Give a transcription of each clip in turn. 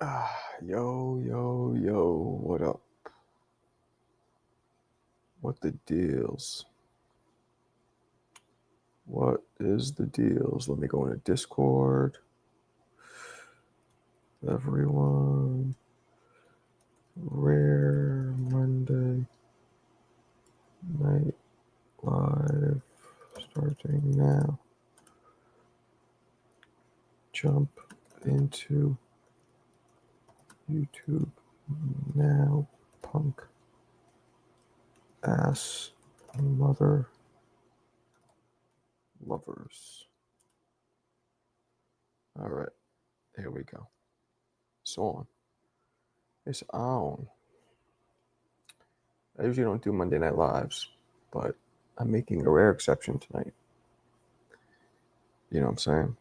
Yo, what up? What the deals? What is the deals? Let me go into Discord. Everyone. Rare Monday Night Live starting now. Jump into YouTube now, punk ass mother lovers. All right, here we go. It's on. It's on. I usually don't do Monday Night Lives, but I'm making a rare exception tonight. You know what I'm saying?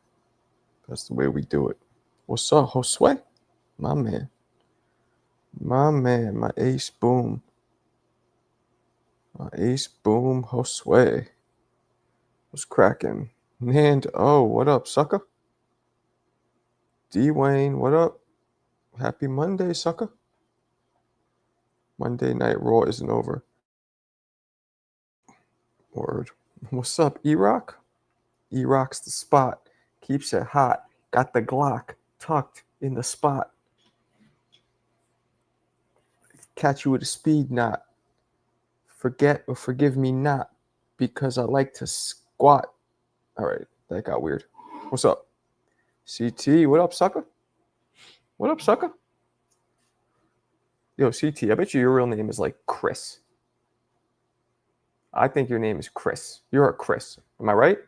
That's the way we do it. What's up, Josue? My man. My ace boom. My ace boom, Josue. What's cracking? And what up, sucker? D Wayne, what up? Happy Monday, sucker. Monday Night Raw isn't over. Word. What's up, E-Rock? E-Rock's the spot. Keeps it hot. Got the Glock tucked in the spot. Catch you with a speed knot. Forget or forgive me not, because I like to squat. All right, that got weird. What's up? CT, what up, sucker? What up, sucker? Yo, CT, I bet you your real name is like Chris. I think your name is Chris. You're a Chris. Am I right? You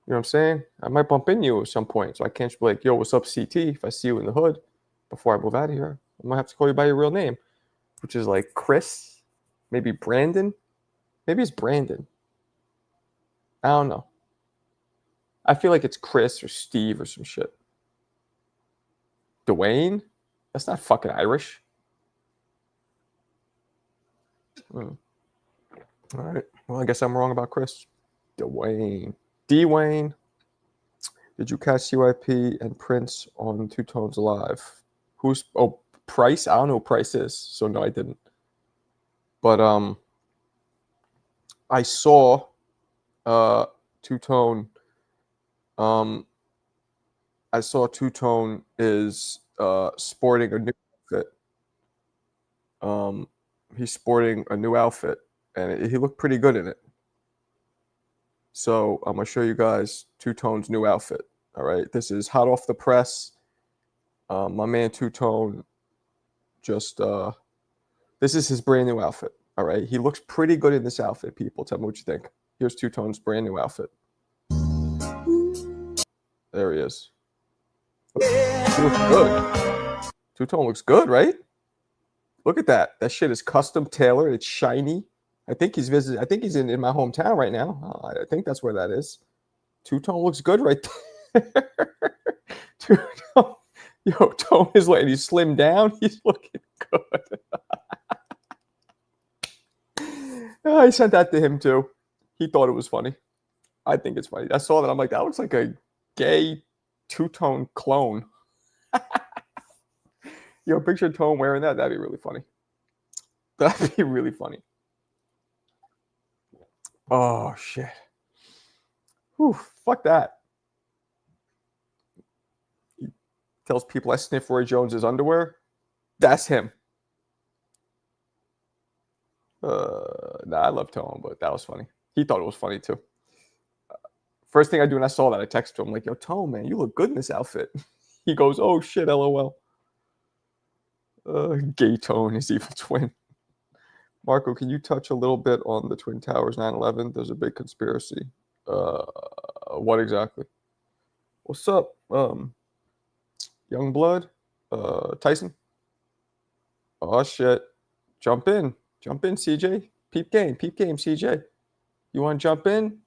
know what I'm saying? I might bump into you at some point, so I can't just be like, yo, what's up, CT? If I see you in the hood before I move out of here, I might have to call you by your real name, which is like Chris, maybe Brandon. Maybe it's Brandon. I don't know. I feel like it's Chris or Steve or some shit. Dwayne? That's not fucking Irish. All right. Well, I guess I'm wrong about Chris. Dwayne. D-Wayne. Did you catch CYP and Prince on Two Tones Live? Who's Price? I don't know who Price is, so no, I didn't. But I saw Two Tone. I saw Two Tone is sporting a new outfit. He's sporting a new outfit, and he looked pretty good in it. So I'm gonna show you guys Two Tone's new outfit. All right, this is hot off the press. My man Two Tone just this is his brand new outfit. All right, he looks pretty good in this outfit. People, tell me what you think. Here's Two Tone's brand new outfit. There he is. He looks good. Two Tone looks good, right? Look at that. That shit is custom tailored. It's shiny. I think he's visiting. I think he's in my hometown right now. I think that's where that is. Two Tone looks good right there. Two Tone, yo, Tone is like he's slimmed down. He's looking good. I sent that to him too. He thought it was funny. I think it's funny. I saw that. I'm like, that looks like a gay Two Tone clone. Yo, picture Tone wearing that. That'd be really funny. That'd be really funny. Oh shit. Whew, fuck that. He tells people I sniff Roy Jones's underwear. That's him. Nah, I love Tone, but that was funny. He thought it was funny too. First thing I do when I saw that, I texted him like, "Yo, Tone, man, you look good in this outfit." He goes, "Oh shit, lol." Gay Tone, his evil twin. Marco, can you touch a little bit on the Twin Towers 9/11? There's a big conspiracy. What exactly? What's up, Young Blood? Tyson? Oh shit! Jump in, CJ. Peep game, CJ. You want to jump in?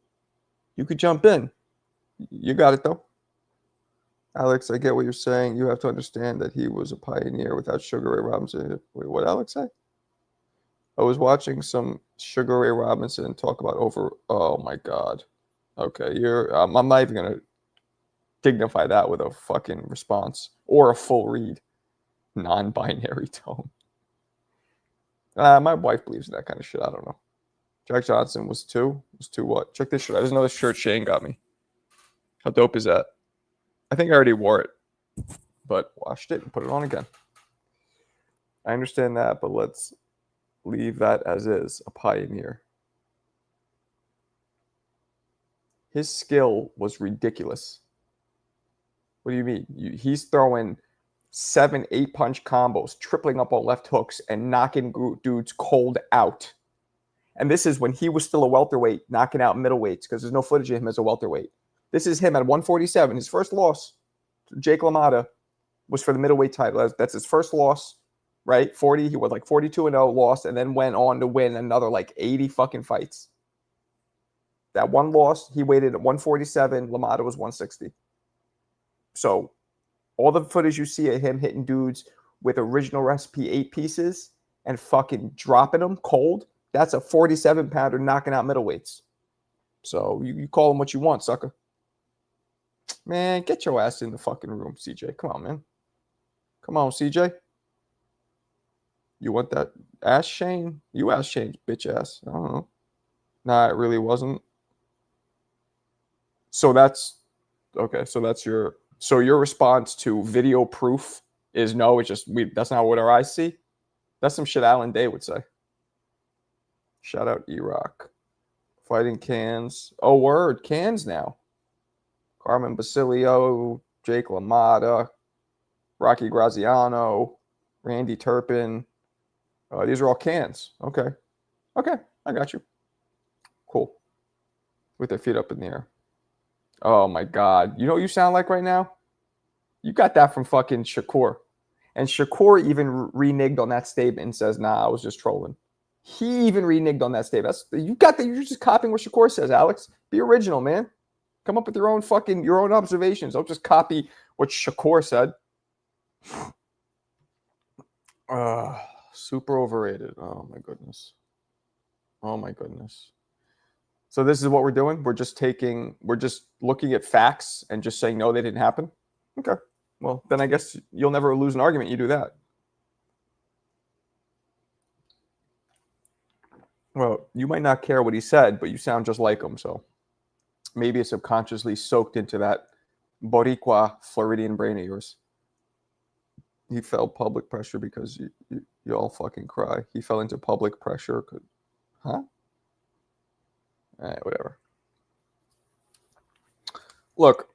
You could jump in. You got it though. Alex, I get what you're saying. You have to understand that he was a pioneer without Sugar Ray Robinson. Wait, what Alex say? I was watching some Sugar Ray Robinson talk about oh my god. Okay, I'm not even gonna dignify that with a fucking response. or a full read. Non-binary tone. My wife believes in that kind of shit. I don't know. Jack Johnson was 2. Was 2 what? Check this shirt. There's another shirt Shane got me. How dope is that? I think I already wore it, but washed it and put it on again. I understand that, but let's leave that as is. A pioneer. His skill was ridiculous. What do you mean? He's throwing 7, 8 punch combos, tripling up on left hooks, and knocking dudes cold out. And this is when he was still a welterweight, knocking out middleweights, because there's no footage of him as a welterweight. This is him at 147. His first loss to Jake LaMotta was for the middleweight title. That's his first loss, right? 40. He was like 42-0, lost, and then went on to win another like 80 fucking fights. That one loss, he waited at 147. LaMotta was 160. So all the footage you see of him hitting dudes with original recipe 8 pieces and fucking dropping them cold, that's a 47-pounder knocking out middleweights. So you call him what you want, sucker. Man, get your ass in the fucking room, CJ. Come on, man. Come on, CJ. You want that ass, Shane? You asked Shane's bitch ass. I don't know. Nah, it really wasn't. So that's okay. So that's your response to video proof is no. It's just that's not what our eyes see. That's some shit Alan Day would say. Shout out E-Rock. Fighting Cans. Oh, word. Cans now. Carmen Basilio, Jake LaMotta, Rocky Graziano, Randy Turpin. These are all cans. Okay. Okay. I got you. Cool. With their feet up in the air. Oh, my God. You know what you sound like right now? You got that from fucking Shakur. And Shakur even reneged on that statement and says, nah, I was just trolling. He even reneged on that statement. You got that. You're just copying what Shakur says, Alex. Be original, man. Come up with your own observations. Don't just copy what Shakur said. Super overrated. Oh my goodness. Oh my goodness. So this is what we're doing. We're just looking at facts and just saying, no, they didn't happen. Okay. Well, then I guess you'll never lose an argument. You do that. Well, you might not care what he said, but you sound just like him. So maybe it's subconsciously soaked into that Boricua Floridian brain of yours. He felt public pressure because you all fucking cry. He fell into public pressure. Huh? Whatever. Look,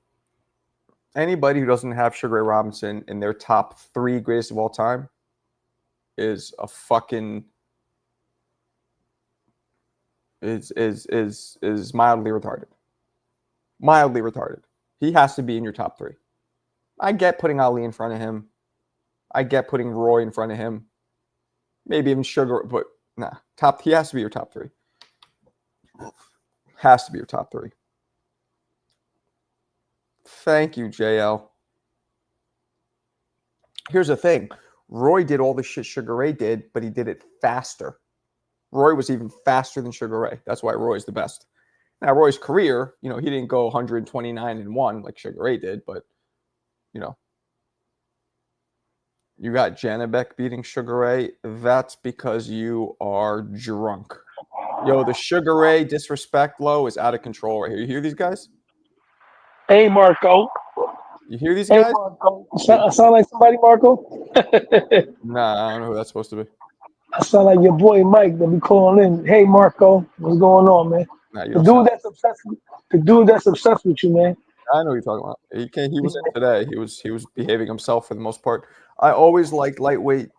anybody who doesn't have Sugar Ray Robinson in their top 3 greatest of all time is a fucking is mildly retarded. Mildly retarded. He has to be in your top 3. I get putting Ali in front of him. I get putting Roy in front of him. Maybe even Sugar, but nah. He has to be your top 3. Has to be your top 3. Thank you, JL. Here's the thing. Roy did all the shit Sugar Ray did, but he did it faster. Roy was even faster than Sugar Ray. That's why Roy's the best. Now, Roy's career, he didn't go 129-1 like Sugar Ray did, but, you got Janibek beating Sugar Ray. That's because you are drunk. Yo, the Sugar Ray disrespect low is out of control right here. You hear these guys? Hey, Marco. You hear these guys? Marco. I sound like somebody, Marco? Nah, I don't know who that's supposed to be. I sound like your boy Mike that be calling in. Hey, Marco, what's going on, man? Nah, The dude that's obsessed with you, man. I know what you're talking about. He was in today. He was behaving himself for the most part. I always liked lightweight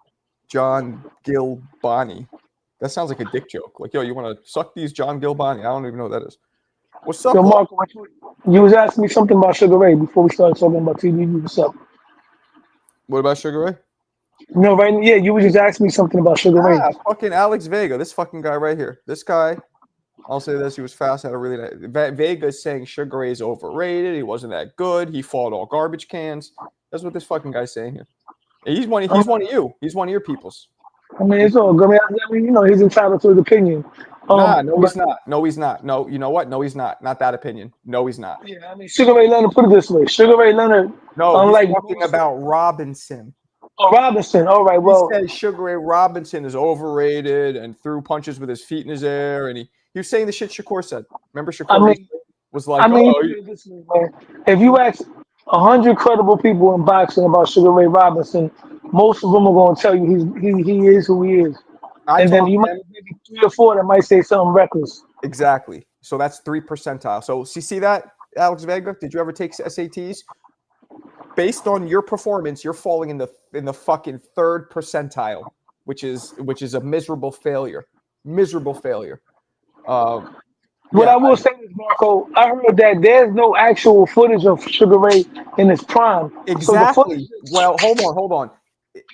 John Gil Bonnie. That sounds like a dick joke. Like, yo, you want to suck these John Gil Bonnie? I don't even know what that is. What's up, Yo, Marco, you was asking me something about Sugar Ray before we started talking about TBV. What's up? What about Sugar Ray? No, right? Yeah, you were just asking me something about Sugar Ray. Fucking Alex Vega. This fucking guy right here. This guy. I'll say this. He was fast. Had a really nice. Vega is saying Sugar Ray is overrated. He wasn't that good. He fought all garbage cans. That's what this fucking guy's saying here. He's one of you. He's one of your peoples. I mean, it's all good. I mean, he's entitled to his opinion. No, he's not. No, he's not. No, you know what? No, he's not. Not that opinion. No, he's not. Yeah, I mean, Sugar Ray Leonard, put it this way. Sugar Ray Leonard, No, unlike he's talking about Robinson. Oh, Robinson. All right, well. He said Sugar Ray Robinson is overrated and threw punches with his feet in his air. And he was saying the shit Shakur said. Remember Shakur was like, this way, man. If you ask 100 credible people in boxing about Sugar Ray Robinson, most of them are going to tell you he is who he is. And then you might have maybe 3 or 4 that might say something reckless. Exactly. So that's 3 percentile. So see that, Alex Vega? Did you ever take SATs? Based on your performance, you're falling in the fucking 3rd percentile, which is a miserable failure. Miserable failure. What I will say is, Marco, I heard that there's no actual footage of Sugar Ray in his prime. Exactly. Well, hold on.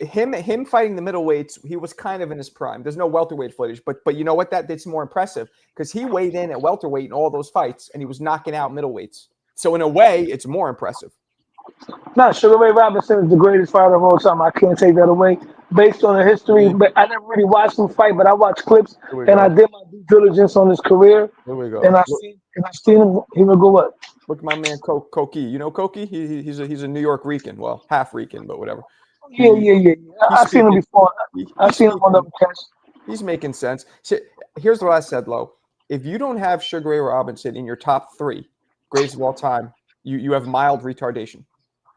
Him fighting the middleweights, he was kind of in his prime. There's no welterweight footage, but you know what? That's more impressive because he weighed in at welterweight in all those fights, and he was knocking out middleweights. So in a way, it's more impressive. No, Sugar Ray Robinson is the greatest fighter of all time. I can't take that away. Based on the history, but I never really watched him fight, but I watched clips and I did my due diligence on his career. Here we go. And I seen him. He would go up. Look at my man Koki. You know Koki? He's a New York Rican. Well, half Rican, but whatever. Yeah. I've seen him before. I've seen him on the cast. He's making sense. So, here's what I said, Lo. If you don't have Sugar Ray Robinson in your top 3 greatest of all time, you have mild retardation.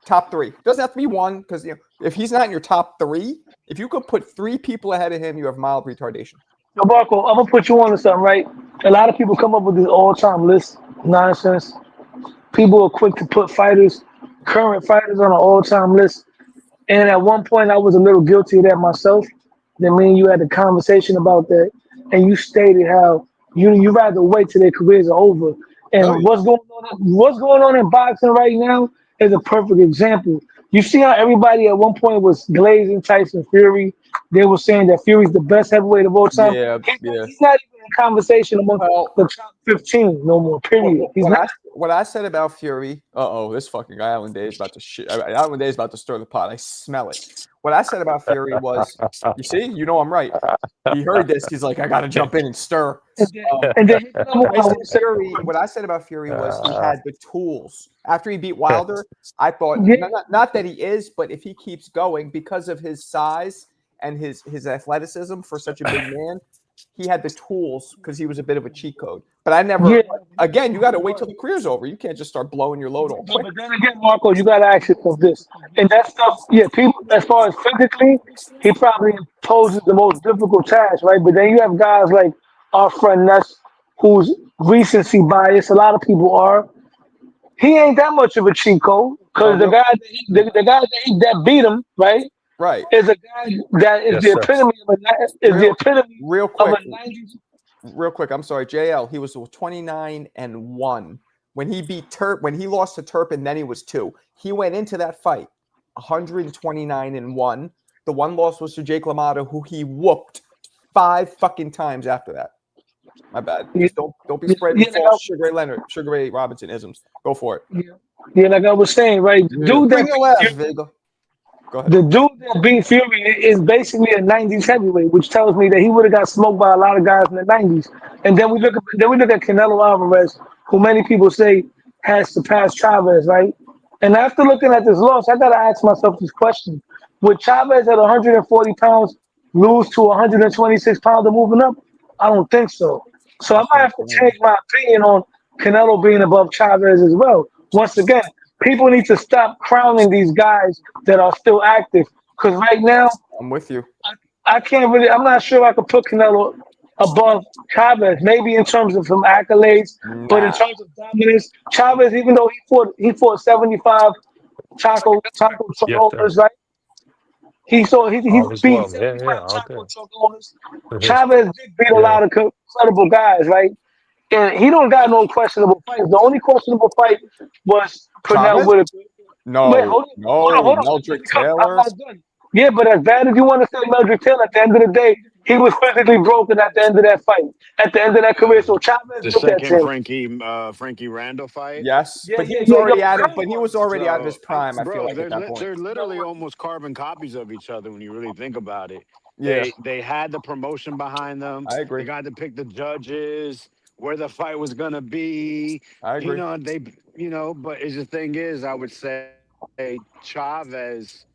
Top 3. Doesn't have to be 1 because if he's not in your top 3, if you could put 3 people ahead of him, you have mild retardation. Yo, Marco, I'm gonna put you on to something, right? A lot of people come up with this all-time list nonsense. People are quick to put current fighters, on an all-time list. And at one point, I was a little guilty of that myself. Then me and you had a conversation about that, and you stated how you rather wait till their careers are over. And what's going on in boxing right now is a perfect example. You see how everybody at one point was glazing Tyson Fury. They were saying that Fury's the best heavyweight of all time. Yeah. He's not even in conversation among the top 15 no more, period. What I said about Fury, this fucking guy, Alan Day, is about to shit. Alan Day is about to stir the pot. I smell it. What I said about Fury was, you see, I'm right. He heard this. He's like, I got to jump in and stir. What I said about Fury was he had the tools. After he beat Wilder, I thought, not that he is, but if he keeps going because of his size and his athleticism for such a big man, he had the tools because he was a bit of a cheat code. But I never, again, you got to wait till the career's over. You can't just start blowing your load all quick. But then again, Marco, you got to ask yourself this. And that stuff, people, as far as physically, he probably poses the most difficult task, right? But then you have guys like our friend Ness, who's recency bias. A lot of people are. He ain't that much of a cheat code because the guy that beat him, right? Right. Is a guy that is the epitome of a 90s. Real quick, I'm sorry, JL. He was 29-1 when he beat Turp. When he lost to Turpin, then he was 2. He went into that fight 129-1. The one loss was to Jake LaMotta, who he whooped 5 fucking times after that. My bad. Just don't be spreading false Sugar Ray Robinson isms. Go for it. Yeah, like I was saying, right? Dude, Go ahead. The dude that beat Fury is basically a 90s heavyweight, which tells me that he would have got smoked by a lot of guys in the 90s. And then we look at Canelo Alvarez, who many people say has surpassed Chavez, right? And after looking at this loss, I gotta ask myself this question: would Chavez at 140 pounds lose to 126 pounds of moving up? I don't think so. So I might have to change my opinion on Canelo being above Chavez as well. Once again, people need to stop crowning these guys that are still active. Because right now, I'm with you. I can't really. I'm not sure I could put Canelo above Chavez. Maybe in terms of some accolades, but in terms of dominance, Chavez, even though he fought 75 Choco owners, right? He beat 75 Choco owners. Chavez did beat a lot of credible guys, right? And he don't got no questionable fights. The only questionable fight was Pernell with Meldrick Taylor. Yeah, but as bad as you want to say Meldrick Taylor, at the end of the day, he was physically broken at the end of that fight, at the end of that career. So Chavez the second Frankie Randall fight. Yes, but he was already out of. But he was already out of his prime. I feel like they're literally almost carbon copies of each other when you really think about it. Yeah, They had the promotion behind them. I They agree. got to pick the judges, where the fight was gonna be. I agree. But the thing is, I would say Chavez,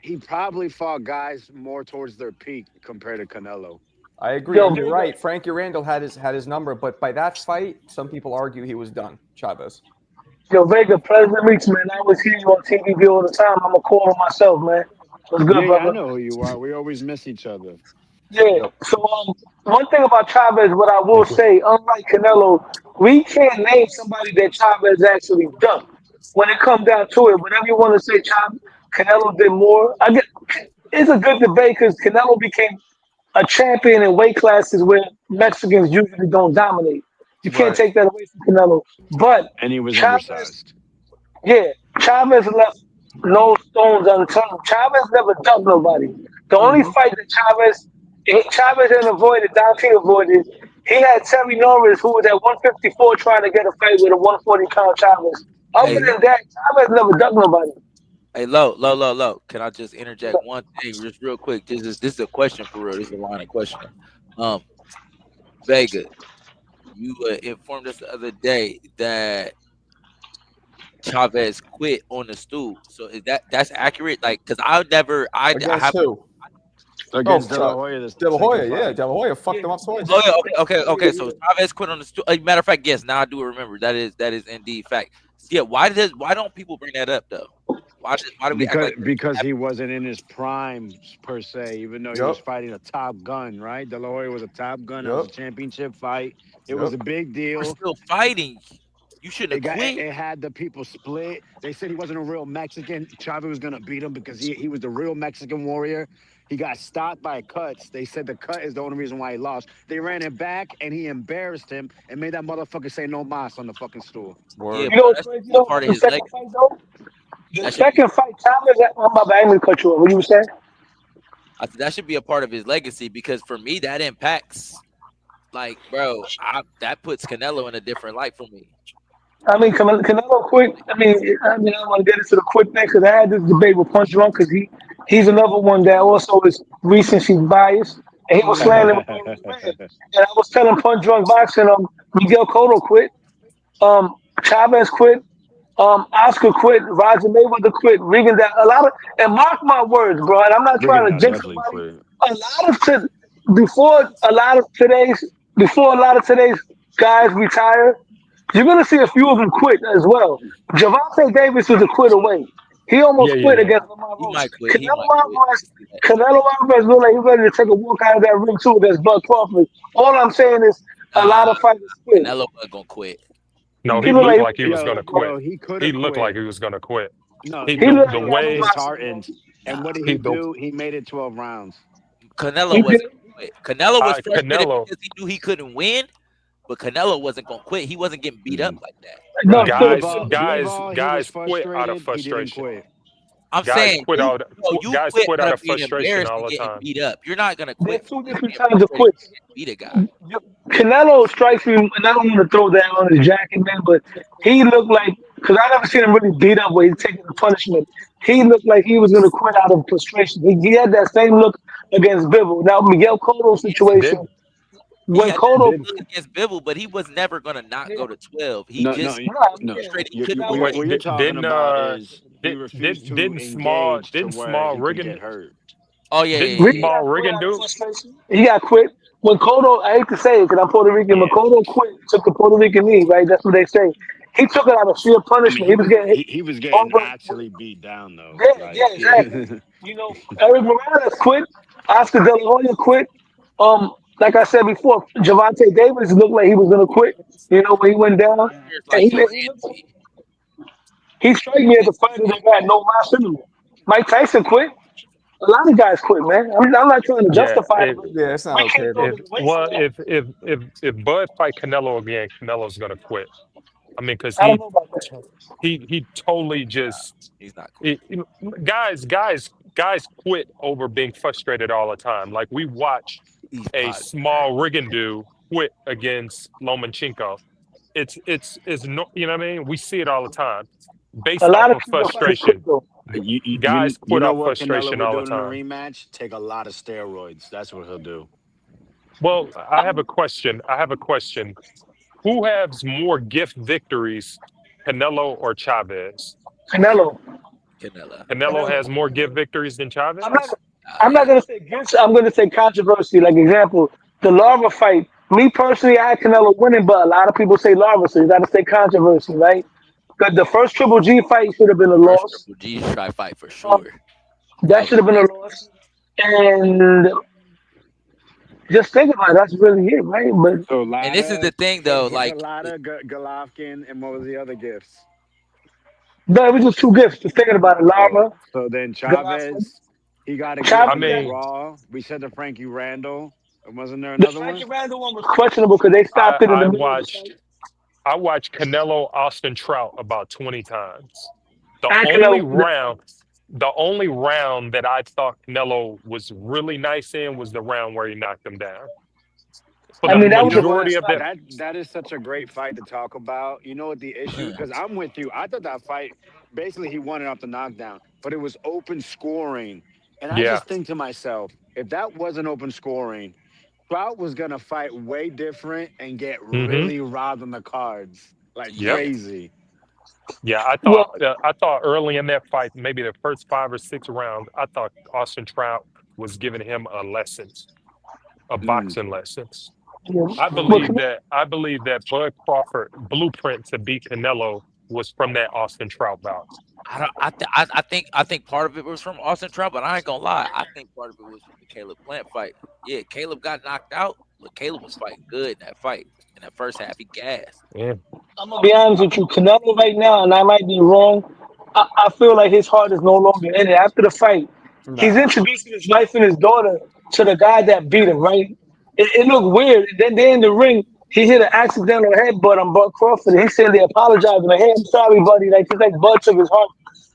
he probably fought guys more towards their peak compared to Canelo. I agree, Yo, and you're Vega, right. Frankie Randall had his number, but by that fight, some people argue he was done. Chavez. Vega, pleasure to meet you, man. I always hear you on TV all the time. I'm a caller myself, man. What's good, Yeah, I brother? know who you are. We always miss each other. Yeah. Yep. So one thing about Chavez, what I will Thank you. say, unlike Canelo, we can't name somebody that Chavez actually done. When it comes down to it, whatever you want to say, Canelo did more. It's a good debate because Canelo became a champion in weight classes where Mexicans usually don't dominate. You can't Right. take that away from Canelo. But And he was Chavez, undersized. yeah, Chavez left no stones unturned. Chavez never ducked nobody. The only Hmm. fight that Chavez had avoided, Dante avoided, he had Terry Norris, who was at 154 trying to get a fight with a 140-pound Chavez. Other Hey, than that, Chavez never ducked nobody. hey, low. Can I just interject one thing just real quick? This is a question for real. This is a line of questioning. Um, Vega, you informed us the other day that Chavez quit on the stool. So is that's accurate? Like, cause I Against have. who? Against Oh, De La Hoya, the De La Hoya. second Yeah, fight. De La Hoya fucked Yeah, him up twice. Oh yeah, okay. yeah, So yeah. Chavez quit on the stool. Matter of fact, yes. Now I do remember. That is indeed fact. Yeah. Why don't people bring that up though? Why do we act like Because that? he wasn't in his prime per se, even though he was Yep. fighting a top gun, right? De La Hoya was a top gun. That was Yep. a championship fight. It was Yep. a big We're deal. still fighting? You shouldn't have quit. It had the people split. They said he wasn't a real Mexican. Chavez was gonna beat him because he was the real Mexican warrior. He got stopped by cuts. They said the cut is the only reason why he lost. They ran it back and he embarrassed him and made that motherfucker say no mas on the fucking stool. Yeah, Word. You know bro. what's That should crazy be a though part about of the his second legacy. fight though? The That should be. second fight, Chavez, I'm about to I ain't gonna cut you off. What you were saying? I said that should be a part of his legacy because for me that impacts. Like, bro, that puts Canelo in a different light for me. I mean, Canelo quit. I don't want to get into the quick thing because I had this debate with Punch Drunk because he's another one that also is recency biased, and he was slandering Roman Reigns. And I was telling Punch Drunk Boxing, Miguel Cotto quit, Chavez quit, Oscar quit, Roger Mayweather quit, Regan that a lot of and mark my words, bro. And I'm not trying to Rigondeaux jinx definitely somebody. quit. A lot of to, before a lot of today's before a lot of today's guys retire. You're gonna see a few of them quit as well. Javante Davis was a quit away. He Yeah, almost yeah, quit yeah. against Lamar He Rose. might quit. Canelo Alvarez looked like he's ready to take a walk out of that ring too against Bud Crawford. All I'm saying is a lot Nah, of fighters quit. Canelo wasn't gonna quit. No, He he looked looked like like he was Yo, gonna quit. he could He have looked like quit. he was gonna quit. No, He he he the was looked like the he he had no was way boxing, bro. disheartened. And Nah, what did he he the do? He made it 12 rounds. Canelo He wasn't did. gonna quit. Canelo was frustrated Canelo because he knew he couldn't win, but Canelo wasn't gonna quit. He wasn't getting beat up Mhm. like that. No, Right. so guys the, guys Bivol, he was guys quit out of frustrated. He didn't frustration. quit. I'm Guys saying quit you, out bro, you guys quit quit out out of of being frustration embarrassed all and the getting time. beat up. You're not gonna there's quit two from different being kinds of frustrated quits. and getting beat a guy. Canelo strikes me, and I don't want to throw that on his jacket, man, but he looked like, because I never seen him really beat up where he's taking the punishment. He looked like he was going to quit out of frustration. He had that same look against Bivol. Now, Miguel Cotto's Yes, situation, Did he when had that Cotto, Did look against Bivol, but he was never gonna not yeah, go to 12. He no, no, just nah, no. yeah, frustrated. He couldn't What do wait it. you're talking didn't about is he refused to didn't small engage to where he could get hurt. Oh yeah, didn't yeah, yeah, Ricky yeah. small got quit Riggin out of do? frustration. He got quit. When Cotto, I hate to say it because I'm Puerto Rican, when Yeah. Cotto quit, took the Puerto Rican knee, right? That's what they say. He took it out of sheer I mean, punishment. He was getting hit he was getting over. actually beat down though. Yeah, Like yeah, Yeah. exactly. Eric Morales quit. Oscar De La Hoya quit. Like I said before, Javante Davis looked like he was gonna quit. When he went down, It's and like he ran away. he struck me as a fighter that got no mass in him. Mike Tyson quit. A lot of guys quit, man. I'm not trying to Yeah, justify it, but Yeah, it's not we okay can't throw though. if this away from well that. if Bud fight Canelo again, Canelo's gonna quit. I mean, because I don't know about that. he totally just He's not quitting. it, you guys quit over being frustrated all the time. Like we watched He's a positive. small Rigondeaux quit against Lomachenko. It's no, you know what I mean. We see it all the time, A based lot off of of Cuban fighters quit frustration. though. Guys You put know out what Canelo frustration would all do the in a time. rematch? Take a lot of steroids. That's what he'll do. Well, I have a question. Who has more gift victories, Canelo or Chavez? Canelo. Canelo. Canelo has more gift victories than I'm not. Chavez? I'm not gonna say against. I'm gonna say controversy. Like example, the Lara fight. Me personally, I had Canelo winning, but a lot of people say Lara, so you got to say controversy, right? Because the first Triple G fight should have been a First loss. Triple G try fight for Um, sure. that should have been a loss. And just think about it, that's really it, right? But So And this is Lada, the thing though, like Lada, Golovkin, and what was the other gifts? no, it was just two gifts. Just thinking about it, Oh, Lara, so then Golovkin, Chavez, he got a gift I in the Chavez. mean, Raw. We said the Frankie Randall. And wasn't there The another Frankie one? Randall one was questionable because they I stopped it in the I middle of the fight. watched I watched Canelo Austin Trout about 20 times. The And only Canelo won that round, fight. the only round that I thought Canelo was really nice in was the round where he knocked him down. For I the mean, that You was a know close what? majority of fight. it, That is such a great fight to talk about. You know what the issue? Because I'm with you. I thought that fight basically he won it off the knockdown, but it was open scoring, and I yeah. just think to myself, if that wasn't open scoring, Trout was gonna fight way different and get Hmm. really robbed on the cards like Yep. yeah. crazy. Yeah, Well, I thought early in that fight, maybe the first 5 or 6 rounds, I thought Austin Trout was giving him a lessons, a Mm. boxing lessons. yeah. Mm. I believe that Bud Crawford blueprint to beat Canelo was from that Austin Trout bout. I think part of it was from Austin Trout, but I ain't gonna lie. I think part of it was from the Caleb Plant fight. Yeah, Caleb got knocked out, but Caleb was fighting good in that fight. In that first half, he gassed. Yeah. I'm gonna be honest with you, Canelo right now, and I might be wrong. I feel like his heart is no longer in it. After the fight, he's Nah. introducing his wife and his daughter to the guy that beat him, right? It looked weird. Then they're in the ring. He hit an accidental headbutt on Bud Crawford. He said they apologized. Like, hey, I'm sorry, buddy. Like, just like Bud took his heart.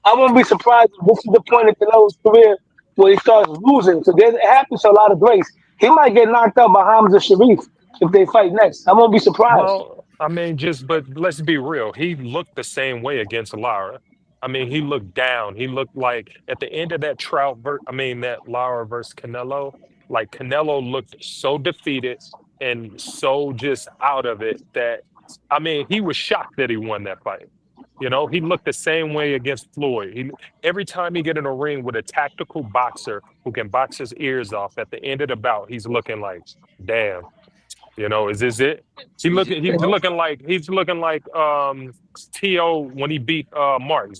I wouldn't be surprised if this is the point in Canelo's career where he starts losing. So it happens to a lot of greats. He might get knocked out by Hamza Sharif if they fight next. I won't be surprised. Well, I mean, but let's be real. He looked the same way against Lara. I mean, he looked down. He looked like at the end of that that Lara versus Canelo, like Canelo looked so defeated and so just out of it that, I mean, he was shocked that he won that fight. You know, he looked the same way against Floyd. Every time he get in a ring with a tactical boxer who can box his ears off at the end of the bout, he's looking like, damn. You know, is this it? He's looking like T.O. when he beat Martin.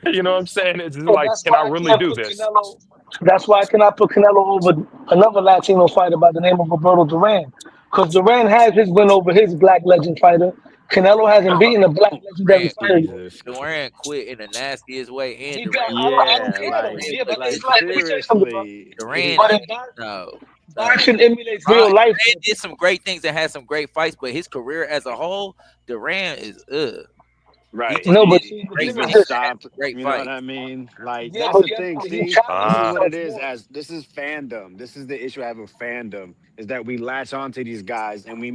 You know what I'm saying? It's just So like, that's can I why I really can't do put this? Canelo. That's why I cannot put Canelo over another Latino fighter by the name of Roberto Duran. Because Duran has his win over his black legend fighter. Canelo hasn't beaten a black legendary Durant, fighter yet. Jesus. Durant quit in the nastiest way, and He got, Durant I don't Yeah, care though. Durant like Yeah, but looked it's like like, let me tell you something, bro. seriously. Durant But ain't in no. boxing emulates Durant real life. did some great things and had some great fights, but his career as a whole, Durant is He Right. just No, did but see, the great He's thing been is things this. and had stopped. some great You know what fights. I mean? Like Yeah, that's but the yeah, thing. but he See, challenged this is what himself it is. more. As this is fandom. This is the issue I have with fandom is that we latch onto these guys and we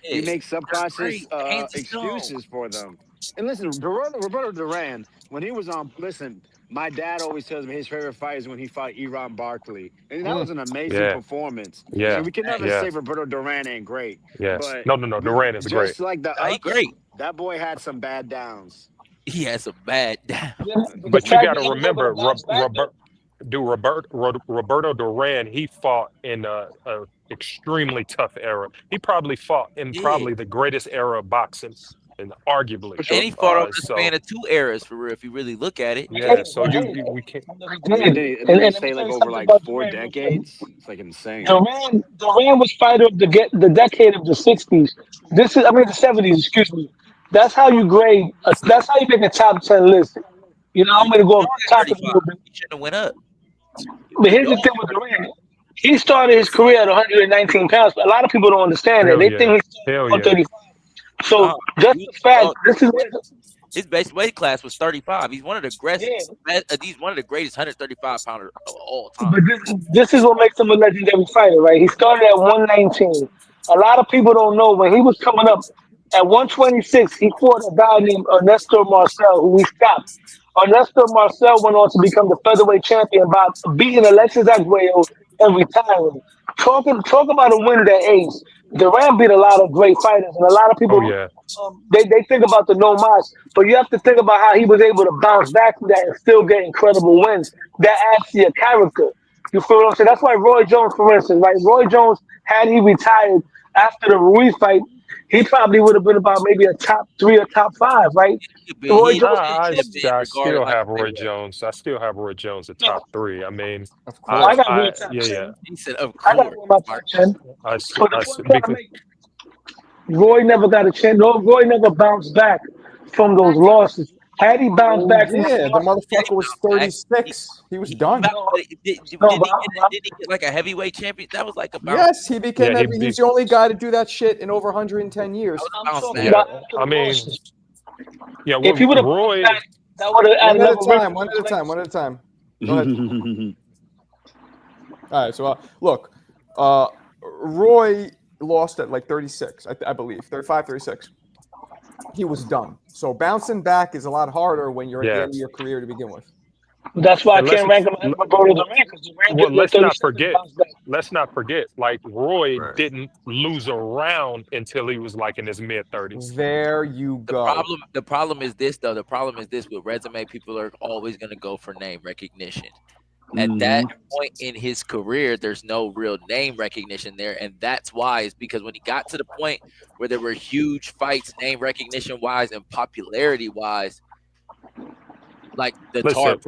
Yeah, make they're subconscious great, hands and stone. excuses for them. And listen, Roberto Duran, when he was on, listen, my dad always tells me his favorite fight is when he fought Eron Barkley, and that Mm. was an amazing Yeah, performance. So yeah, we can never Hey, yeah, say Roberto Duran ain't great, yes. but No. Durant is great. just like the nah, he ups, great. that boy had some bad downs. He has some bad down. Yeah, but the But you fact got that to he was able to remember, bounce back though. Roberto Duran, he fought in a extremely tough era. He probably fought in Yeah. probably the greatest era of boxing, and arguably. For And sure. he fought over the span So of 2 eras for real, if you really look at it. yeah, Hey, so but hey, we can't. he And did. then he And let me stayed tell like you over something like about four Durant real quick. decades. It's like insane. Duran was fighter of the decade of the '60s. The '70s. Excuse me. That's how you grade. That's how you make a top 10 list. You know, I'm He gonna go off started the at top of 35. a little bit. He shouldn't have went up. But The here's the dog. thing with Durant. He started his career at 119 pounds. But a lot of people don't understand that. Hell They yeah, think he started hell at yeah. 135. So Uh, just he was the fact, dog. this is what. His base weight class was 35. He's one of the Yeah. he's one of the greatest 135 pounders of all time. But this is what makes him a legendary fighter, right? He started at 119. A lot of people don't know when he was coming up at 126, he fought a guy named Ernesto Marcel, who he stopped. Ernesto Marcel went on to become the featherweight champion by beating Alexis Arguello and retiring. Talk about a win at age. Durant beat a lot of great fighters, and a lot of Oh people yeah. they think about the no mas, but you have to think about how he was able to bounce back from that and still get incredible wins. That adds to your character. You feel what I'm saying? That's why Roy Jones, for instance, right? Roy Jones, had he retired after the Ruiz fight, he probably would have been about maybe a top three or top five, right? Roy He Jones, should have been I regarded still like have a Roy Mayweather. Jones. I still have Roy Jones at no, top three. I mean, Of no, I got course. Roy top yeah, 10. He said, "Of I got course." Roy in my top Mark. 10. But the I point I'm trying to because make, Roy never got a chance. No, Roy never bounced back from those losses. Had he bounced Oh back from those yeah, the losses, Yeah, he motherfucker was bounced back. 36. He was He done. bounced, no, but no, but did he get like a heavyweight champion? That was like a bounce. Yes, he became yeah, heavy. He's the only guy to do that shit in over 110 That years. was a I'm bounce talking back. yeah. about after I the mean, losses. yeah. If he would have bounced Roy, back, that would have added One at a another wrinkle time. to One his at a time. legacy. One at a time. Go ahead. All right. So look, uh, Roy lost at like 36, I believe, 35, 36. He was done. So bouncing back is a lot harder when you're at the yeah. end of your career to begin with. That's why I And can't rank him ahead of Roberto Duran because Duran well, did with let's not 36 and forget. bounced back. Let's not forget. Like Roy Right. didn't lose a round until he was like in his mid-30s. There you go. The problem is this though. The problem is this with resume, people are always going to go for name recognition. At that point in his career, there's no real name recognition there, and that's why is because when he got to the point where there were huge fights, name recognition wise and popularity wise, like the Listen, Tarp.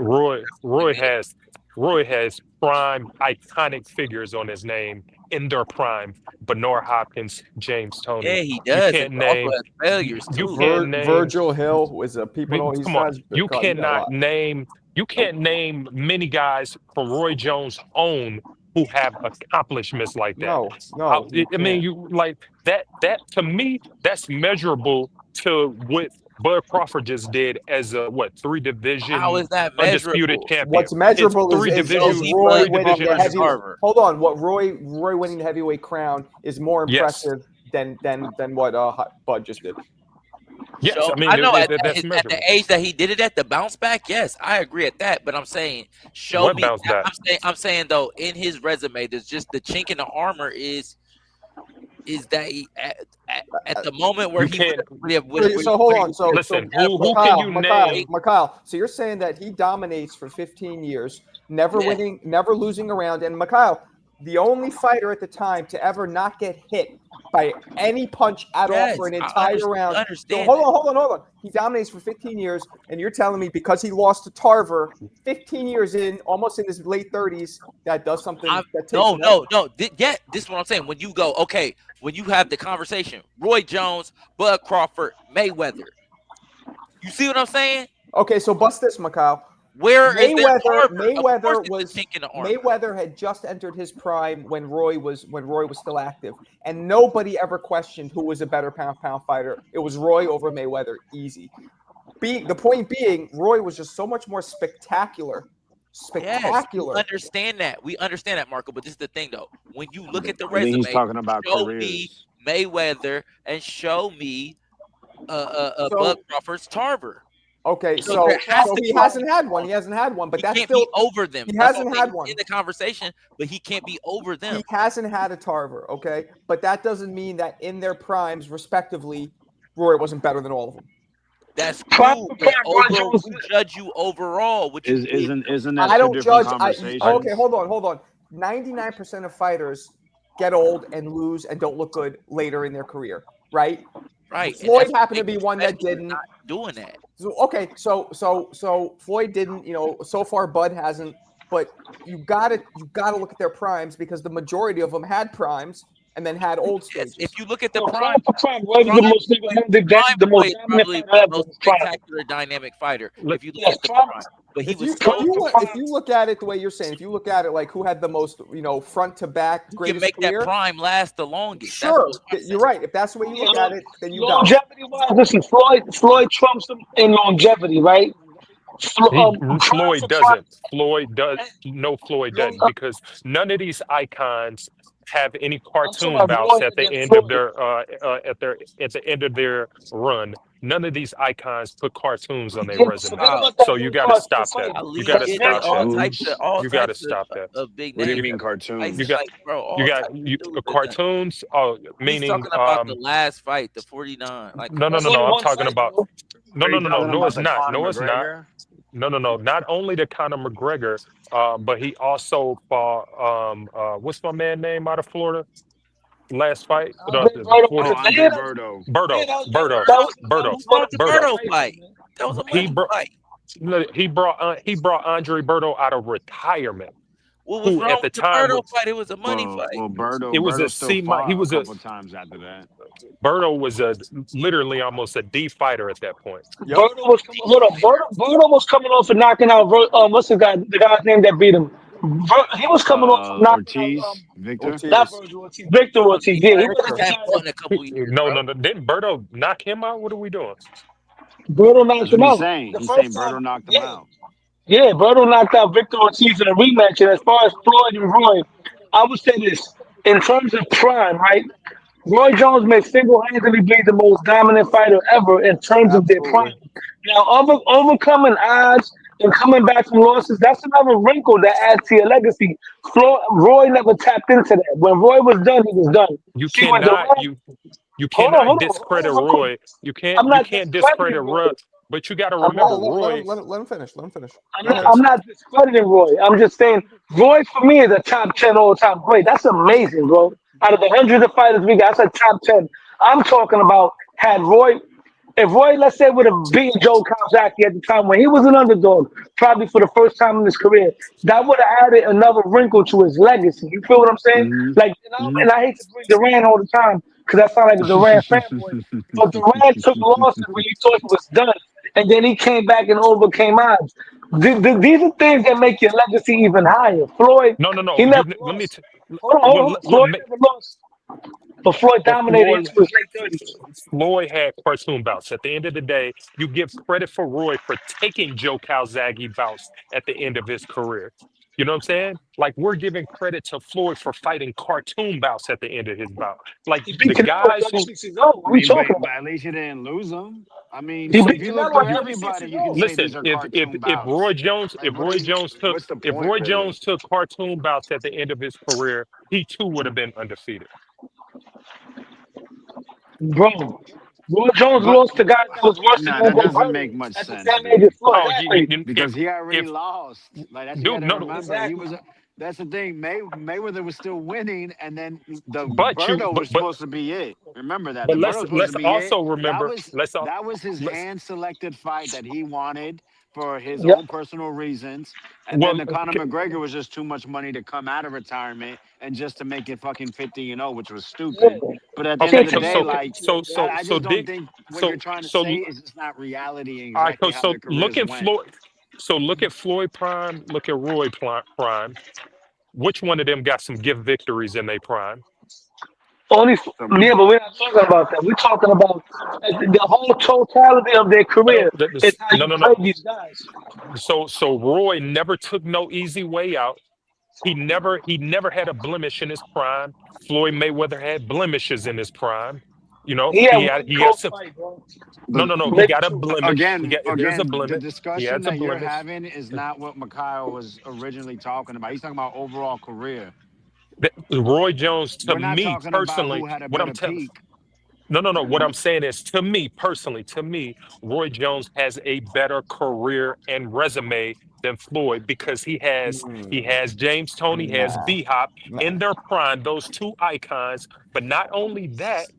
Roy has prime iconic figures on his name in their prime. Bernard Hopkins, James Toney. Yeah, he You does. can't And he also name. has failures You too. can't name. Virgil Hill was a people know he's Come on, got you he got a cannot lot. name. You can't name many guys from Roy Jones' own who have accomplishments like that. No, no. you I mean, can't. you like that. That to me, that's measurable to what Bud Crawford just did as a How 3-division is that undisputed measurable? champion. What's measurable It's is Josie Roy Bud winning versus the heavy. Tarver. Hold on, what Roy winning the heavyweight crown is more Yes. impressive than what Bud just did. Yes, So I mean I know that's at the measurable. age that he did it at, the bounce back, yes, I agree at that. But I'm saying, show What me. bounce back? I'm saying though, in his resume, there's just the chink in the armor is that he, at the moment where You he can't. So hold on. So Listen, so who can you name? Mikhail. So you're saying that he dominates for 15 years, never Yeah. winning, never losing a round, and Mikhail, the only fighter at the time to ever not get hit by any punch at all Yes, for an I entire round. So understand hold on. He dominates for 15 years, and you're telling me because he lost to Tarver 15 years in, almost in his late 30s, that does something that takes No. away? This is what I'm saying. When you go, okay, when you have the conversation, Roy Jones, Bud Crawford, Mayweather. You see what I'm saying? Okay, so bust this, Mikhail. Where is their Tarver? Of Mayweather course it's a was chink in the armor. Mayweather had just entered his prime when Roy was still active, and nobody ever questioned who was a better pound fighter. It was Roy over Mayweather, easy. The point being, Roy was just so much more spectacular. Yes, we understand that, Marco. But this is the thing, though. When you look at the I think resume, he's talking about show careers. me Mayweather and show me So- Bud Crawford's Tarver. Okay, So so there has to he be- hasn't had one. He hasn't had one, but He that's can't still be over them. he That's hasn't what I'm had saying. one. In the conversation, but he can't be over them. He hasn't had a Tarver, okay? But that doesn't mean that in their primes, respectively, Roy wasn't better than all of them. That's Proper cool. But Roy overall, Jones- we judge you overall. Which Isn't that I two don't different judge. conversations? Okay, hold on. 99% of fighters get old and lose and don't look good later in their career, right? right? and Floyd that's happened to big be one that respect for didn't. not doing that. So, okay, so Floyd didn't. So far Bud hasn't. But you gotta look at their primes because the majority of them had primes and then had old Yes, stages. if you look at the No, prime, Prime Roy was the most single-handed, Prime the Boy most is dominant probably fighter the ever. most was Prime. spectacular dynamic fighter. Look- If you look Yes, at the Prime. prime, but he If was you, so if you look at it the way you're saying, if you look at it like who had the most, front to back you can greatest make career, that prime last the longest. sure, That's what I'm you're saying. right. If that's the way you look at it, then you got it. Longevity-wise, listen, Floyd trumps him in longevity, right? Floyd doesn't. Floyd does. No, Floyd doesn't, because none of these icons have any I'm talking cartoon about bouts Roy at the against end of Floyd. the end of their run. None of these icons put cartoons on their Forget resume. about that So you one got to cartoon stop that. fight. You Ali got to That's did very they stop that. Cartoons? all You got to types stop that. of big What do you names. mean Fights, cartoons? You got like bro, all you got types of dudes in there. cartoons. Oh, He's meaning talking about the last fight, the 49. Like, no, come no, That's no, on. no. only I'm one talking fight, about bro. no, Are no, you no, no, talking no. about It's the not. Conor No, it's not. McGregor? No, no, no. Not only the Conor McGregor, but he also fought what's my man name out of Florida? Last fight, Andre Berto Oh, the Andre Canelo. Berto. Yeah, Berto, Berto, that was Berto, Who one of brought the the Berto. best Berto fights, fight? man. That was a He money brought fight. he brought Andre Berto out of retirement. What was Who wrong at the with the time Berto fight? It was a money Well, fight. Berto it was a still he fought a was a couple times after that. Berto was a literally almost a D fighter at that point. Yep. Berto was hold on. Berto was coming off of knocking out what's the guy's name that beat him? He was coming off of knocking out Ortiz, Victor. not Ortiz. Virgil Ortiz, Victor No, Ortiz. he Yeah, he had, wasn't he the had guy one that a couple years, No, bro. no, no. Didn't Berto knock him out? What are we doing? Berto That's knocked what him he's out. saying. The He's saying first Berto time, knocked him yeah. out. Yeah, Berto knocked out Victor Ortiz in a rematch. And as far as Floyd and Roy, I would say this in terms of prime, right? Roy Jones may single-handedly be the most dominant fighter ever in terms of their prime. Absolutely. Now, overcoming odds and coming back from losses, that's another wrinkle that adds to your legacy. Roy never tapped into that. When Roy was done, he was done. You See, when cannot Durant, you hold on, cannot hold on, hold discredit on, real quick. Roy. I'm You not can't discrediting discredit Roy. Roy, but you got to I'm Hold not. remember on. Roy. Let him finish. Let him finish. I'm Go not, ahead. I'm not discrediting Roy. I'm just saying Roy for me is a top 10 all time great. That's amazing, bro. Out of the hundreds of fighters we got, that's a top 10. I'm talking about had Roy, if Roy, let's say, would have beaten Joe Kawasaki at the time when he was an underdog, probably for the first time in his career, that would have added another wrinkle to his legacy. You feel what I'm saying? Mm-hmm. Like, and I hate to bring Durant all the time because I sound like a Durant fanboy, but Durant took losses when you thought he was done, and then he came back and overcame odds. These are things that make your legacy even higher. Floyd, No, no, he no. never Let me lost. Hold on, well, hold on. Floyd never lost, but Floyd but dominated Floyd into his late 30s. Floyd had cartoon bouts. At the end of the day, you give credit for Roy for taking Joe Calzaghe bouts at the end of his career. You know what I'm saying? Like we're giving credit to Floyd for fighting cartoon bouts at the end of his bout. Like He the beat Canelo guys who 36 years old. I What are you mean, talking but about? at least you didn't lose him. I mean, He so beat if you look Canelo through at 36 everybody, years you can old. say listen, these are cartoon bouts. Like, If Roy Jones took what's the point, really? cartoon bouts at the end of his career, he too would have been undefeated. Bro, Roy Jones But lost to guys that was worse than no, that Hugo doesn't Brothers make much at the sense, same age dude. as Floyd. Oh, Exactly. Because he already if lost. Like that's what you got dude, to no, remember. He Exactly. was. That's the thing. Mayweather was still winning, and then the but you Berto was but supposed to be it. Remember that the but Berto was supposed to let's be it. also remember That was his let's hand selected fight that he wanted for his Yep. own personal reasons. And then well the Conor McGregor was just too much money to come out of retirement and just to make it fucking 50-0, which was Yeah. stupid. But at the end okay of the Taking day, names so off like each and every guy. I so just don't dig think what you're so trying to so say is just not reality and all right, exactly how so their look careers at went. Floyd. So look at Floyd Prime. Look at Roy Prime. Which one of them got some gift victories in their prime? Only, So yeah, but we're not talking about that. We're talking about the whole totality of their career is how No, you no, no. grade these guys. So Roy never took no easy way out. He never had a blemish in his prime. Floyd Mayweather had blemishes in his prime. You know, He had one he had close some. fight, bro. No, the, no, no. He Maybe got a two. blemish. again, There's a the blemish. He discussion has a that you're blemish. having is not what Mikhail was originally talking about. He's talking about overall career. Roy Jones, to We're not me talking about personally, who had a what I'm better telling. peak. No, no, no. What I'm saying is, to me personally, Roy Jones has a better career and resume than Floyd because he Mm, has James Toney, he has nah. B Hop Nah. in their prime, those two icons. But not only that,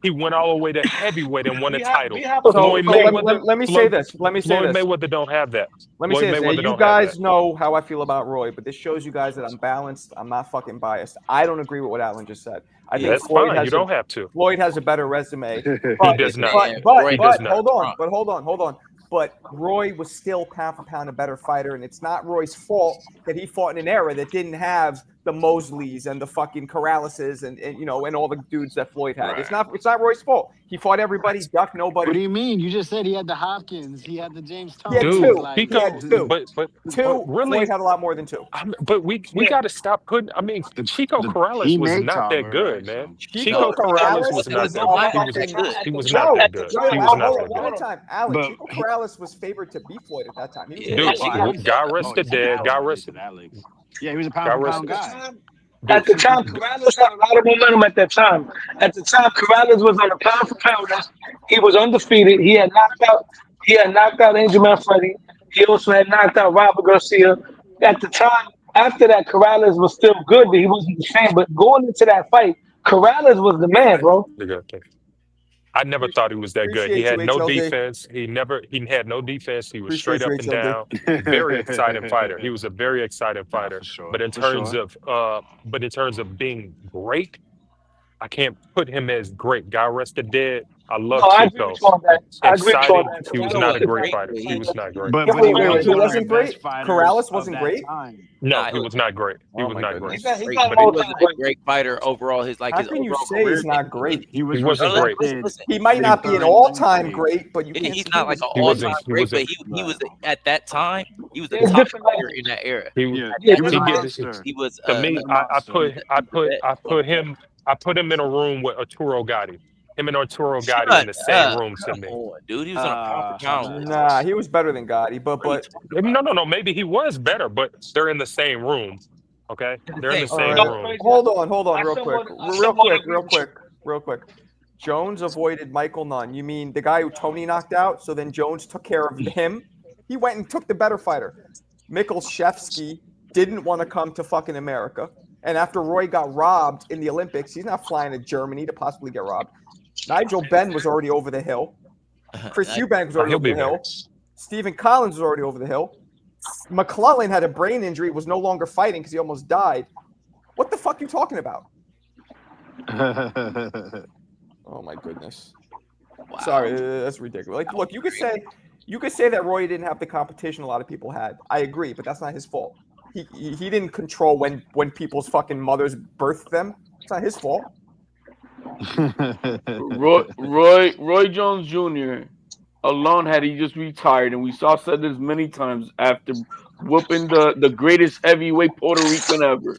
he went all the way to heavyweight and won a title. B-Hop was So more Floyd so let, stable. Mayweather, let, let me say Floyd, this. Let me say Floyd this. Mayweather don't have that. Let me Floyd say this. Mayweather You don't have that. guys know how I feel about Roy, but this shows you guys that I'm balanced. I'm not fucking biased. I don't agree with what Alan just said. I think That's fine. You don't have to. Floyd has a better resume. He But does not. Man, Roy He does had not. hold on. But Roy was still pound for pound a better fighter, and it's not Roy's fault that he fought in an era that didn't have the Mosleys and the fucking Corraleses and all the dudes that Floyd had. It's not Roy's fault. He fought everybody, ducked nobody. What do you mean? You just said he had the Hopkins. He had the James He had Thomas. two. Like, He had two. But really, Floyd had a lot more than two. but we got to stop putting. I mean, Chico Corrales was not that good, man. Chico Corrales was not that good. He was not that good. He was not that One good. time, Alex, Chico Corrales was favored to beat Floyd at that time. He was Dude, God rest the dead. God rest. Alex. Yeah, he was a pound guy. At the time, Corrales had a lot of momentum at that time. At the time, Corrales was on a pound for pound list. He was undefeated. He had knocked out Angel Manfredi. He also had knocked out Robert Garcia. At the time, after that, Corrales was still good, but he wasn't the same. But going into that fight, Corrales was the man, bro. I never thought he was that good. He had Appreciate no you, HLD. defense. He had no defense. He was Appreciate straight up you, and down. HLD. Very exciting fighter. He was a very exciting fighter. for sure, But in for terms sure. of being great, I can't put him as great. God rest the dead. I love No, I agree Chico. with you on that. I agree with you Exciting. on that. He was Corrales not a was great great, fighter. but He was not great. But He he wasn't was one of great? the best fighters Corrales of wasn't that great? time. No, Nah, he was not great. He Oh was my not goodness. great. He's great, not but he all-time wasn't a great. great fighter overall. His How can you overall say career he's not great? He was He wasn't respected. great. Listen, He might not be an all-time great, but you can't. he's say not he like was an all-time he great, but wasn't- he was at that time. He was the There's top different fighter levels. in that era. He Yeah, Yeah, he was a he did- monster. He was to me, I put him in a room with Arturo Gatti. Him and Arturo Gatti in the same room to me. Dude, he was on a pound for pound list. Nah, he was better than Gotti, but No. Maybe he was better, but they're in the same room. Okay, they're in the all same right. room. Hold on, I real quick. Jones avoided Michael Nunn. You mean the guy who Tony knocked out? So then Jones took care of him. He went and took the better fighter. Mikolashevsky didn't want to come to fucking America. And after Roy got robbed in the Olympics, he's not flying to Germany to possibly get robbed. Nigel Benn was already over the hill. Chris Eubank was already He'll over be the hill. there. Stephen Collins was already over the hill. McClellan had a brain injury, was no longer fighting because he almost died. What the fuck are you talking about? Oh my goodness. Wow. Sorry, that's ridiculous. Like, look, you could say that Roy didn't have the competition a lot of people had. I agree, but that's not his fault. He didn't control when people's fucking mothers birthed them. It's not his fault. Roy Jones Jr. alone, had he just retired, and we said this many times after whooping the greatest heavyweight Puerto Rican ever.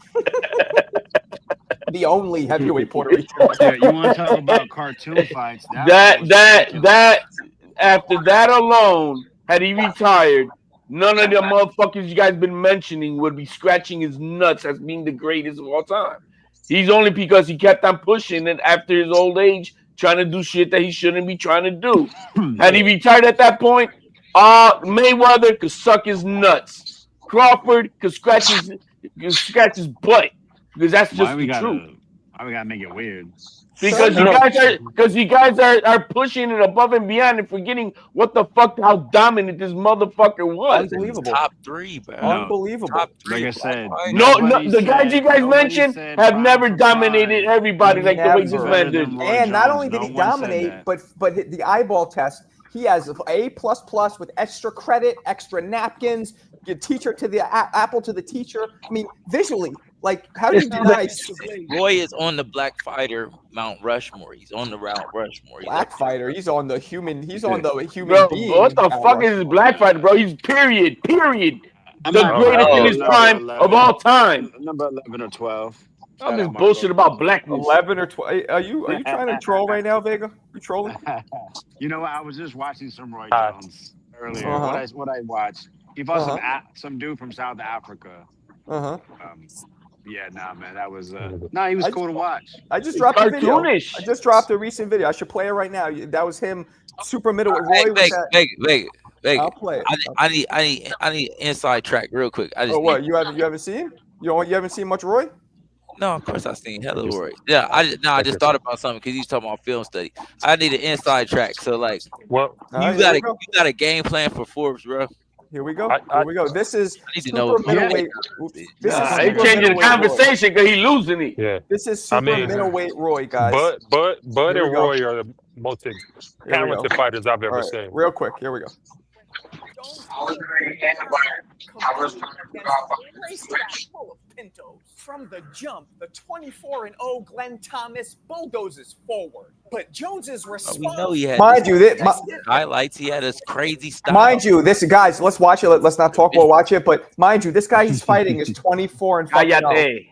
The only heavyweight Puerto Rican. Yeah, you want to talk about cartoon fights? That after that alone, had he retired, none of the motherfuckers you guys been mentioning would be scratching his nuts as being the greatest of all time. He's only because he kept on pushing it after his old age, trying to do shit that he shouldn't be trying to do. Had he retired at that point, Mayweather could suck his nuts. Crawford could scratch his butt, because that's just the truth. Why we gotta make it weird? Because you guys are pushing it above and beyond and forgetting how dominant this motherfucker was. Unbelievable. Top three, bro. Unbelievable. Top three. Like I said, No, the guys you guys mentioned have never dominated everybody like the way this man did. And not only did he dominate, but the eyeball test, he has A++ with extra credit, extra napkins, you teacher to the apple to the teacher. I mean, visually, like, how do you deny Roy is on the Black Fighter Mount Rushmore. He's on the Mount Rushmore. Black Fighter? He's on the human. He's on the human Bro, being. what the fuck is this Black Fighter, bro? He's period. The greatest in his prime of all time. Number 11 or 12. All this bullshit about blackness. 11 or 12. Are you trying to troll right now, Vega? You trolling? You know what? I was just watching some Roy Jones earlier. What I watched. He fought some dude from South Africa. Yeah, nah, man, that was he was cool to watch. I just dropped a video. Cartoonish. I just dropped a recent video. I should play it right now. That was him, super middleweight. Roy was that. I'll play it. I need inside track real quick. What you haven't seen? You haven't seen much Roy? No, of course I've seen hella Roy. Yeah, I just thought about something because he's talking about film study. I need an inside track. So like, Well, you got a game plan for Forbes, bro. Here we go. Here we go. This is I need to super know. middleweight. This is They super changing the middleweight conversation because he losing it. yeah. This is super middleweight Roy, guys. Bud Here and we go. Roy are the most Here we go. talented fighters I've ever All right, seen. real quick. Here we go. Pintos. From the jump, the 24-0 Glenn Thomas bulldozes forward. But Jones's response... We know he had Mind this you, highlights. He had this crazy style. mind you, this guys, let's watch it. Let's not talk. We'll watch it. But mind you, this guy he's fighting is 24-0. Cállate.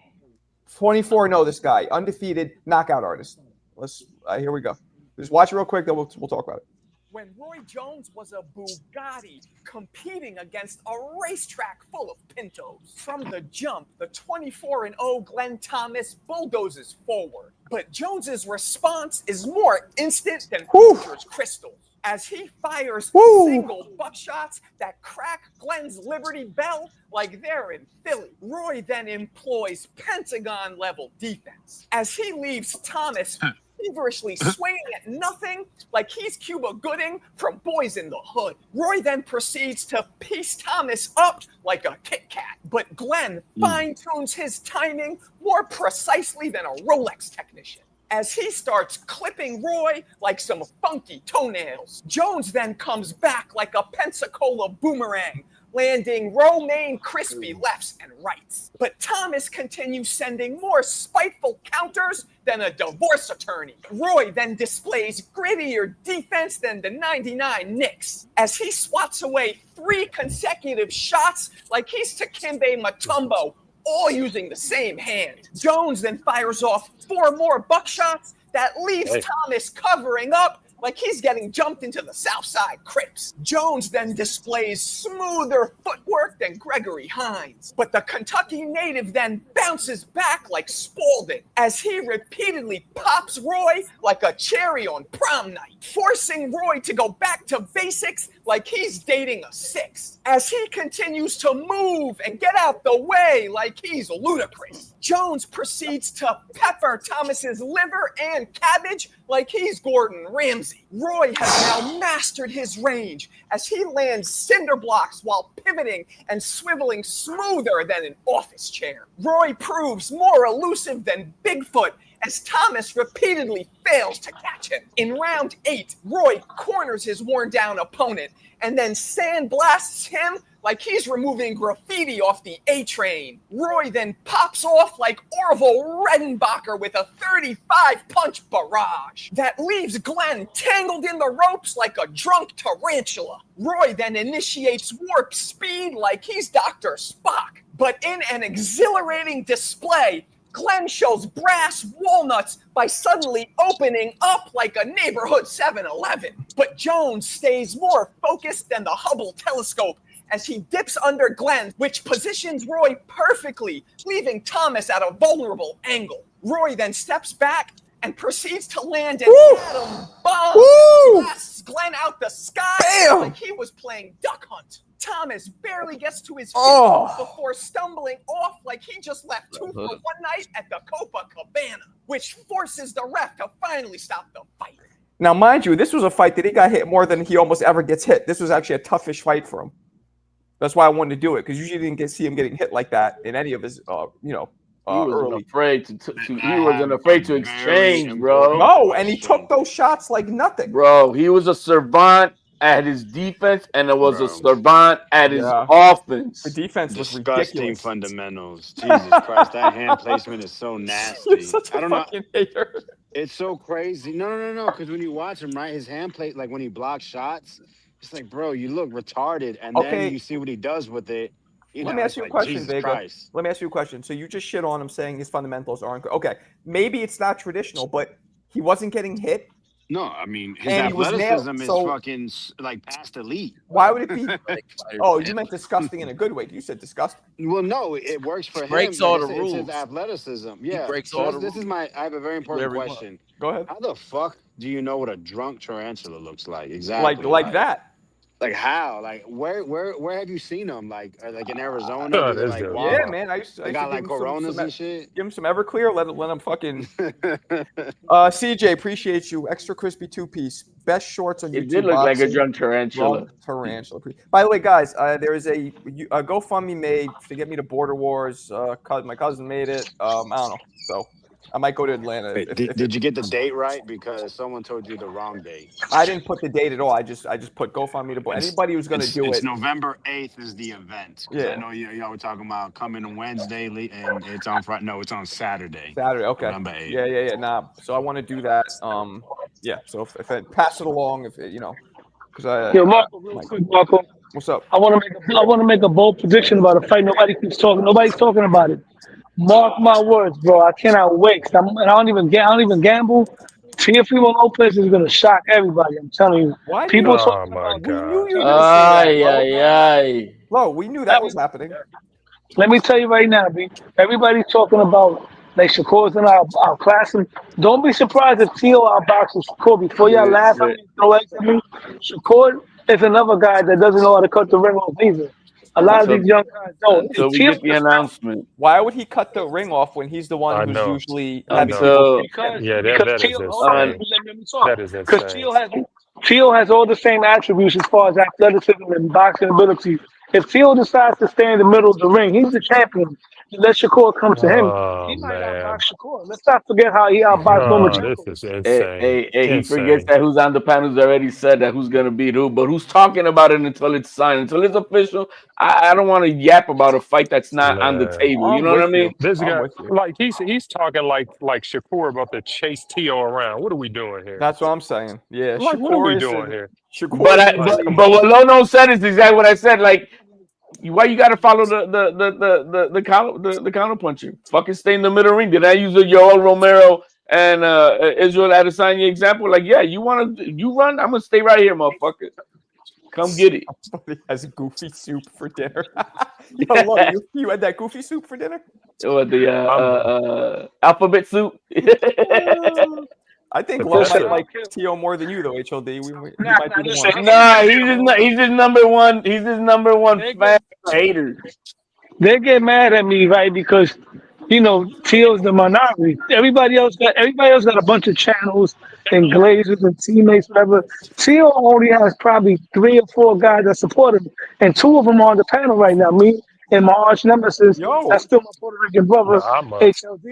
24-0. This guy, undefeated knockout artist. Let's here we go. Just watch it real quick, then we'll talk about it. When Roy Jones was a Bugatti competing against a racetrack full of Pintos. From the jump, the 24-0 Glenn Thomas bulldozes forward. But Jones's response is more instant than Folger's crystals. As he fires single buckshots that crack Glenn's Liberty Bell like they're in Philly. Roy then employs Pentagon-level defense. As he leaves Thomas feverishly swinging at nothing like he's Cuba Gooding from Boys in the Hood. Roy then proceeds to piece Thomas up like a Kit Kat, but Glenn fine-tunes his timing more precisely than a Rolex technician. As he starts clipping Roy like some funky toenails. Jones then comes back like a Pensacola boomerang, landing romaine crispy lefts and rights. But Thomas continues sending more spiteful counters than a divorce attorney. Roy then displays grittier defense than the 99 Knicks as he swats away 3 consecutive shots like he's Dikembe Mutombo, all using the same hand. Jones then fires off 4 more buckshots that leaves Thomas covering up like he's getting jumped into the Southside Crips. Jones then displays smoother footwork than Gregory Hines. But the Kentucky native then bounces back like Spalding as he repeatedly pops Roy like a cherry on prom night, forcing Roy to go back to basics like he's dating a 6. As he continues to move and get out the way like he's ludicrous. Jones proceeds to pepper Thomas's liver and cabbage like he's Gordon Ramsay. Roy has now mastered his range as he lands cinder blocks while pivoting and swiveling smoother than an office chair. Roy proves more elusive than Bigfoot as Thomas repeatedly fails to catch him. In round 8, Roy corners his worn-down opponent and then sandblasts him like he's removing graffiti off the A-train. Roy then pops off like Orville Redenbacher with a 35-punch barrage that leaves Glenn tangled in the ropes like a drunk tarantula. Roy then initiates warp speed like he's Dr. Spock. But in an exhilarating display, Glenn shows brass walnuts by suddenly opening up like a neighborhood 7-Eleven. But Jones stays more focused than the Hubble telescope as he dips under Glenn, which positions Roy perfectly, leaving Thomas at a vulnerable angle. Roy then steps back and proceeds to land an atom bomb that blasts Glenn out the sky like he was playing Duck Hunt. Thomas barely gets to his feet before stumbling off like he just left 2 for 1 night at the Copacabana, which forces the ref to finally stop the fight. Now, mind you, this was a fight that he got hit more than he almost ever gets hit. This was actually a toughish fight for him. That's why I wanted to do it, because usually you didn't see him getting hit like that in any of his, he wasn't afraid he wasn't afraid to exchange, bro. No, and he took those shots like nothing. Bro, he was a savant at his defense, and it was a savant at his offense. The defense was disgusting ridiculous. Fundamentals. Jesus Christ, that hand placement is so nasty. You're such a I don't fucking hater. It's so crazy. No. Because when you watch him, right, his hand plate, like when he blocks shots, it's like, bro, you look retarded, and then you see what he does with it. Let me ask you a question, Vega. Let me ask you a question. So you just shit on him saying his fundamentals aren't okay. Maybe it's not traditional, but he wasn't getting hit. No, I mean, his athleticism is fucking like past elite. Why would it be? Oh, you meant disgusting in a good way. You said disgusting. Well, no, it works for him. Breaks all the rules. It's his athleticism. Yeah. He breaks all the rules. I have a very important question. Go ahead. How the fuck do you know what a drunk tarantula looks like? Exactly. Like that. Like how? Like where have you seen them? Like in Arizona? Yeah, man. I used to got like Coronas and shit. Give him some Everclear. Let him fucking. CJ, appreciate you. Extra crispy 2-piece. Best shorts on YouTube. It did look like a drunk tarantula. Tarantula. By the way, guys, there is a GoFundMe made to get me to Border Wars. My cousin made it. I don't know. So I might go to Atlanta. Wait, did you get the date right? Because someone told you the wrong date. I didn't put the date at all. I just put GoFundMe to anybody who's going to do It's it. November 8th is the event. 'Cause Yeah. I know y'all were talking about coming Wednesday and it's on Friday. No, it's on Saturday. Saturday. Okay. November 8th. Yeah. Nah. So I want to do that. Yeah. So if I pass it along, if it, because I. Yo, Marco, real quick, Marco. What's up? I want to make a bold prediction about a fight. Nobody's talking about it. Mark my words, bro. I cannot wait. 'Cause I don't even gamble. Teofimo Lopez is gonna shock everybody. I'm telling you. Why? People Oh talking my about. We knew God. you were going to say that. Ay. Flo, we knew that was happening. Let me tell you right now, B. Everybody's talking about like Shakur's in our class. Don't be surprised if Tio outboxes Shakur. Before y'all laugh at me, throw eggs at me. Shakur is another guy that doesn't know how to cut the ring off either. A lot of these young guys don't. Until we get the announcement. Why would he cut the ring off when he's the one I who's know. usually I having know. people? Yeah, that because is Tio, hold on, insane. let me talk. That is Because insane. Tio has all the same attributes as far as athleticism and boxing ability. If Tio decides to stay in the middle of the ring, he's the champion. Let Shakur come to him. Oh He might man. outbox Shakur. Let's not forget how he outboxed Oh, Lomachenko. this is insane. He forgets Insane. that who's on the panel's already said that who's gonna beat who, but who's talking about it until it's signed, until it's official. I don't want to yap about a fight that's not on the Man. table. You I'm know what I with mean? you. This I'm guy, with you. like he's talking like Shakur about to chase Tio around. What are we doing here? That's what I'm saying. Yeah. Like, what are we Shakur is doing in- here? Shakur But is I, in- but, come but on. what Lono said is exactly what I said. Like, why you got to follow the counter puncher? Fucking stay in the middle ring. Did I use a Yoel Romero and Israel Adesanya example? Like, yeah, you run? I'm gonna stay right here, motherfucker. Come get it. Somebody has goofy soup for dinner. Yo, look, you had that goofy soup for dinner? Or the alphabet soup. I think But Lo this might is- like Tio more than you, though. HLD, he Nah, might be the listen, one. Nah, he's just number one. He's just number one fan hater. They get mad at me, right? Because Tio's the minority. Everybody else got a bunch of channels and glazers and teammates, whatever. Tio only has probably 3 or 4 guys that support him, and 2 of them are on the panel right now. Me and my arch nemesis, Yo. that's still my Puerto Rican brother, Nah, I'm a HLD,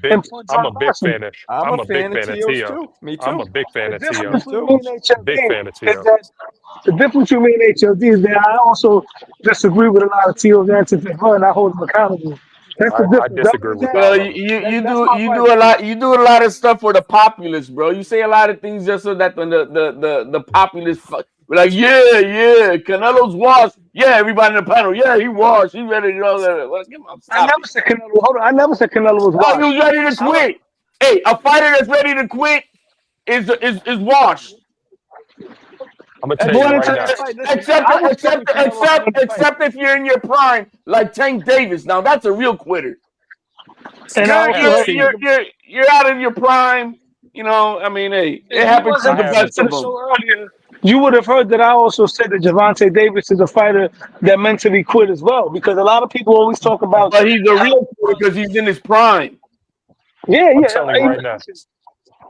big and Punjab Boston. fan of I'm a fan of Tio. Tio's too. Me too. I'm a big fan The of Tio. difference between me and HLD Big fan of is Tio. that the difference between me and HLD is that I also disagree with a lot of Tio's answers as well, and I hold him accountable. That's the I difference. disagree with Well, all of them. you That's my do fight. you do a lot of stuff for the populace, bro. You say a lot of things just so that the populace we're like, yeah, Canelo's washed. Yeah, everybody in the panel, yeah, he washed. He ready to go there. Well, give him a I stop. never said Canelo. Hold on, I never said Canelo was Oh, he washed. was ready to quit. Hey, a fighter that's ready to quit is washed. I'm gonna tell you right now. Except if you're in your prime, like Tank Davis. Now that's a real quitter. And You're out of your prime. You know, I mean, hey, it happens to the best of them. Earlier, you would have heard that I also said that Gervonta Davis is a fighter that mentally quit as well, because a lot of people always talk about. But he's a real quitter because he's in his prime. I'm telling you right now.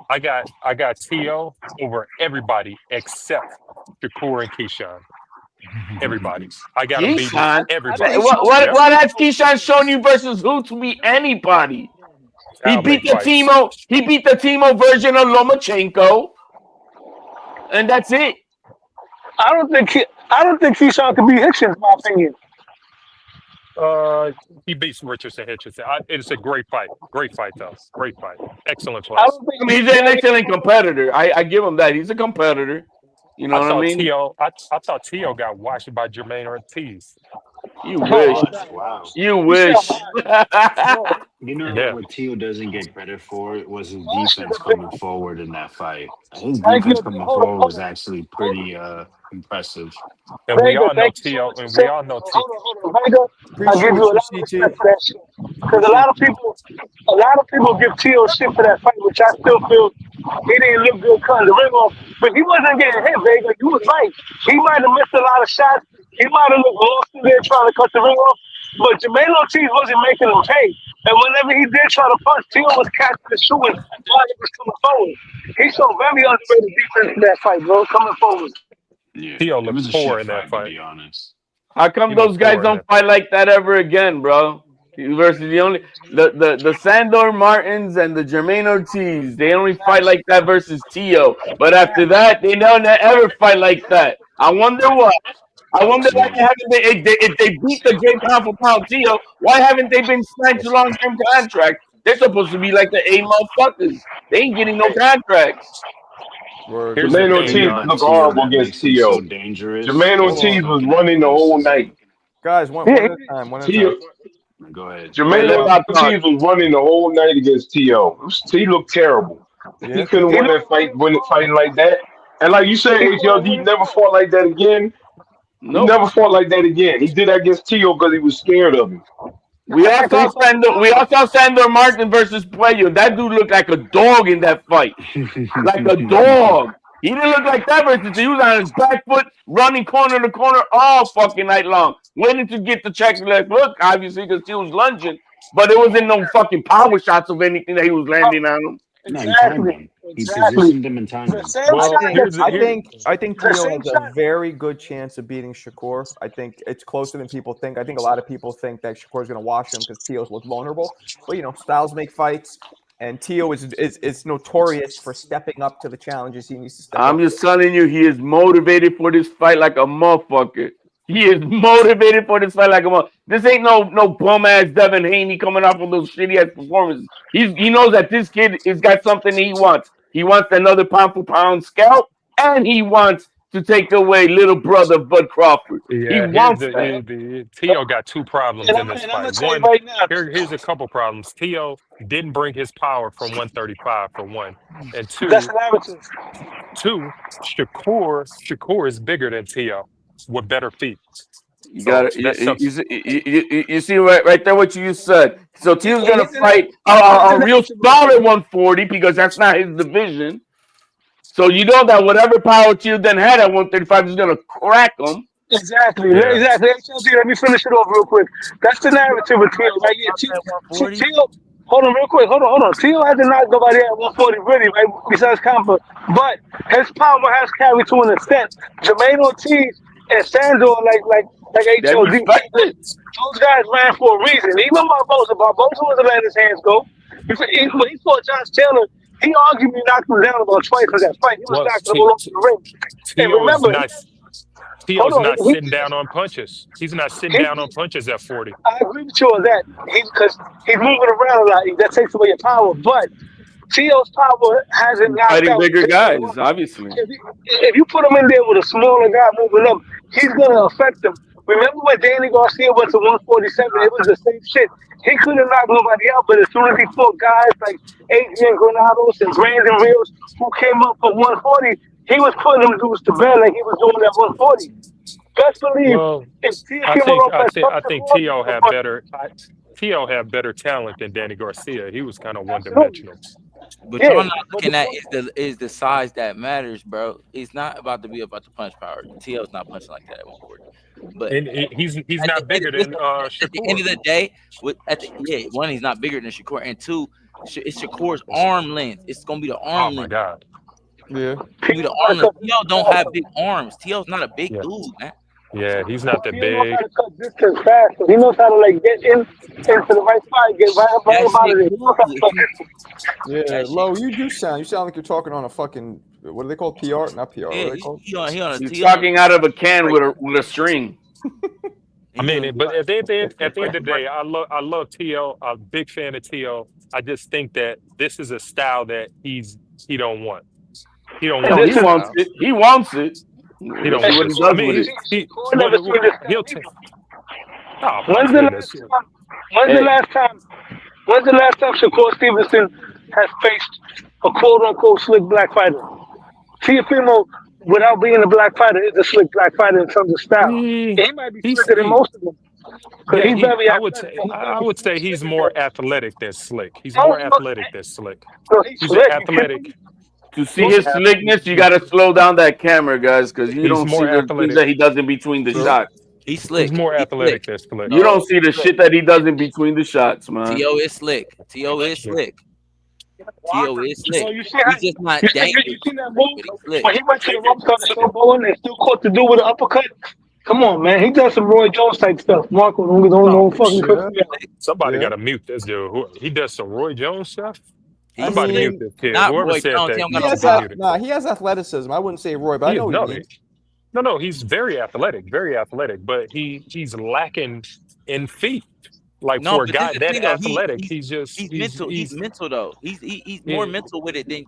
I got Tio over everybody except Shakur and Keyshawn. Everybody. I got him beating Keyshawn? everybody. What has Keyshawn shown you versus who to beat anybody? He beat the Timo version of Lomachenko, and that's it. I don't think Keyshawn can beat Hitchens, in my opinion. He beats Richardson Hitchison. It's a great fight. Great fight, though. Great fight. Excellent I fight. don't think I mean, he's an excellent competitor. I give him that. He's a competitor. You know what I mean? I thought Tio got washed by Jermaine Ortiz. You wish. Wow. You wish. You know Yeah. what Tio doesn't get credit for was his defense coming forward in that fight. His defense coming forward was actually pretty impressive. And we all know Tio. And we all know Tio. Hold on, Vega. I give you a lot of respect for that shit. Because a lot of people give Tio shit for that fight, which I still feel he didn't look good cutting the ring off. But he wasn't getting hit, Vega. You was right. He might have missed a lot of shots. He might have looked lost in there trying to cut the ring off. But Jermaine Ortiz wasn't making him pay. And whenever he did try to punch, Tio was catching and shooting while he was coming forward. He showed very underrated defense in that fight, bro, coming forward. Yeah, Tio it was looked a poor shit in that to fight. be honest. How come He those looked guys poor in don't that fight like that ever again, bro? versus the Sandor Martins and the Jermaine Ortiz. They only fight like that versus Tio. But after that, they don't ever fight like that. I wonder why. I wonder why if they beat the great pound for pound Tio, why haven't they been signed to long-term contracts? They're supposed to be like the A motherfuckers. They ain't getting no contracts. Here's the Jermaine thing, Ortiz looked horrible against Tio. So dangerous. Jermaine Ortiz was running the whole night. Guys, one at a time. One at a Tio, time. Go ahead. Jermaine Ortiz was running the whole night against Tio. He looked terrible. Yeah. He couldn't win that fight, fighting like that. And like you said, HLD never fought like that again. Nope. He never fought like that again. He did that against Tio because he was scared of him. We all saw Sandor Martin versus Puello. That dude looked like a dog in that fight. Like a dog. He didn't look like that versus he was on his back foot, running corner to corner all fucking night long. Waiting to get the check left hook, obviously, because he was lunging. But it wasn't no fucking power shots of anything that he was landing on him. No, he timed them. He positioned them and timed them. Well, I think The Tio same has a shot. very good chance of beating Shakur. I think it's closer than people think. I think a lot of people think that Shakur's going to wash him because Tio's look vulnerable. But styles make fights, and Tio is notorious for stepping up to the challenges he needs to step up. I'm just telling you, he is motivated for this fight like a motherfucker. He is motivated for this fight like a motherfucker. This ain't no bum ass Devin Haney coming off of those shitty ass performances. He knows that this kid has got something he wants. He wants another pound for pound scalp, and he wants to take away little brother Bud Crawford. Yeah, He wants that. Tio got two problems in this And I'm gonna fight. tell you One, right now. here's a couple problems. Tio didn't bring his power from 135 for one, and That's the narrative. two, Shakur is bigger than Tio with better feet. You So got it. that's something. You see right there what you just said. So Tio's gonna fight a real solid 140 because that's not his division. So you know that whatever power Tio then had at 135 is gonna crack him. Exactly. Yeah. Exactly. HLD, let me finish it off real quick. That's the narrative with Tio, right? Yeah, Tio, hold on real quick. Hold on. Tio hasn't knocked nobody at 140 really, right? Besides Comfort. But his power has carried to an extent. Jermaine Ortiz and Sandor, like They HLD, respect it. those guys ran for a reason. Even Barboza wasn't letting his hands go. When he fought Josh Taylor, he arguably knocked him down about twice for that fight. He was Well, knocked all over the ring. And remember, Tio's hold on, not he- sitting down on punches. He's not sitting down on punches at 40. I agree with you on that. Because he's moving around a lot. That takes away your power. But Tio's power hasn't knocked Fighting out. bigger guys, obviously. If you put him in there with a smaller guy moving up, he's going to affect him. Remember when Danny Garcia went to 147? It was the same shit. He couldn't knock nobody out, but as soon as he fought guys like Adrian Granados and Brandon Rios, who came up for 140, he was putting them dudes to bed like he was doing at 140. Best believe, Well, if Tio I came think up at I think Tio had better talent than Danny Garcia. He was kind of one-dimensional. But Yeah, y'all not looking at is the size that matters, bro. It's not about to be about the punch power. Tio's not punching like that at 140. But And he's not bigger than at the end of Shakur. the day, one, he's not bigger than Shakur, and two, it's Shakur's arm length. It's gonna be the Oh arm my length. God. Yeah. It's gonna be the arm length. Tio don't have big arms. Tio's not a big Yeah. dude, man. Yeah, he's not that Tio knows big. how to cut distance fast. He knows how to get into the right spot, get right up out of it. He knows how to cut distance. Yeah. Lo, you sound like you're talking on a fucking, what are they called? PR? Not PR. What Yeah, are they called? he on a He's Tio. talking out of a can with a string. I mean, but at the end of the day, I love Tio. I'm a big fan of Tio. I just think that this is a style that he don't want. He don't want. He wants it. He wants it. He don't See what want he it. does I mean, with it. he'll take. Oh my When's the goodness. last time Shakur Stevenson has faced a quote unquote slick black fighter? Teofimo, without being a black fighter, is a slick black fighter in terms of style. He might be slicker than most of them. Yeah, He's very I would athletic. say he's more athletic than slick. He's Oh, more no, athletic than slick. No, he's He's slick. athletic. To see his slickness, you got to slow down that camera, guys, because you He's don't see more the athletic. things that he does in between the shots. He's slick. He's more He's athletic slick. than slick. You don't see the shit that he does in between the shots, man. Tio is slick. Tio is slick. Tio is slick. So you see how He's just not you dangerous. seen that move But he's slick. when he went to the ropes on the snowballing and still caught the dude with an uppercut? Come on, man. He does some Roy Jones type stuff. Marco, don't Oh fucking shit! cook me out. Somebody Yeah. got to mute this dude. He does some Roy Jones stuff. He's Somebody slick. mute this kid. Not Whoever Roy said Jones. He that don't He got needs no to has be pop. muted. he has athleticism. I wouldn't say Roy, but I He is know what you no, mean. no. He's very athletic, but he's lacking in feet. Like No, for a but this guy is the that thing though. athletic, he's just He's mental. He's mental though. He's more he, mental with it than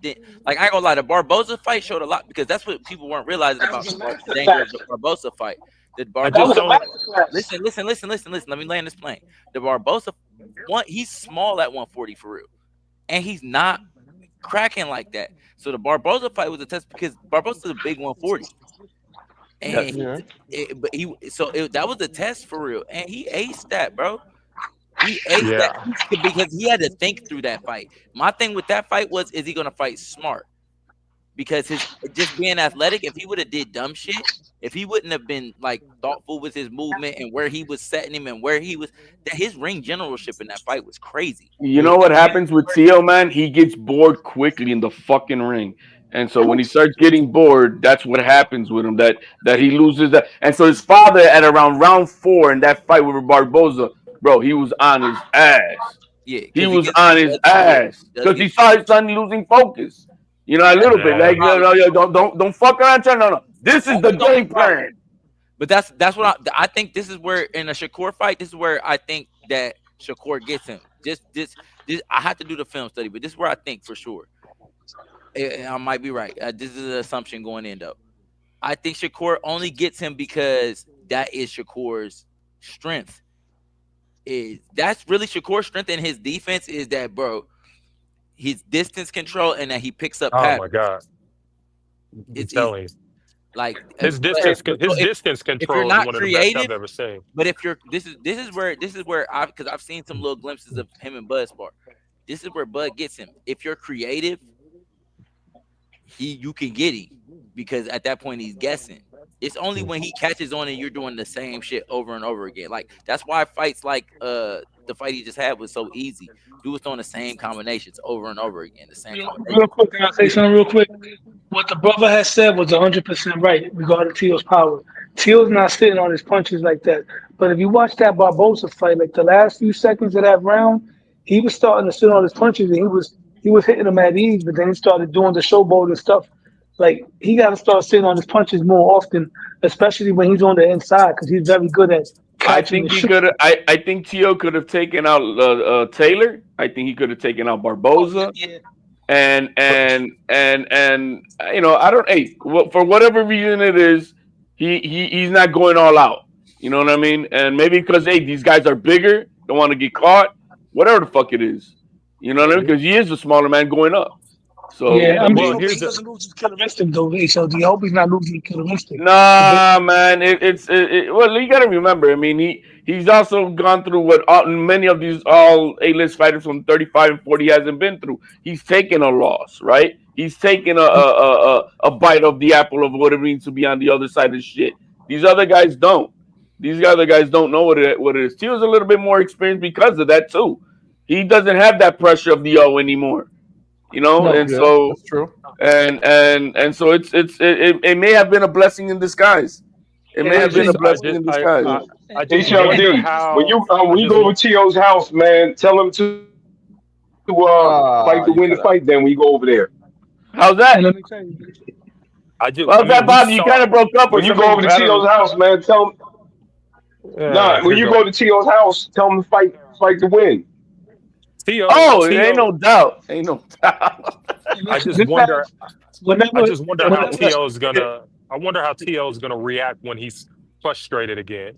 like I ain't gonna lie. The Barboza fight showed a lot because that's what people weren't realizing That about was a the danger of masterclass. the Barboza fight. The I That just was a Barboza. don't. masterclass. Listen. Let me land this plane. The Barboza one. He's small at 140 for real, and he's not cracking like that. So the Barboza fight was a test because Barboza's a big 140. And Yeah. that was a test for real, and he aced that, bro. He aced Yeah. that because he had to think through that fight. My thing with that fight was, is he gonna fight smart? Because his just being athletic, if he would have did dumb shit, if he wouldn't have been like thoughtful with his movement and where he was setting him and where he was, that his ring generalship in that fight was crazy. You know what happens with Tio, man? He gets bored quickly in the fucking ring. And so when he starts getting bored, that's what happens with him. That he loses that. And so his father at around round 4 in that fight with Barboza, bro, he was on his ass. Yeah, He was on his ass because he saw his son losing focus. You know, a little bit. Like, don't fuck around. No. This is the game plan. But that's what I think. This is where in a Shakur fight, this is where I think that Shakur gets him. This I have to do the film study, but this is where I think for sure. I might be right. This is an assumption going in though. I think Shakur only gets him because that is Shakur's strength. That's really Shakur's strength in his defense is that, bro, his distance control and that he picks up patterns. Oh my god! I'm telling you, like his distance control if you're is not one of the best creative, I've ever seen. But if you're this is where because I've seen some little glimpses of him and Bud spar. This is where Bud gets him. If you're creative, you can get him because at that point he's guessing. It's only when he catches on and you're doing the same shit over and over again. Like that's why fights like the fight he just had was so easy. He was throwing the same combinations over and over again. The same. Real quick, can I say something real quick? What the brother has said was 100% right regarding Tio's power. Tio's not sitting on his punches like that. But if you watch that Barboza fight, like the last few seconds of that round, he was starting to sit on his punches and he was hitting them at ease, but then he started doing the showboat and stuff. Like he got to start sitting on his punches more often, especially when he's on the inside, because he's very good at catching. I think Tio could have taken out Taylor. I think he could have taken out Barboza. Yeah. And you know, I don't. Hey, for whatever reason it is, he's not going all out. You know what I mean? And maybe because these guys are bigger, don't want to get caught. Whatever the fuck it is, you know what I mean? Because he is a smaller man going up. So yeah, I mean, well, he doesn't lose his killer instinct though. So I hope he's not losing his killer instinct. Nah, man, well, you gotta remember. I mean, he's also gone through what many of these all A-list fighters from 35 and 40 hasn't been through. He's taken a loss, right? He's taken a bite of the apple of what it means to be on the other side of shit. These other guys don't. These other guys don't know what it is. Tio's a little bit more experienced because of that too. He doesn't have that pressure of the O anymore. You know, so that's true. And so it may have been a blessing in disguise. It may have been a blessing in disguise. I just HLD, wonder how when you go over Tio's house, man, tell him to fight to win the fight. Then when you go over there, how's that? And let me tell you, How's that, Bob? You kind of broke up. when you go over to Tio's house, man, tell him. When you go to Tio's house, tell him to fight to win. Tio, ain't no doubt. Ain't no doubt. I just wonder. I just wonder how Tio's gonna. I wonder how Tio's gonna react when he's frustrated again.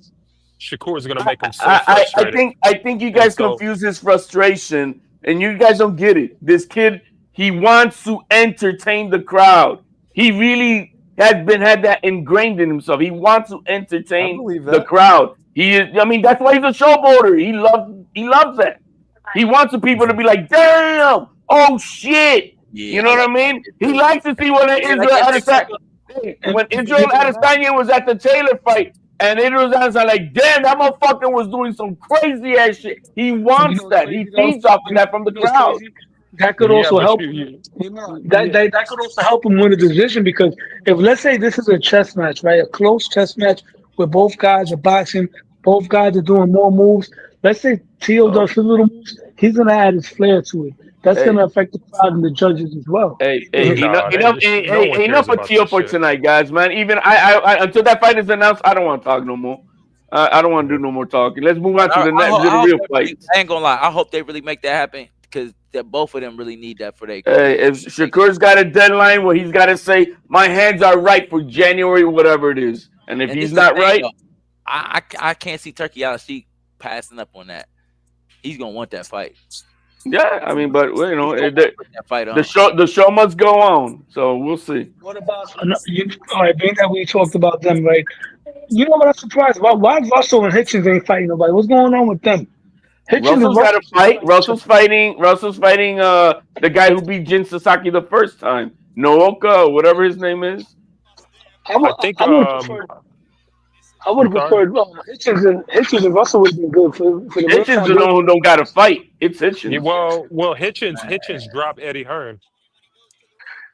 Shakur's gonna make him so frustrated. I think you guys confuse his frustration, and you guys don't get it. This kid, he wants to entertain the crowd. He really had that ingrained in himself. He wants to entertain the crowd. He is. I mean, that's why he's a showboater. He loves that. He wants the people to be like, damn, oh shit. Yeah, you know what I mean? He likes to see when Israel Adesanya was at the Taylor fight, and Israel Adesanya like, damn, that motherfucker was doing some crazy ass shit. He wants that. He feeds off of that from the crowd. That could also help. That could also help him win a decision because if let's say this is a chess match, right, a close chess match where both guys are boxing, both guys are doing more moves. Let's say Tio does his little moves, he's gonna add his flair to it. That's Hey, gonna affect the crowd and the judges as well. hey, Nah, enough, no one cares enough of about Tio that for shit. tonight, guys, man. Even I until that fight is announced, I don't want to talk no more. I don't want to do no more talking. Let's move on to the next, to the real fight. I ain't gonna lie. I hope they really make that happen because both of them really need that for their. Hey, if Shakur's got a deadline where he's got to say, my hands are right for January, whatever it is. And if he's not right, I can't see Turkey Al-Sheikh passing up on that. He's gonna want that fight. yeah, I mean, but you know, That fight on. the show must go on. So we'll see. What about all right, being that we talked about them, right? You know what I'm surprised about? Why Russell and Hitchens ain't fighting nobody? What's going on with them? Russell's got a fight. Russell's fighting the guy who beat Jin Sasaki the first time. Nooka, whatever his name is. I would have preferred Hitchens and Russell would have been good for the Hitchens is the one who don't got to fight. It's Hitchens. Yeah, well, Hitchens dropped Eddie Hearn.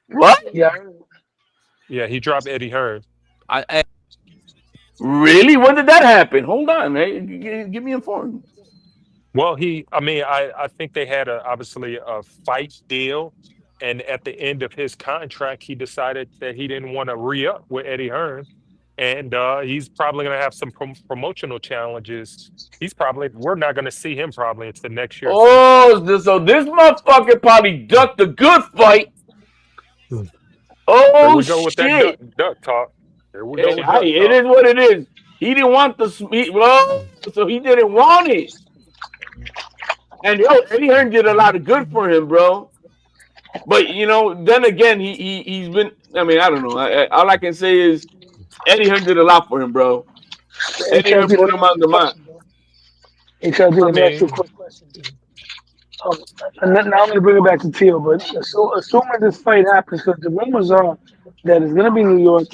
What? Yeah, he dropped Eddie Hearn. Really? When did that happen? Hold on, man. Give me informed. Well, I think they had obviously a fight deal, and at the end of his contract, he decided that he didn't want to re-up with Eddie Hearn, and he's probably going to have some promotional challenges. We're not going to see him probably until next year. Oh, so this motherfucker probably ducked a good fight. Oh, Here we go with shit. that duck talk. Here we go with It is what it is. He didn't want so he didn't want it. And Eddie Hearn did a lot of good for him, bro. But you know, then again, he's been. I mean, I don't know. All I can say is Eddie Hearn did a lot for him, bro. Eddie Hearn put him on the map. HLD, let me ask you a quick question. And now I'm going to bring it back to Teal, but assuming this fight happens, because the rumors are that it's going to be New York,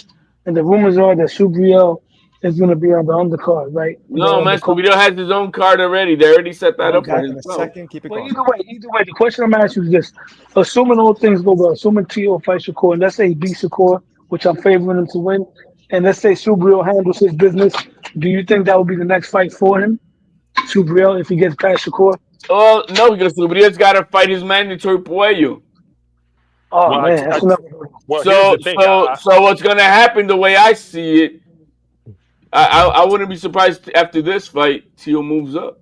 and the rumors are that Subriel is going to be on the undercard, right? No, man, Subriel has his own card already. They already set that up for himself. Keep it Well, going. either way, the question I'm asking you is this: assuming all things go well, assuming Teal fights Shakur, and let's say he beats Shakur, which I'm favoring him to win, and let's say Subriel handles his business, do you think that would be the next fight for him, Subriel, if he gets past Shakur? Oh no, because Subriel's got to fight his mandatory Puello. Oh Well, man, that's another one. So what's gonna happen? The way I see it, I wouldn't be surprised after this fight, Teal moves up.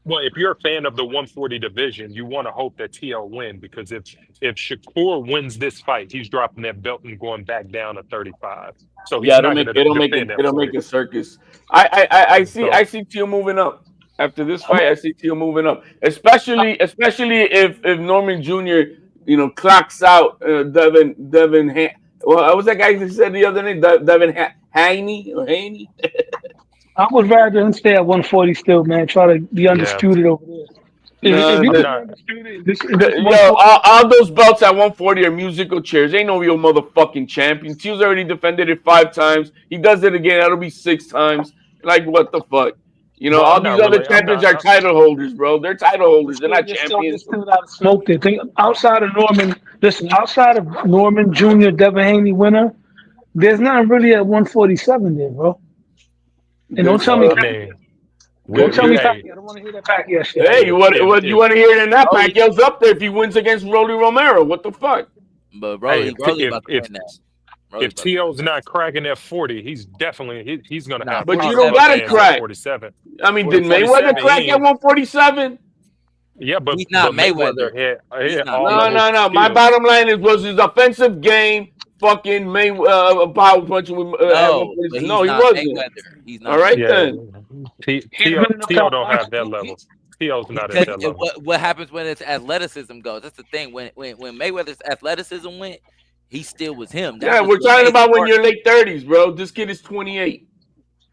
Well, if you're a fan of the 140 division, you want to hope that TL win, because if Shakur wins this fight, he's dropping that belt and going back down to 35. So he's it'll make a circus. I see Teal moving up. After this fight, I see Teal moving up, especially if Norman Jr. Clocks out Devin. What was that guy who said the other day? Devin Haney. I would rather him stay at 140 still, man. Try to be undisputed over there. All those belts at 140 are musical chairs. Ain't no real motherfucking champion. Teal's already defended it 5 times. He does it again. That'll be 6 times. Like, what the fuck? All these other champions are title holders, bro. They're title holders. They're not champions. Smoke there. Outside of Norman Jr., Devin Haney winner, there's not really at 147 there, bro. And don't tell me. Don't tell me Pacquiao. I don't want to hear that Pacquiao shit. Hey, you want to hear it in that? Pacquiao's up there if he wins against Rolly Romero. What the fuck? But if T.O.'s not cracking at 40, he's definitely he's gonna have. But you don't gotta crack. 47. I mean, did Mayweather crack at 147? Yeah, but he's not Mayweather. No. My bottom line was his offensive game. Fucking power punching with no, he wasn't. He's not. All right then. T.O. don't have that level. T.O.'s not at that level. What happens when it's athleticism goes? That's the thing. When Mayweather's athleticism went, he still was him. We're talking about when you're late 30s, bro. This kid is 28.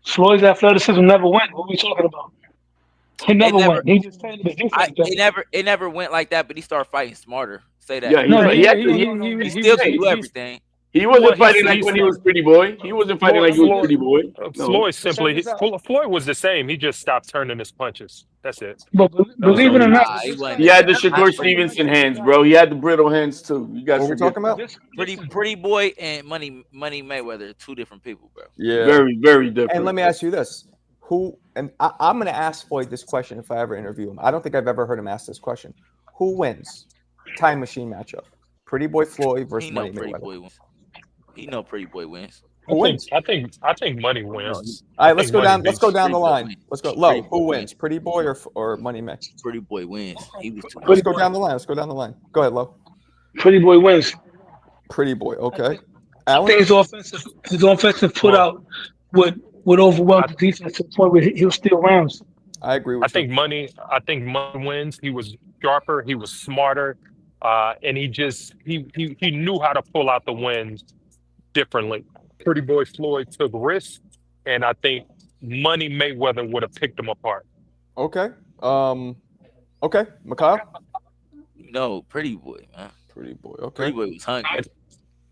Floyd's athleticism never went. What are we talking about? He never went. He just changed his defense. It never went like that, but he started fighting smarter. Say that. Yeah, he still can do everything. He wasn't Well, fighting like when he was Pretty Boy. He wasn't fighting like he was Pretty Boy. No. Floyd simply Floyd was the same. He just stopped turning his punches. That's it. But believe it or not, he had the Shakur Stevenson hands, bro. He had the brittle hands too. You guys What we talking about? Pretty Boy and Money Mayweather, two different people, bro. Yeah, very, very different. And let me ask you this: I'm going to ask Floyd this question if I ever interview him. I don't think I've ever heard him ask this question. Who wins? Time machine matchup: Pretty Boy Floyd versus Money Mayweather. He know Pretty Boy wins. Who wins? I think Money wins. All right, let's go down. Let's go down the line. Let's go low. Who wins? Pretty Boy or Money May? Pretty Boy wins. He was too. Let's go down the line. Let's go down the line. Go ahead, Low. Pretty Boy wins. Pretty Boy. Okay. I think his offensive put out would overwhelm the defense to the point where he'll steal rounds. I agree with I think Money wins. He was sharper. He was smarter. And he knew how to pull out the wins differently. Pretty Boy Floyd took risks, and I think Money Mayweather would have picked them apart. Okay. Okay. Mikhail? No, Pretty Boy, man. Pretty Boy. Okay. Pretty Boy was hungry.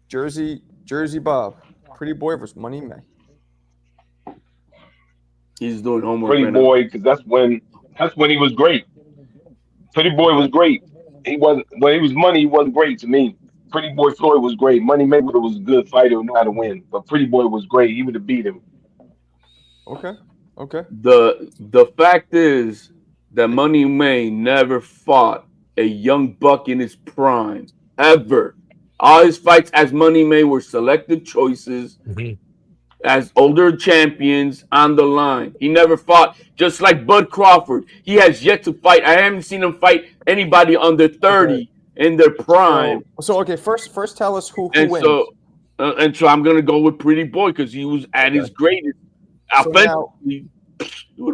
Jersey Bob. Pretty Boy versus Money May. He's doing homework. Pretty right Boy, because that's when he was great. Pretty Boy was great. He wasn't when he was Money. He wasn't great to me. Pretty Boy Floyd was great. Money Mayweather was a good fighter who knew how to win. But Pretty Boy was great. He would have beat him. Okay. Okay. The fact is that Money May never fought a young buck in his prime ever. All his fights as Money May were selected choices. As older champions on the line. He never fought, just like Bud Crawford. He has yet to fight. I haven't seen him fight anybody under 30 in their prime. So okay, first tell us who wins. So I'm gonna go with Pretty Boy because he was at his greatest. Offensively,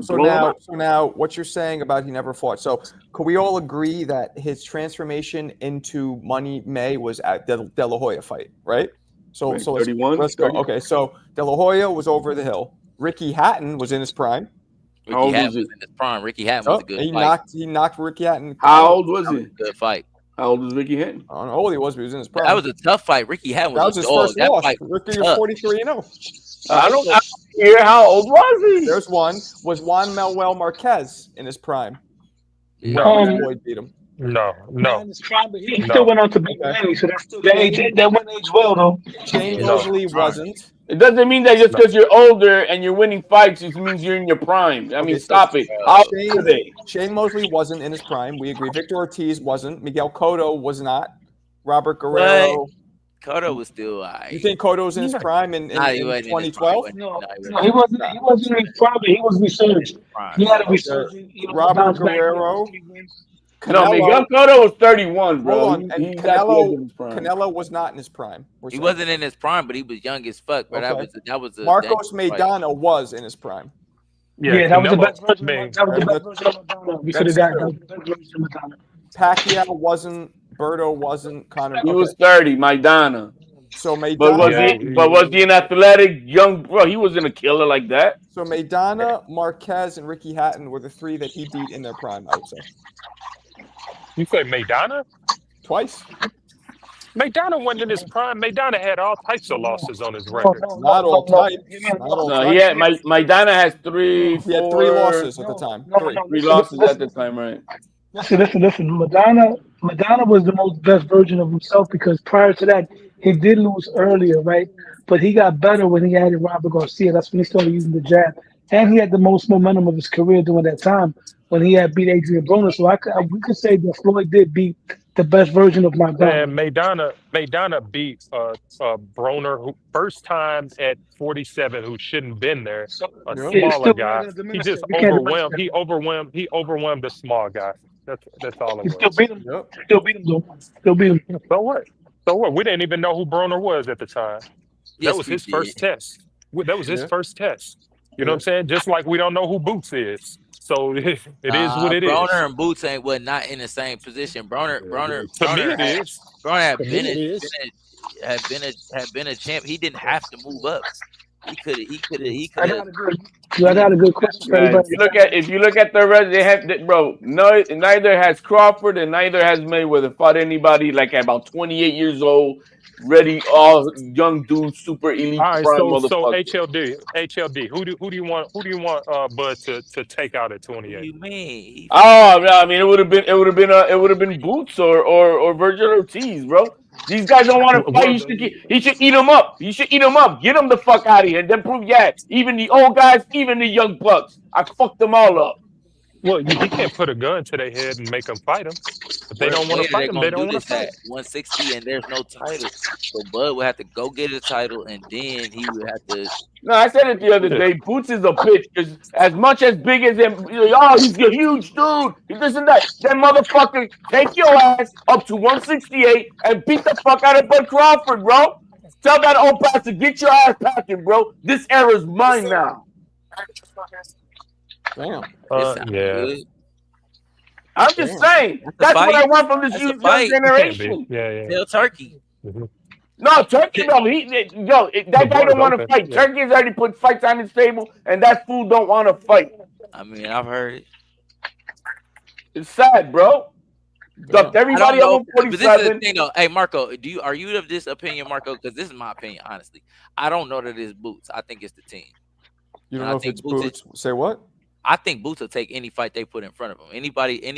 so now what you're saying about he never fought. So could we all agree that his transformation into Money May was at De La Hoya fight, right? So 31. Let's go. Okay, so De La Hoya was over the hill. Ricky Hatton was in his prime. Ricky Hatton was in his prime. Ricky Hatton was a good fight. He knocked Ricky Hatton. How old was he? Good fight. How old was Ricky Hatton? I don't know how old he was, but he was in his prime. That was a tough fight. Ricky Hatton was his first loss. Ricky was 43-0. I don't hear how old was he? There's one. Was Juan Manuel Marquez in his prime? Floyd beat him. No. He still went on to beat Manny, so that went age well though. Shane Mosley wasn't. It doesn't mean that just because you're older and you're winning fights, it means you're in your prime. I mean, stop it. Shane Mosley wasn't in his prime. We agree. Victor Ortiz wasn't. Miguel Cotto was not. Robert Guerrero. Cotto was still alright. You think Cotto was in his prime in 2012? No, he wasn't. He wasn't in his prime. He was resurged. He had a resurgence. Robert Guerrero. No, Miguel Cotto was 31, bro. Hold on. And Canelo was not in his prime. He wasn't in his prime, but he was young as fuck. But that was Marcos Maidana was in his prime. Yeah, that was the best version. That was the best version of Maidana. We could have got the best version of Maidana. Pacquiao wasn't. Berto wasn't. Conor. He was 30. Maidana. So Maidana. But was he an athletic young bro? He wasn't a killer like that. So Maidana, Marquez, and Ricky Hatton were the three that he beat in their prime, I would say. You say Maidana? Twice. Maidana wasn't in his prime. Maidana had all types of losses on his record. Not all types. Maidana has three. He had 3 losses at the time. Three losses at the time, right? Listen. Maidana was the most best version of himself because prior to that, he did lose earlier, right? But he got better when he added Robert Garcia. That's when he started using the jab. And he had the most momentum of his career during that time when he had beat Adrian Broner. So we could say that Floyd did beat the best version of Maidana. And Maidana beat Broner, who first time at 47, who shouldn't have been there. A smaller guy. He just overwhelmed. He overwhelmed the small guy. That's all it was. Still beat him though. Still beat him. So what? We didn't even know who Broner was at the time. That was his first test. That was his first test. You know what I'm saying? Just like we don't know who Boots is. So it is what it is. Broner and Boots was not in the same position. Broner to me it is. Broner had been a champ. He didn't have to move up. He I could have. got a good. I got a good question for Man, everybody. if you look at the rest, they have bro. No, neither has Crawford and neither has Mayweather fought anybody like at about 28 years old, ready, all young dudes, super elite All right, prime so motherfuckers. HLD. Who do you want Bud to take out at What do 28? you mean? Oh, no, I mean, it would have been Boots or Virgil Ortiz, bro. These guys don't want to fight. He should eat them up. He should eat them up. Get them the fuck out of here, and then prove, yeah, even the old guys, even the young bucks, I fucked them all up. Well, you can't put a gun to their head and make them fight them. If they don't want to fight them, they don't want to fight. 160 and there's no title, so Bud would have to go get a title, and then he would have to. No, I said it the other day. Boots is a bitch because as much as big as him, oh, he's a huge dude. He this and that. That motherfucker take your ass up to 168 and beat the fuck out of Bud Crawford, bro. Tell that old bastard, get your ass packing, bro. This era's mine now. Damn. Yeah. I'm just saying. That's what I want from this young generation. Yeah. Tell Turkey. No, Turkey, no, that guy don't want to fight. Yeah. Turkey has already put fights on his table, and that fool don't want to fight. I mean, I've heard it. It's sad, bro. Ducked everybody at 147. But this is the thing, though. Hey, Marco, are you of this opinion, Marco? Because this is my opinion, honestly. I don't know that it's Boots. I think it's the team. You don't know if it's Boots. Say what? I think Boots will take any fight they put in front of him. Any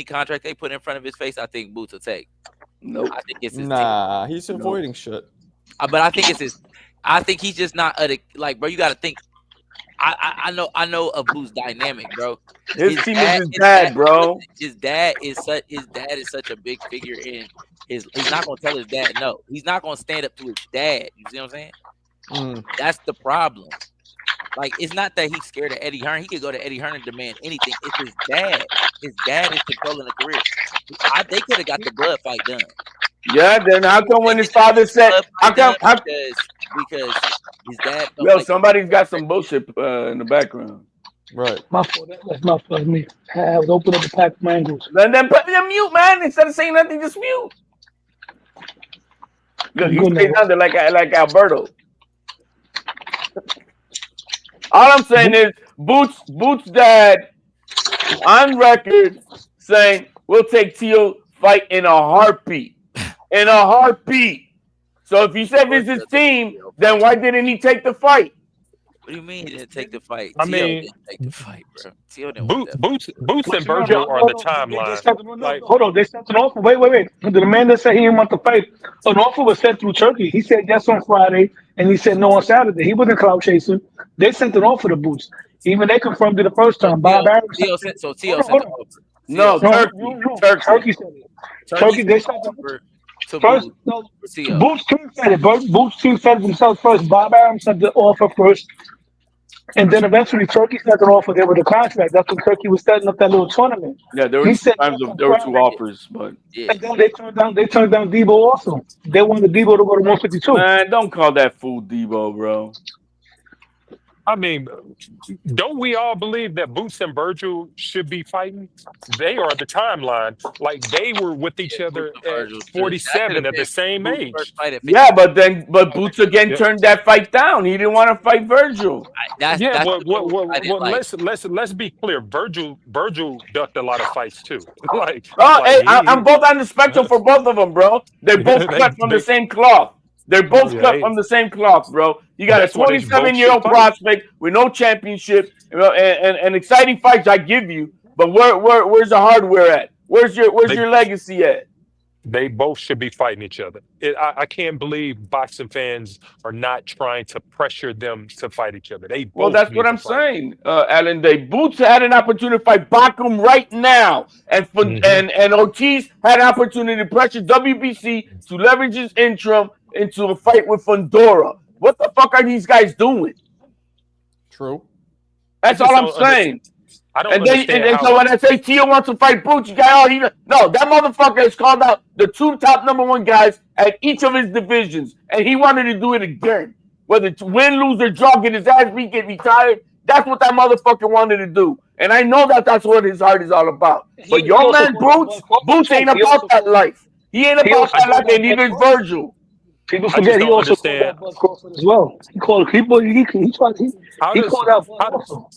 contract they put in front of his face, I think Boots will take. No, I think it's his team. He's avoiding shit. But I think it's his. I think he's just not like, bro. You got to think. I know of Boots' dynamic, bro. His team is his dad, bro. His dad is such a big figure in his. He's not gonna tell his dad no. He's not gonna stand up to his dad. You see what I'm saying? That's the problem. Like, it's not that he's scared of Eddie Hearn. He could go to Eddie Hearn and demand anything. It's his dad. His dad is controlling the career. They could have got the blood fight done. Yeah, then how come when his father said, because his dad? Yo, somebody's got some bullshit in the background. Right. My fault. That's my fault. Me. I was open up the pack of mangoes. Then put them mute, man. Instead of saying nothing, just mute. Look, he stays under like Alberto. All I'm saying is Boots' dad on record saying we'll take Tio fight in a heartbeat. In a heartbeat. So if he said this is his team, then why didn't he take the fight? What do you mean he didn't take the fight? I mean, didn't take the fight, bro. Tio didn't Boots and Virgil are the timeline. Like, hold on, they sent an offer. Wait. The man that said he didn't want to fight, an offer was sent through Turkey. He said yes on Friday, and he said no on Saturday. He wasn't clout chasing. They sent an offer to Boots. Even they confirmed it the first time. Bob Arum. Tio sent the offer. No, Turkey said it. Turkey, they sent the offer. First, Boots team said it. Boots team said it themselves first. Bob Arum sent the offer first. And then eventually Turkey sent an offer. There with the contract. That's when Turkey was setting up that little tournament. Yeah, there were two offers, but and then they turned down Debo also. They wanted Debo to go to 152. Man, don't call that fool Debo, bro. I mean, don't we all believe that Boots and Virgil should be fighting? They are the timeline. Like, they were with each other at 47 at the same age. Yeah, but Boots again turned that fight down. He didn't want to fight Virgil. Let's be clear. Virgil ducked a lot of fights too. I'm both on the spectrum for both of them, bro. They're both cut from the same cloth. They're both cut from the same cloth, bro. You got a 27-year-old prospect with no championship and exciting fights. I give you, but where's the hardware at? Where's your legacy at? They both should be fighting each other. I can't believe boxing fans are not trying to pressure them to fight each other. That's what I'm saying, Alan. Boots had an opportunity to fight Bakum right now, and Ortiz had an opportunity to pressure WBC to leverage his interim into a fight with Fundora. What the fuck are these guys doing? True. That's all I'm saying. I don't understand. So when I say Tio wants to fight Boots, you got no, that motherfucker has called out the two top #1 guys at each of his divisions, and he wanted to do it again. Whether to win, lose, or draw, get his ass beat, get retired. That's what that motherfucker wanted to do, and I know that's what his heart is all about. But your man Boots ain't about that life. He ain't about that life, and neither is Virgil. People I just forget he don't also called understand out Bud Crawford as well. He called people. He tried. how He does called out Bud how does also,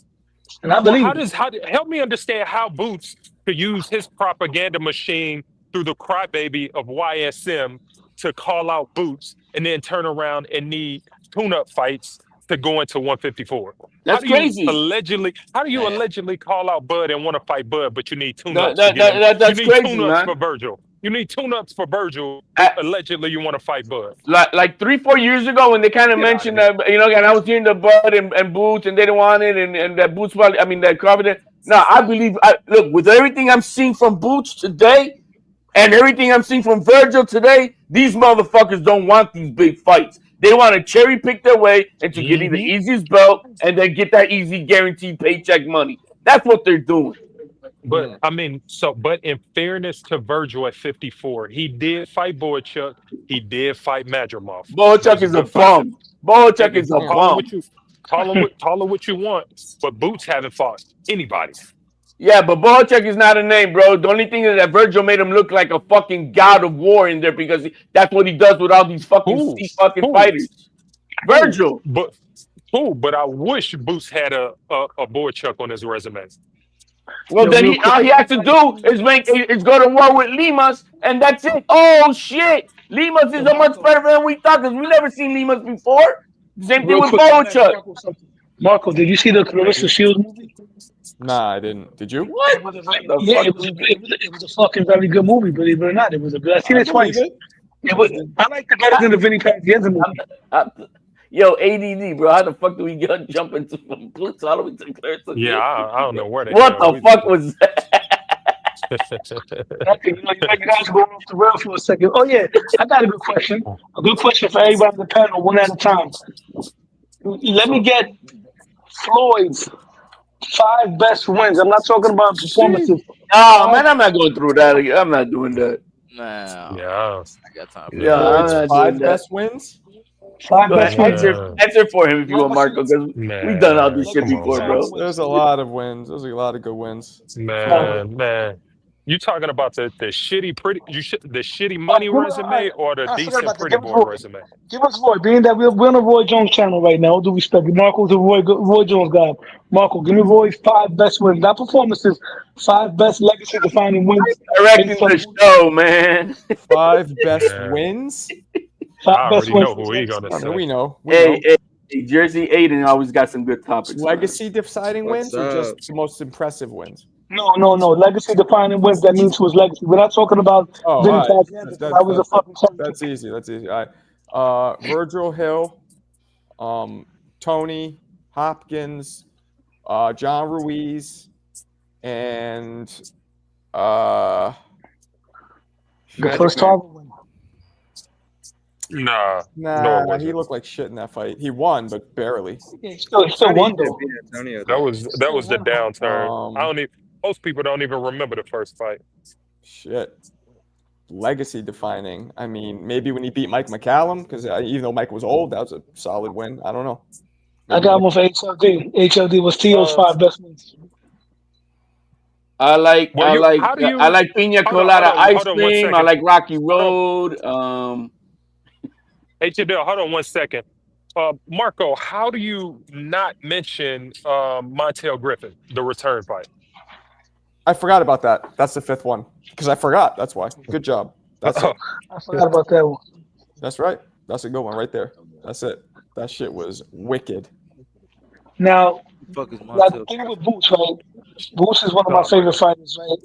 and I well believe it. help me understand how Boots could use his propaganda machine through the crybaby of YSM to call out Boots and then turn around and need tune-up fights to go into 154. That's crazy. How do you Man, allegedly call out Bud and want to fight Bud, but you need That, tune-ups to that, get in? that, that- You that's need crazy, tune-ups for man. Virgil. You need tune-ups for Virgil. Uh, Allegedly, you want to fight Bud. like 3-4 years ago when they kind of Get out of mentioned here. that, and I was hearing the Bud and Boots and they didn't want it, and that Boots probably, I mean, that Crawford. No, I believe. Look, with everything I'm seeing from Boots today and everything I'm seeing from Virgil today, these motherfuckers don't want these big fights. They want to cherry pick their way into getting the Mhm. easiest belt and then get that easy guaranteed paycheck money. That's what they're doing. But I mean, but in fairness to Virgil at 54, he did fight Boychuk. He did fight Madrimov. Bochuk Those are is a good fights. bum. Bochuk Hang is a on. Call him bum. what you call him what you want, but Boots haven't fought anybody. Yeah, but Bochuk is not a name, bro. The only thing is that Virgil made him look like a fucking god of war in there because that's what he does with all these fucking Who? fucking Who? fighters. Virgil. But but I wish Boots had a Boychuk on his resume. Well, Yo, then real all he quick. has to do is go to war with Limas, and that's it. Oh shit, Limas is a much better than we thought because we never seen Limas before. Same thing Real with quick. Let me ask Bochuk. Marco something. Marco, did you see the Clarissa Shields movie? Nah, I didn't. Did you? What? It was it was a fucking very good movie, believe it or not. It was a good. I seen I it twice. believe it. It was. I liked it better than the Vinny Pazienza movie. Yo, ADD, bro. How the fuck do we jump into from Boots all the way to Clarissa? Yeah, I don't know where they What go. the fuck was that? Okay, you guys going off the rail for a second. Oh yeah, I got a good question. A good question for everybody on the panel, one at a time. Let me get Floyd's 5 best wins. I'm not talking about performances. Oh man, I'm not going through that again. I'm not doing that. nah, Yeah. I got time for Yeah, that. I'm Floyd's not 5 doing that. best wins. 5 Go best ahead, wins. answer for him if you want, Marco, because we've done all this shit Come on, before, man. bro. There's a lot of wins. There's a lot of good wins. Man. You talking about the shitty the shitty money resume or the I forgot decent about that. pretty Give us boy Roy. resume? Give us Roy. Being that we're on the Roy Jones channel right now, do respect. Marco's a Roy Jones guy. Marco, give me Roy's 5 best wins, not performances. 5 best legacy defining wins. Directing based on the show, man. 5 best Man. wins. 5 I best already wins. know who he gonna I mean, say. we know. Hey, Jersey Aiden always got some good topics. man. Legacy deciding What's wins or up? just the most impressive wins? No. Legacy defining wins. That means to his legacy. We're not talking about Oh, Vinny all right. Pazienza. That was a fucking That's easy. That's easy. All right. Virgil Hill, Tony Hopkins, John Ruiz, and the first target win. Nah. nah, it wasn't. he looked like shit in that fight. He won, but barely. Yeah, he still won though. That was the downturn. Um, Most people don't even remember the first fight. Shit. Legacy defining. I mean, maybe when he beat Mike McCallum, because even though Mike was old, that was a solid win. I don't know. I got one for HLD. HLD was Tio's 5 best wins. I like how do you- Pina hold on, Colada hold on, ice hold on 1 cream. I second. like Rocky Road. Hey, Chidel, hold on 1 second. Marco, how do you not mention Montel Griffin, the return fight? I forgot about that. That's the 5th one because I forgot. That's why. Good job. That's it. I forgot about that one. That's right. That's a good one right there. That's it. That shit was wicked. Now, Fuck is the Montel? thing with Boots, right? Boots is one of my favorite fighters, right?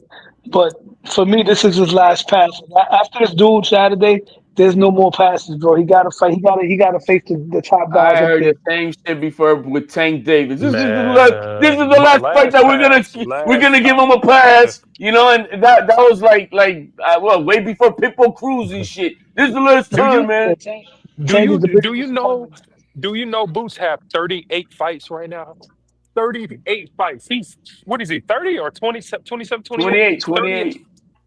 But for me, this is his last pass. After this dude Saturday, there's no more passes, bro. He got to fight. He got to face the top guys. I up heard there. the same shit before with Tank Davis. This is the Man, last fight that we're gonna give him a pass, you know. And that was like way before Pitbull Cruz and shit. This is the last time, man. Do you know Boots have 38 fights right now? 38 fights. He's what is he? 30 or 27, 28? 28.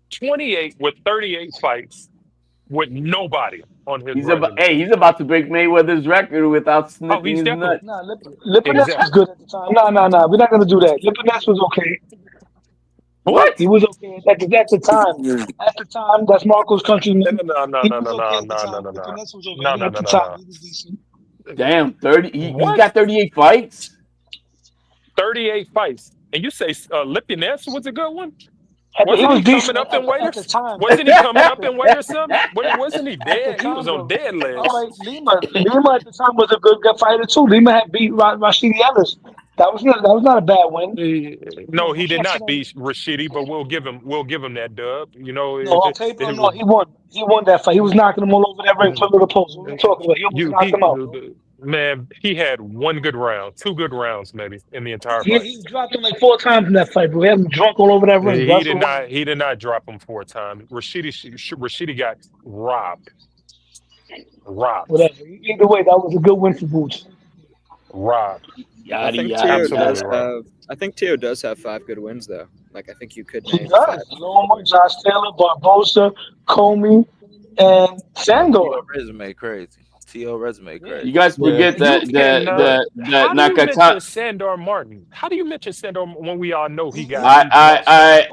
28 with 38 fights with nobody on his resume. He's about to break Mayweather's record without snipping he's his definitely- nut. Nah, Lipinets was good at the time. Nah. We're not gonna do that. Lipinets was okay. What? He was okay at the time. At the time, that's Marco's countryman. No. He was okay at the time. The finesse was okay at the time. He was decent. Damn, 30. He What? got 38 fights. 38 fights. And you say Lipinets was a good one? He Wasn't was he decent coming up in weight? at the time. Wasn't he coming up in weight or something? Wasn't he dead? He time, was on though. dead legs. All right, Lima at the time was a good fighter too. Lima had beat Rashidi Ellis. That was not a bad win. No, he did not beat Rashidi, but we'll give him that dub. You know, No, on paper, no, he won. He won that fight. He was knocking him all over that ring, to the post. What are you talking about? He almost knocked him out. Man, he had one good round, 2 good rounds maybe in the entire He, fight. he dropped him like 4 times in that fight, bro. He had him drunk all over that ring. He did not drop him 4 times. Rashidi got robbed. Whatever. Either way, that was a good win for Boots. Robbed. I think Teo does have 5 good wins though. Like I think you could name 5. Loma, Josh Taylor, Barbosa, Comey, and Sandor. Resume crazy. T.O. resume crazy. You guys forget that Nakatani. Sandor Martin. How do you mention Sandor when we all know he got? I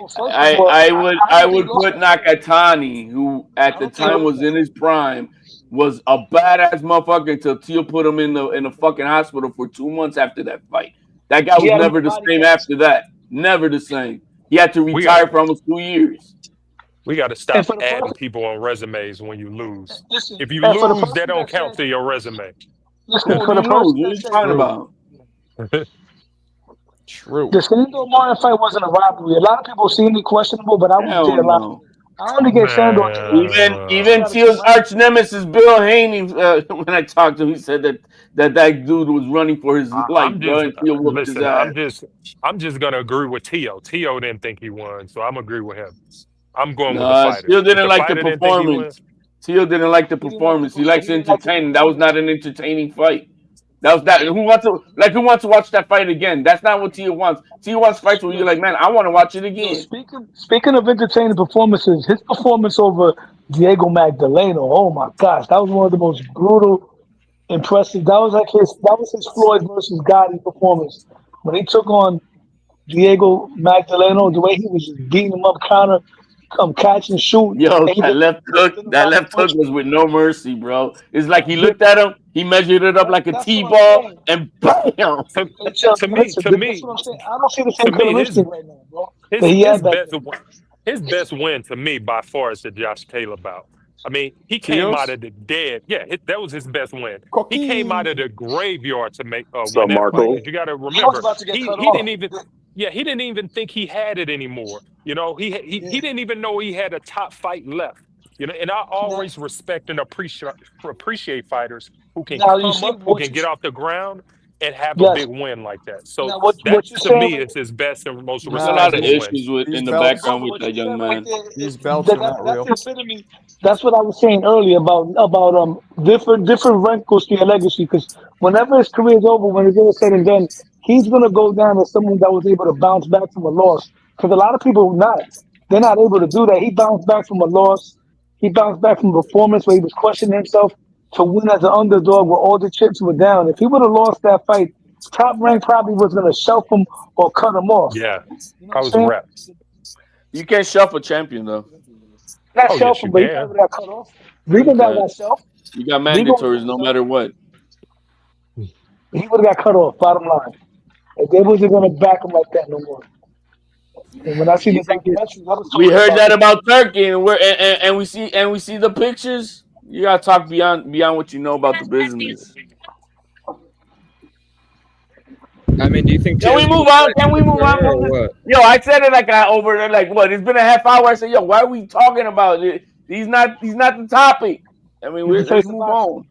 would put Nakatani, who at the time was in his prime, was a badass motherfucker until Teo put him in the fucking hospital for 2 months after that fight. That guy was never the same after that. Never the same. He had to retire for almost 2 years. We got to stop adding people on resumes when you lose. If you lose, that don't count to your resume. What are you talking about? True. The Sandor Martin fight wasn't a robbery. A lot of people seem questionable, but I was there a lot. I only get Sandor. Even Teal's arch nemesis Bill Haney, when I talked to him, he said that dude was running for his life. I'm just gonna agree with Teo. Teo didn't think he won, so I'm agree with him. I'm going with the fighter. Teo didn't like the performance. Teo didn't like the performance. He likes entertaining. That was not an entertaining fight. Who wants to watch that fight again? That's not what Teo wants. Teo wants fights where you're like, man, I want to watch it again. Speaking of entertaining performances, his performance over Diego Magdaleno, oh my gosh, that was one of the most brutal, impressive. That was his Floyd versus Gotti performance when he took on Diego Magdaleno. The way he was just beating him up, counter, catch and shoot. Yo, that left hook was with no mercy, bro. It's like he looked at him, he measured it up like a T-ball, and bam. To me, I don't see the same coloristic right now, bro. His best win to me by far is the Josh Taylor bout. I mean, he came out of the dead. Yeah, that was his best win. He came out of the graveyard to make win that fight. You got to remember, he didn't even. Yeah, he didn't even think he had it anymore. You know, he didn't even know he had a top fight left. You know, and I always respect and appreciate fighters who can come up, who can get off the ground and have a big win like that. So that to me is his best and most respectful win. There's a lot of issues in the background with that young man. These belts are not real. That's what I was saying earlier about different wrinkles to your legacy. Because whenever his career is over, when it's all said and done, he's gonna go down as someone that was able to bounce back from a loss. Because a lot of people they're not able to do that. He bounced back from a loss. He bounced back from a performance where he was questioning himself to win as an underdog where all the chips were down. If he would have lost that fight, Top Rank probably was gonna shelf him or cut him off. Yeah, I was wrapped. You can't shelf a champion though. Not shelf him, but he probably got cut off. Regan got shelf. You got mandatories no matter what. He would have got cut off. Bottom line. If they wasn't going to back him like that no more. And when I see the documentary, we heard that about Turkey, and we see the pictures. You gotta talk beyond what you know about the business. I mean, do you think? Can we move on? Yo, I said it like over there. Like what? It's been a half hour. I said, yo, why are we talking about it? He's not the topic. I mean, let's move on.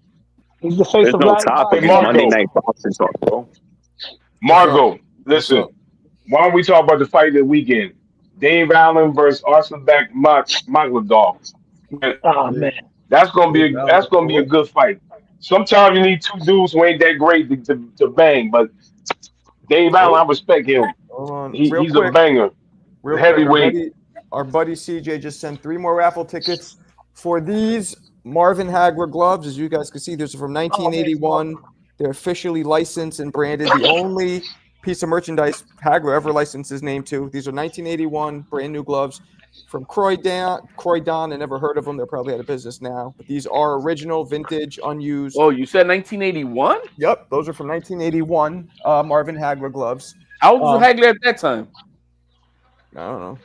He's the face of no topic. Monday Night Boxing talk, bro. Margo, listen. Why don't we talk about the fight of the weekend? Dave Allen versus Arslanbek Magladov. Oh man, that's gonna be a good fight. Sometimes you need two dudes who ain't that great to bang, but Dave Allen, I respect him. He's a banger. Real heavyweight. Quick, our buddy CJ just sent 3 more raffle tickets for these Marvin Hagler gloves. As you guys can see, these are from 1981. They're officially licensed and branded. The only piece of merchandise Hagler ever licensed his name to. These are 1981 brand new gloves from Croydon. I never heard of them. They're probably out of business now. But these are original, vintage, unused. Oh, you said 1981? Yep, those are from 1981 Marvin Hagler gloves. How old was Hagler at that time? I don't know.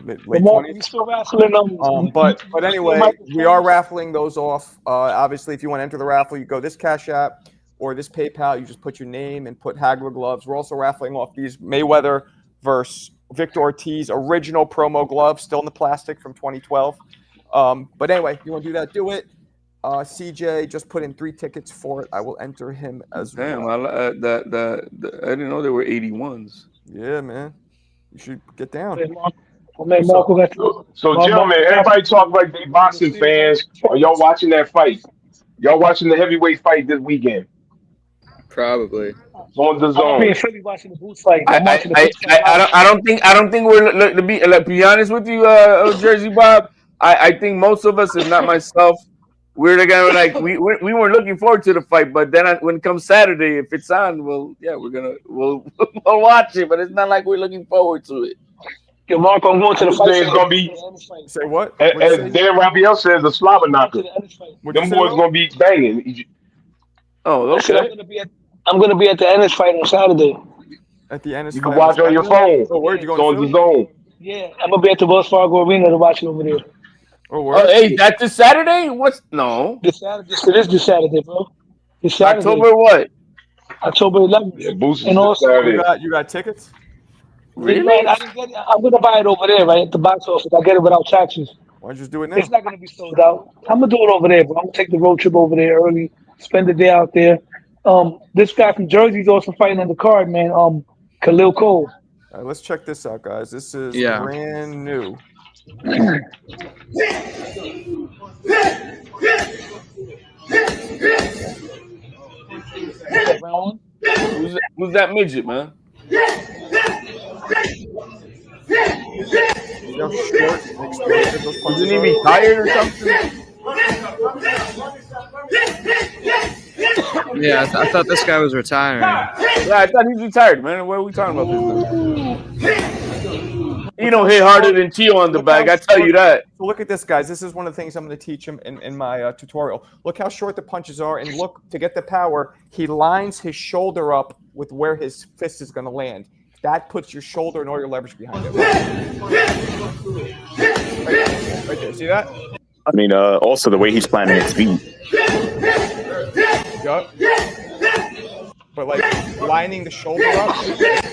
Late Lamar, 20s. you still raffling them? But anyway, we are raffling those off. Obviously, if you want to enter the raffle, you go this Cash App or this PayPal. You just put your name and put Hagler gloves. We're also raffling off these Mayweather versus Victor Ortiz original promo gloves, still in the plastic from 2012. But anyway, if you want to do that, do it. CJ just put in 3 tickets for it. I will enter him as Damn, well. I didn't know there were 81s. Yeah, man. You should get down. So, gentlemen, everybody talk like they boxing fans. Are y'all watching that fight? Y'all watching the heavyweight fight this weekend? Probably. It's on the I'm zone. being Philly watching the Boots fight. I don't think we're to be honest with you, Jersey Bob. I think most of us, if not myself, we're the guy like we weren't looking forward to the fight, but then when it comes Saturday, if it's on, we'll we'll watch it. But it's not like we're looking forward to it. Yo, Marco, I'm going to the fight. It's gonna be. Say what? As Dan Raphael says, a slobber knocker. Them boys gonna be banging. Oh, okay. I'm gonna be at the Ennis fight on Saturday. At the Ennis You can watch on your phone. Oh, where'd you It's go? on the zone. Yeah, I'm gonna be at the Wells Fargo Arena to watch it over there. Oh, hey, that's this Saturday? What's no? This Saturday, it is this Saturday, bro. This Saturday. October what? October 11th. Yeah, Boost is And also, you got tickets? Really? I didn't get it. I'm gonna buy it over there, right at the box office. I get it without taxes. Why don't you just do it now? It's not gonna be sold out. I'm gonna do it over there, bro. I'm gonna take the road trip over there early, spend the day out there. This guy from Jersey is also fighting on the card, man. Khalil Cole. All right, let's check this out, guys. This is Yeah. brand new. Who's that midget, man? See how short and explosive those punches Isn't he are? retired or something? Yeah, I thought this guy was retiring. Yeah, I thought he's retired, man. What are we talking about this? He don't hit harder than Tio on the bag. I tell you that. So look at this, guys. This is one of the things I'm going to teach him in my tutorial. Look how short the punches are, and look, to get the power, he lines his shoulder up with where his fist is going to land. That puts your shoulder and all your leverage behind it. Right there. See that? I mean, also the way he's planning his feet. Yup. But like lining the shoulder up,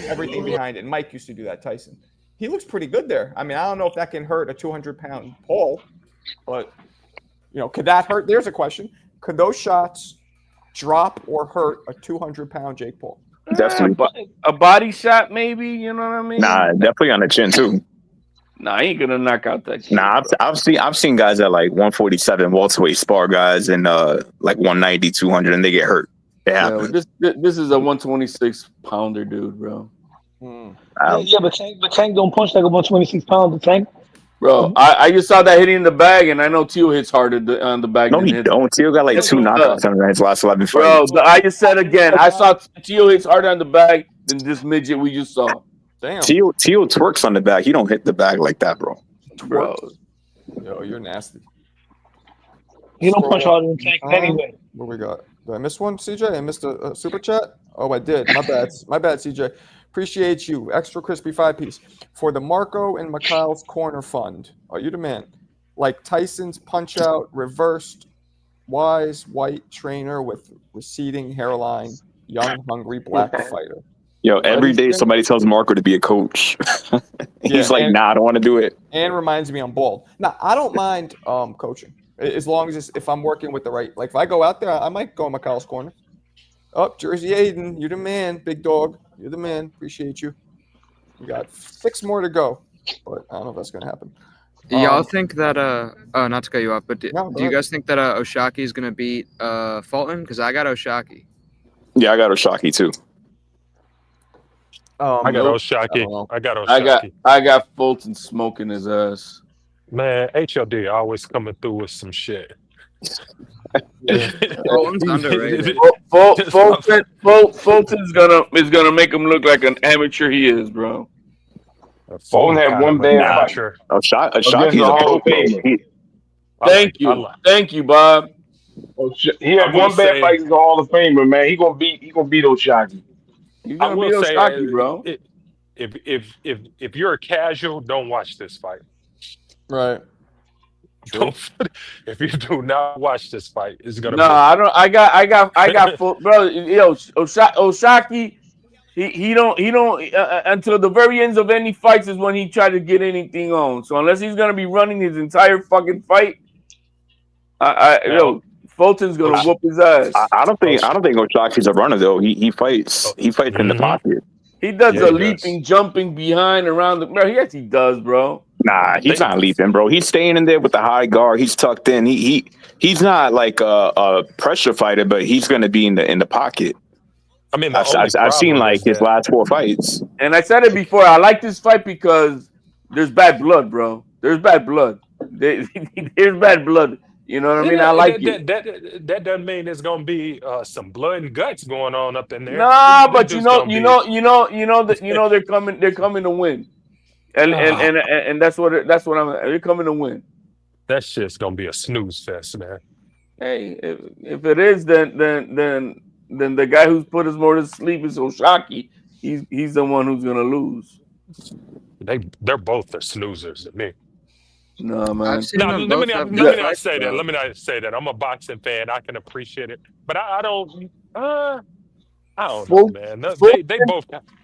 everything behind it. And Mike used to do that, Tyson. He looks pretty good there. I mean, I don't know if that can hurt a 200-pound Paul, but could that hurt? There's a question. Could those shots drop or hurt a 200-pound Jake Paul? Definitely. A body shot, maybe. You know what I mean? Nah, definitely on the chin too. Nah, he ain't gonna knock out that chin. Nah, I've seen guys at like 147 welterweight spar guys and like 190, 200, and they get hurt. It happens. This is a 126-pounder dude, bro. Yeah, but Tank don't punch like a 126-pounder, Tank. Bro, I just saw that hitting the bag, and I know Tio hits harder on the bag. No, he don't. Tio got like 2 knockouts in his last 11 fights. Bro, I just said again, I saw Tio hits harder on the bag than this midget we just saw. Damn. Tio twerks on the bag. He don't hit the bag like that, bro. Bro. Yo, you're nasty. He don't punch harder than Tank anyway. What we got? Did I miss one, CJ? I missed a super chat? Oh, I did. My bad. My bad, CJ. Appreciate you. Extra crispy 5-piece. For the Marco and Mikhail's Corner Fund. Are you the man? Like Tyson's punch out, reversed, wise, white trainer with receding hairline, young, hungry, black fighter. Yo, every day somebody tells Marco to be a coach. He's like, nah, I don't want to do it. And reminds me I'm bald. Now, I don't mind coaching. As long as if I'm working with the right, like if I go out there, I might go in Mikhail's corner. Oh, Jersey Aiden, you're the man, big dog. You're the man. Appreciate you. We got 6 more to go, but I don't know if that's gonna happen. Y'all think that not to cut you off, but do you ahead. guys think that Oshaki is gonna beat Fulton? Because I got Oshaki. Yeah, I got Oshaki too. I got Nope. Oshaki. I got Oshaki. I got Fulton smoking his ass. Man, HLD always coming through with some shit. Fulton's underrated. Fulton's gonna make him look like an amateur he is, bro. Fulton had one bad fight. Ashaki's Against the Hall of Fame. Thank you, Bob. He had one bad fight against the Hall of Famer, man. He gonna beat O'Shaquie. He's gonna beat O'Shaquie, bro. If you're a casual, don't watch this fight. Right. If you do not watch this fight, it's gonna. I don't. I got full, bro. Yo, O'Shaquie. He don't until the very ends of any fights is when he tried to get anything on. So unless he's gonna be running his entire fucking fight, Fulton's gonna whoop his ass. I don't think O'Shaquie's a runner though. He fights in the pocket. He does leaping, jumping behind, around the. Bro, yes, he does, bro. Nah, he's not leaping, bro. He's staying in there with the high guard. He's tucked in. He's not like a pressure fighter, but he's gonna be in the pocket. I mean, I've seen like his last 4 fights. And I said it before. I like this fight because there's bad blood, bro. There's bad blood. There's bad blood. You know what I mean? I like it. That doesn't mean there's gonna be some blood and guts going on up in there. Nah, but you know they're coming to win, and that's what they're coming to win. That shit's gonna be a snooze fest, man. Hey, if it is, then the guy who's put us more to sleep is O'Shaquie. He's the one who's gonna lose. They're both the snoozers to me. No, man. Let me not say that. Let me not say that. I'm a boxing fan. I can appreciate it, but I don't. I don't know, man.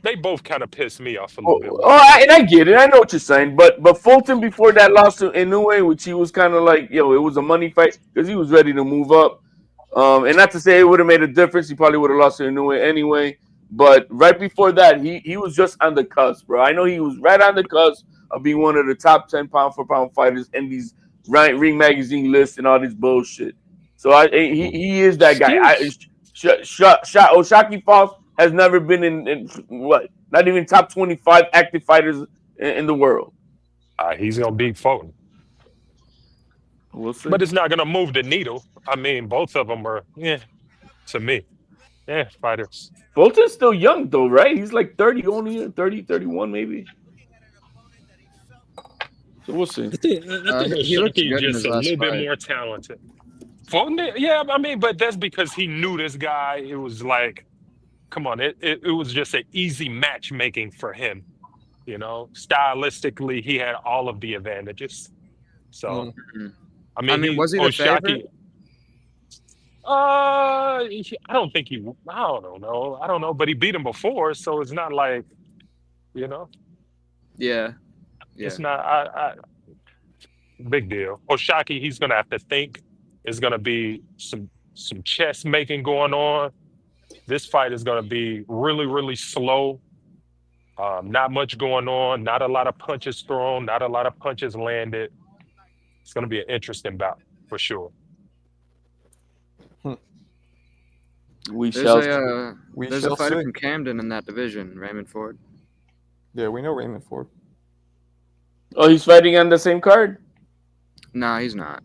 They both kind of piss me off a little bit. And I get it. I know what you're saying, but Fulton before that loss to Inoue, which he was kind of like, it was a money fight because he was ready to move up. And not to say it would have made a difference. He probably would have lost to Inoue anyway. But right before that, he was just on the cusp, bro. I know he was right on the cusp of being one of the top 10 pound-for-pound fighters in these Ring Magazine lists and all this bullshit. So he is that guy. O'Shaquie Falls has never been in what? Not even top 25 active fighters in the world. He's gonna beat Fulton. We'll see. But it's not gonna move the needle. I mean, both of them are, to me, fighters. Fulton's still young though, right? He's like 30, only 30, 31 maybe. So we'll see. I think O'Shaquie is just a little bit more talented. Fulton, I mean, but that's because he knew this guy. It was like, come on, it was just an easy matchmaking for him. Stylistically, he had all of the advantages. So, I mean, was he the favorite? I don't think he. I don't know, but he beat him before, so it's not like, Yeah. It's not. Big deal. O'Shaquie, he's gonna have to think. There's gonna be some chess making going on. This fight is gonna be really, really slow. Not much going on. Not a lot of punches thrown. Not a lot of punches landed. It's gonna be an interesting bout for sure. There's a fighter from Camden in that division, Raymond Ford. Yeah, we know Raymond Ford. Oh, he's fighting on the same card? No, he's not.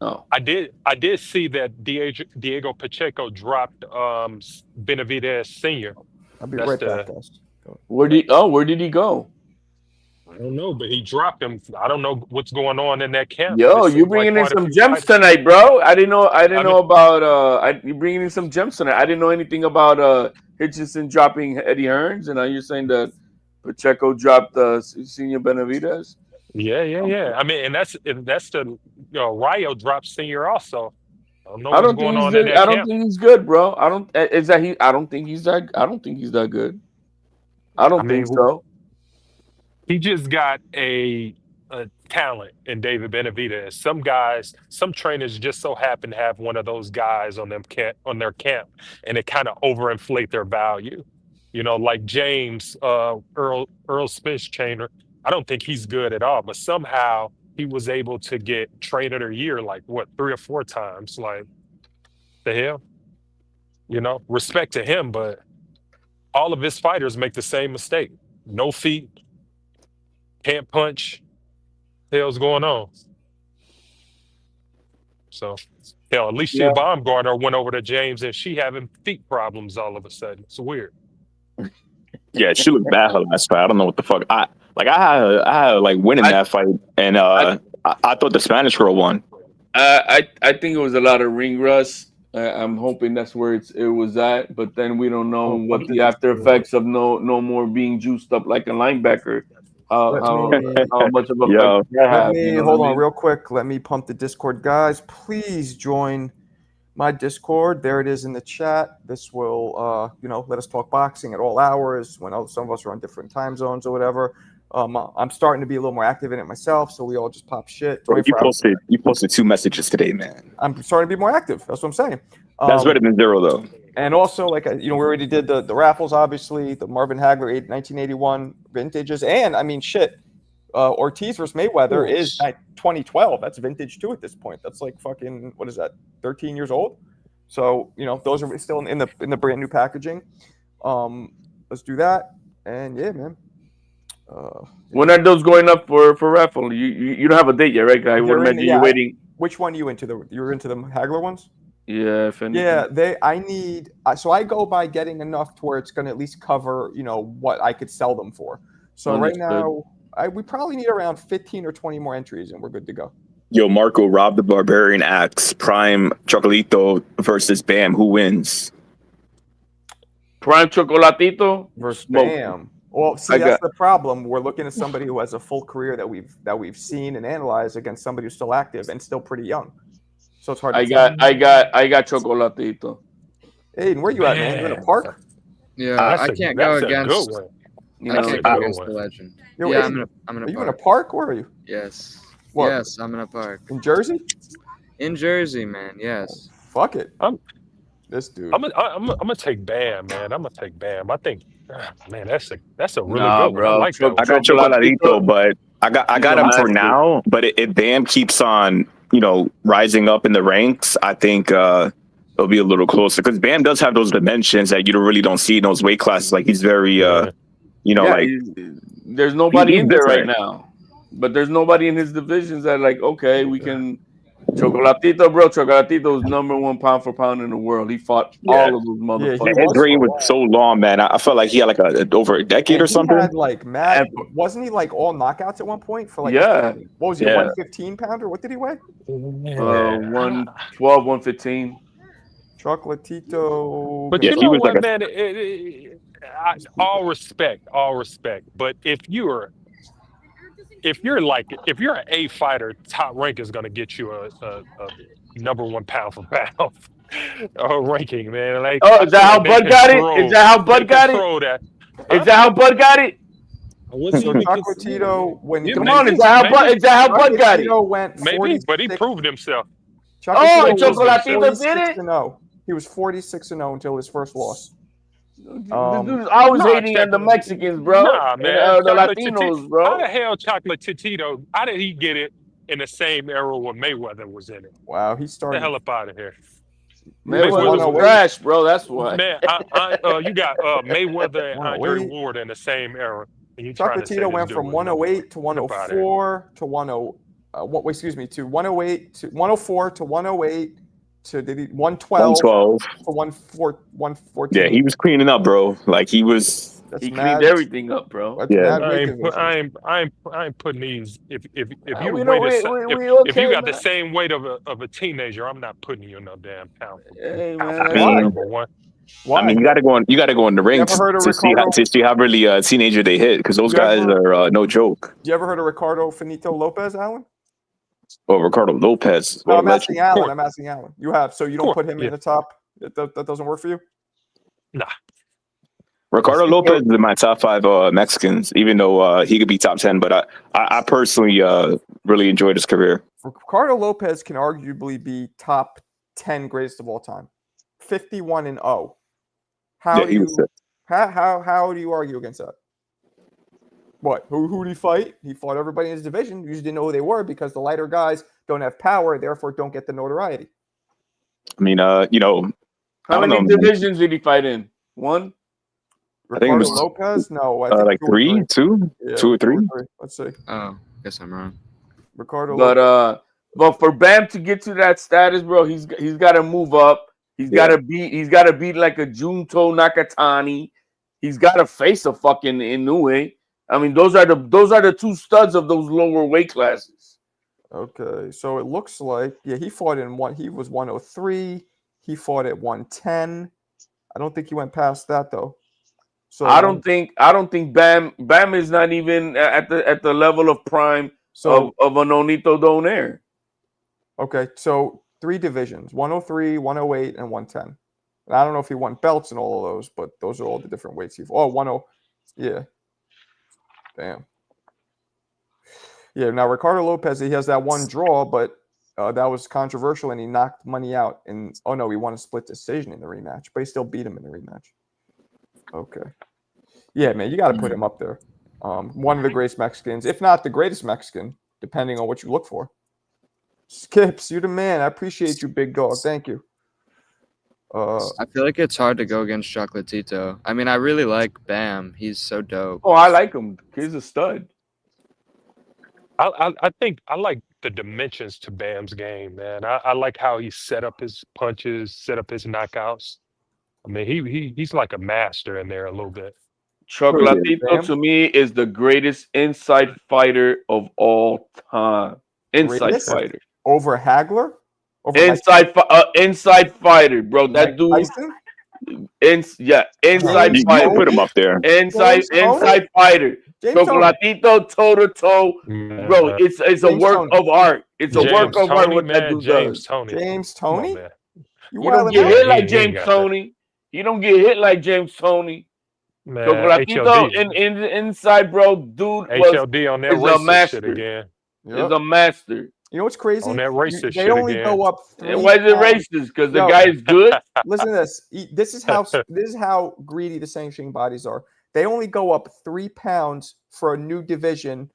Oh, I did see that Diego Pacheco dropped Benavidez Sr. I'll be right back, guys. Where did he go? I don't know, but he dropped him. I don't know what's going on in that camp. Yo, you bringing in some gems tonight, bro. I didn't know about you bringing in some gems tonight. I didn't know anything about Hitchison dropping Eddie Hearns, and now you're saying that Pacheco dropped Senior Benavidez. Yeah. I mean, and that's the Rayo dropped Senior also. I don't know what's going on in that I don't camp. think he's good, bro. I don't think he's that good. I think so. He just got a talent in David Benavidez. Some trainers just so happen to have one of those guys on their camp, and it kind of overinflate their value. Like James Earl Smith's trainer. I don't think he's good at all, but somehow he was able to get trainer of the year like 3 or 4 times. Like the hell, respect to him, but all of his fighters make the same mistake. No feet, can't punch. The hell's going on? So, hell, Alicia Yeah. Baumgartner went over to James and she having feet problems all of a sudden. It's weird. Yeah, she looked bad her last fight. I don't know what the fuck. I had like winning that fight, and I thought the Spanish girl won. I think it was a lot of ring rust. I'm hoping that's where it was at, but then we don't know what the after effects of no more being juiced up like a linebacker. How much of a effect that Let have, me you know hold what I on mean? real quick. Let me pump the Discord, guys. Please join my Discord. There it is in the chat. This will, let us talk boxing at all hours when some of us are on different time zones or whatever. I'm starting to be a little more active in it myself, so we all just pop shit. Bro, you posted 2 messages today, man. I'm starting to be more active. That's what I'm saying. That's better than 0, though. And also, we already did the raffles, obviously, the Marvin Hagler 1981 vintages. And, I mean, shit, Ortiz versus Mayweather is 2012. That's vintage, too, at this point. That's like fucking, what is that, 13 years old? So, those are still in the brand new packaging. Let's do that. And, yeah, man. When are those going up for raffle? You don't have a date yet, right? I would imagine you're waiting. Which one are you into? You're into the Hagler ones? Yeah, if anything. Yeah, so I go by getting enough to where it's going to at least cover, what I could sell them for. So right now, we probably need around 15 or 20 more entries, and we're good to go. Yo, Marco, Rob the Barbarian asks, Prime Chocolatito versus Bam, who wins? Prime Chocolatito versus Bam. Well, see, that's the problem. We're looking at somebody who has a full career that we've seen and analyzed against somebody who's still active and still pretty young. So it's hard. I got Chocolatito. Aiden, where you at, man? You in a park? Yeah, I can't go against. I can't go against the legend. Yeah, I'm in a park. Are you in a park? Where are you? Yes. What? Yes, I'm in a park. In Jersey? In Jersey, man. Yes. Fuck it. This dude. I'm gonna take Bam, man. I'm gonna take Bam. I think, man, that's a really good bro. one. I like that. I got Chocolatito, but I got him for now. But if Bam keeps on, rising up in the ranks, I think it'll be a little closer because Bam does have those dimensions that you really don't see in those weight classes. Like he's very, there's nobody in there right now. But there's nobody in his divisions that we can. Chocolatito, bro. Chocolatito's #1 pound for pound in the world. He fought all of those motherfuckers. His reign was so long, man. I felt like he had over a decade or something. He had wasn't he all knockouts at one point for what was he, 115 pounder? What did he weigh? 112, 115. Chocolatito. But you know what, man? All respect. But if you're an A fighter, Top Rank is going to get you a #1 pound for pound ranking, man. Is that how Bud got it? Is that how Bud got it? Is that how Bud got it? So Chocolatito, come on, is that how Bud got it? Went maybe, but he proved himself. Chocolatito did it. He was 46-0 until his first loss. I was hating on the Mexicans, bro. Nah, man. The Latinos, bro. How the hell Chocolatito? How did he get it in the same era when Mayweather was in it? Wow, he started. Get the hell up out of here. Mayweather was trash, bro. That's why. Man, you got Mayweather and Andre Ward in the same era. Chocolatito went from 108 to 104 to 108 to 104 to 108 to 112 to 114. Yeah, he was cleaning up, bro. He was. He cleaned everything up, bro. I ain't putting these. If you got the same weight of a teenager, I'm not putting you in no damn pound. Hey, man. I mean, you got to go in the ring to see how really a teenager they hit because those guys are no joke. You ever heard of Ricardo Finito Lopez, Alan? Oh, Ricardo Lopez. No, I'm asking Alan. You have, so you don't put him in the top. That doesn't work for you. Nah. Ricardo Lopez is in my top 5 Mexicans, even though he could be top 10. But I personally really enjoyed his career. Ricardo Lopez can arguably be top 10 greatest of all time. 51-0. How do you argue against that? What? Who did he fight? He fought everybody in his division. You just didn't know who they were because the lighter guys don't have power, therefore don't get the notoriety. I mean, how many divisions did he fight in? One? Ricardo I think it was Lopez? No, I think 2 or 3. Let's see. Oh, guess I'm wrong. Ricardo Lopez. But for Bam to get to that status, bro, he's got to move up. He's got to beat like a Junto Nakatani. He's got to face a fucking Inoue. I mean, those are the two studs of those lower weight classes. Okay, so it looks like he fought he was 103. He fought at 110. I don't think he went past that though. So I don't think Bam is not even at the level of prime of a Nonito Donaire. Okay, so 3 divisions: 103, 108, and 110. And I don't know if he won belts in all of those, but those are all the different weights he fought. 10, yeah. Damn. Yeah, now Ricardo Lopez, he has that one draw, but that was controversial, and he knocked Money out. And he won a split decision in the rematch, but he still beat him in the rematch. Okay. Yeah, man, you got to put him up there. One of the greatest Mexicans, if not the greatest Mexican, depending on what you look for. Skips, you're the man. I appreciate you, big dog. Thank you. I feel like it's hard to go against Chocolatito. I mean, I really like Bam. He's so dope. Oh, I like him. He's a stud. I think I like the dimensions to Bam's game, man. I like how he set up his punches, set up his knockouts. I mean, he's like a master in there a little bit. Chocolatito to me is the greatest inside fighter of all time. Inside fighter over Hagler. Inside fighter, bro. That dude. Inside fighter. Put him up there. Inside fighter. Chocolatito toe to toe, bro. It's a work of art. It's a work of art. What that dude does. James Toney. You don't get hit like James Toney. You don't get hit like James Toney. Chocolatito inside, bro. Dude HLD on that is a master. Again. Is a master. You know what's crazy? On that racist they only go up. And why is it racist? Because the guy is good. Listen to this. This is how greedy the sanctioning bodies are. They only go up 3 pounds for a new division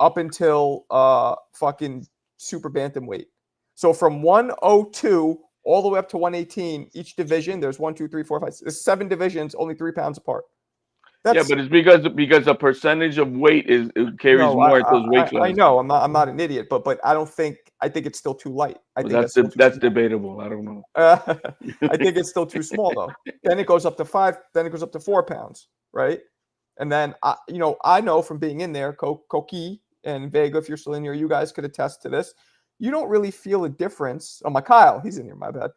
up until fucking super bantamweight. So from 102 all the way up to 118, each division, there's 1, 2, 3, 4, 5, 6, 7 divisions, only 3 pounds apart. But it's because the percentage of weight carries more at those weight classes. I know. I'm not an idiot, but I think it's still too light. I think that's debatable. I don't know. I think it's still too small though. Then it goes up to 5. Then it goes up to 4 pounds, right? And then I know from being in there, Koki and Vega, if you're still in here, you guys could attest to this. You don't really feel a difference. Oh, my Kyle, he's in here. My bad.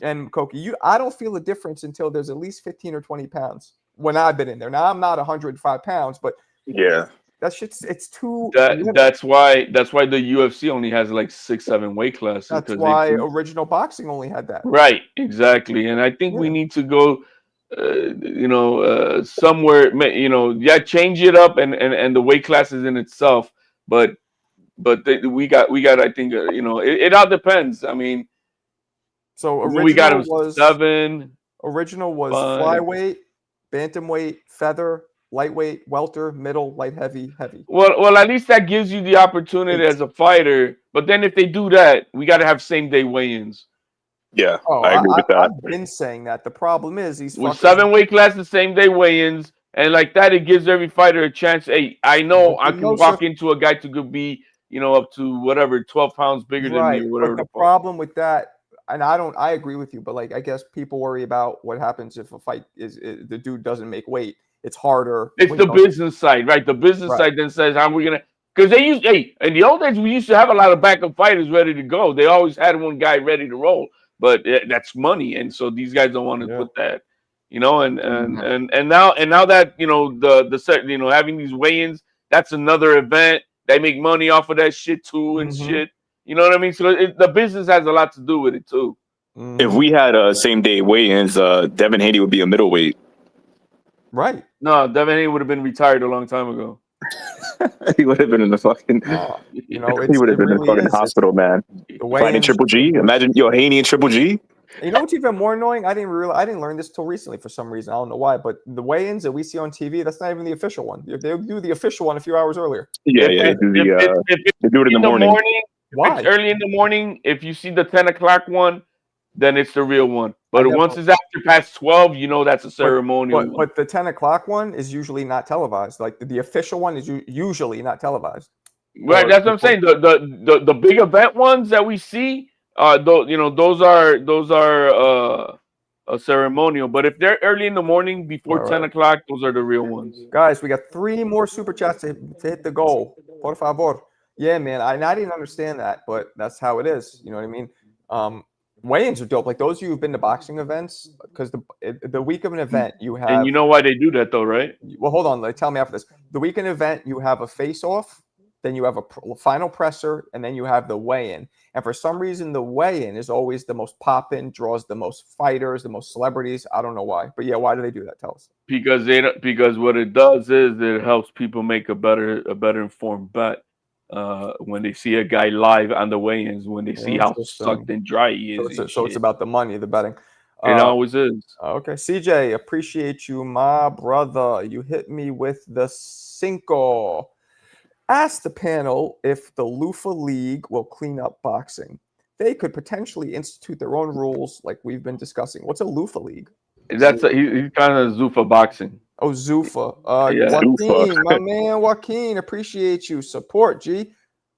And Koki, I don't feel a difference until there's at least 15 or 20 pounds. When I've been in there. Now I'm not 105 pounds, but yeah, that shit's it's too. That's why the UFC only has like 6-7 weight classes. That's why original boxing only had that. Right, exactly. And I think we need to go, somewhere. Change it up and the weight classes in itself. But we got. I think it all depends. I mean, so we got 7. Original was 5. Flyweight. Bantamweight, feather, lightweight, welter, middle, light heavy, heavy. Well, at least that gives you the opportunity as a fighter. But then if they do that, we got to have same day weigh-ins. Yeah, I agree with that. I've been saying that. The problem is with 7 weight classes, same day weigh-ins, and like that, it gives every fighter a chance. Hey, I know I can walk into a guy to could be, up to whatever 12 pounds bigger than me or whatever. But the problem with that. And I agree with you, but I guess people worry about what happens if a fight is the dude doesn't make weight. It's harder. It's the business side, right? The business side then says, how are we gonna? Because in the old days we used to have a lot of backup fighters ready to go. They always had one guy ready to roll, but that's money, and so these guys don't want to put that, and now that the having these weigh-ins, that's another event. They make money off of that shit too and shit. You know what I mean? So the business has a lot to do with it too. If we had same day weigh-ins, Devin Haney would be a middleweight. Right. No, Devin Haney would have been retired a long time ago. He would have been in the fucking. he would have been in the fucking hospital, man. Fighting Triple G. Imagine Haney and Triple G. You know what's even more annoying? I didn't learn this till recently for some reason. I don't know why, but the weigh-ins that we see on TV, that's not even the official one. They do the official one a few hours earlier. Yeah, they do it in the morning. Why? It's early in the morning. If you see the 10 o'clock one, then it's the real one. But once it's after past 12, that's a ceremonial. But the 10 o'clock one is usually not televised. Like the official one is usually not televised. Right, that's what I'm saying. The big event ones that we see, those are ceremonial. But if they're early in the morning before All 10 right. o'clock, those are the real ones. Guys, we got 3 more super chats to hit the goal. Por favor. Yeah, man. I didn't understand that, but that's how it is. You know what I mean? Weigh-ins are dope. Like those of you who've been to boxing events, because the week of an event you have. And you know why they do that, though, right? Well, hold on. Like, tell me after this. The week of an event, you have a face-off, then you have a final presser, and then you have the weigh-in. And for some reason, the weigh-in is always the most pop-in, draws the most fighters, the most celebrities. I don't know why, but yeah, why do they do that? Tell us. Because what it does is it helps people make a better informed bet when they see a guy live on the weigh-ins, when they see how sucked and dry he is. So it's about the money, the betting. It always is. Okay, CJ, appreciate you, my brother. You hit me with the cinco. Ask the panel if the Lufa League will clean up boxing. They could potentially institute their own rules, like we've been discussing. What's a Lufa League? He's kind of Zuffa boxing. Oh, Zuffa. Yeah. Joaquin, Zuffa. my man, Joaquin, appreciate you. Support, G.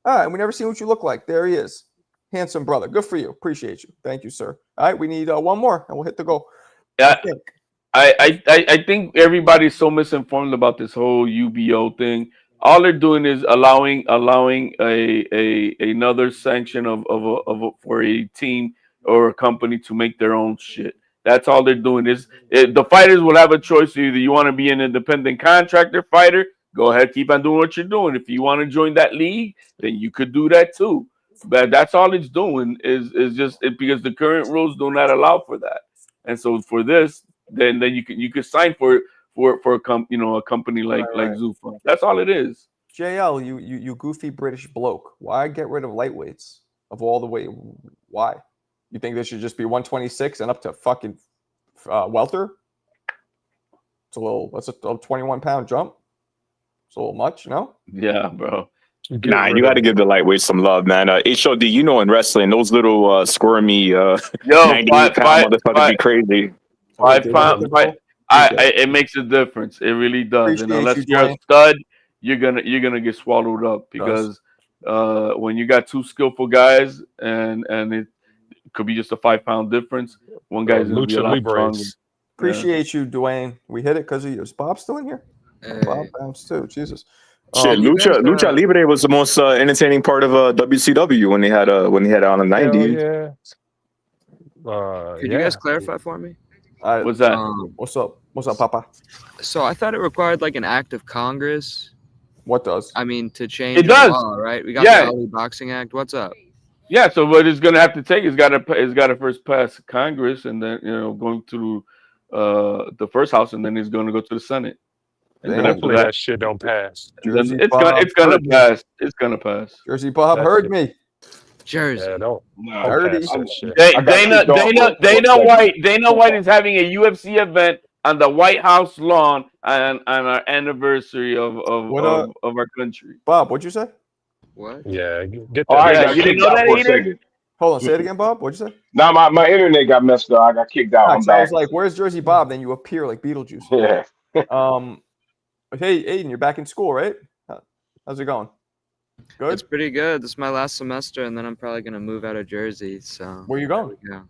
All right, we never seen what you look like. There he is. Handsome brother. Good for you. Appreciate you. Thank you, sir. All right, we need one more, and we'll hit the goal. Yeah, I think everybody's so misinformed about this whole UBO thing. All they're doing is allowing another sanction for a team or a company to make their own shit. That's all they're doing. The fighters will have a choice. Either you want to be an independent contractor fighter, go ahead, keep on doing what you're doing. If you want to join that league, then you could do that too. But that's all it's doing is just because the current rules do not allow for that. And so for this, then you could sign for a company like Zuffa. That's all it is. JL, you goofy British bloke. Why get rid of lightweights of all the weight? Why? You think they should just be 126 and up to fucking welter? That's a 21-pound jump. It's a little much, no? Yeah, bro. Nah, you got to give the lightweight some love, man. HOD, in wrestling, those little squirmy 98-pound motherfuckers be crazy. 5 pounds. It makes a difference. It really does. And unless you're a stud, you're gonna get swallowed up because when you got 2 skillful guys and it could be just a 5-pound difference, one guy's gonna be a lot stronger. Appreciate you, Dwayne. We hit it because of you. Is Bob still in here? Hey. Bob bounced too. Jesus. Shit, Lucha Libre was the most entertaining part of WCW when they had it on the 90s. Yeah. Could you guys clarify for me? What's that? What's up? What's up, Papa? So I thought it required like an act of Congress. What does? I mean, to change It does. the law, right? We got Yeah. the Ali Boxing Act. What's up? Yeah, so what it's gonna have to take is got to first pass Congress, and then going through the first house, and then it's gonna go to the Senate. And then Hopefully that shit don't pass. Jersey it's gonna pass. It's gonna pass. Jersey Bob heard me. Jersey. Yeah, don't Heard pass that shit. Dana White is having a UFC event on the White House lawn on our anniversary of our country. Bob, what'd you say? What? Yeah, get that. All right, Yeah, got you didn't kicked know out that for a either? second. Hold on, say it again, Bob. What'd you say? Now my internet got messed up. I got kicked out. I'm I back. was like, "Where's Jersey Bob?" Then you appear like Beetlejuice. Yeah. Hey, Aiden, you're back in school, right? How's it going? Good. It's pretty good. This is my last semester, and then I'm probably gonna move out of Jersey. So Where you going? yeah,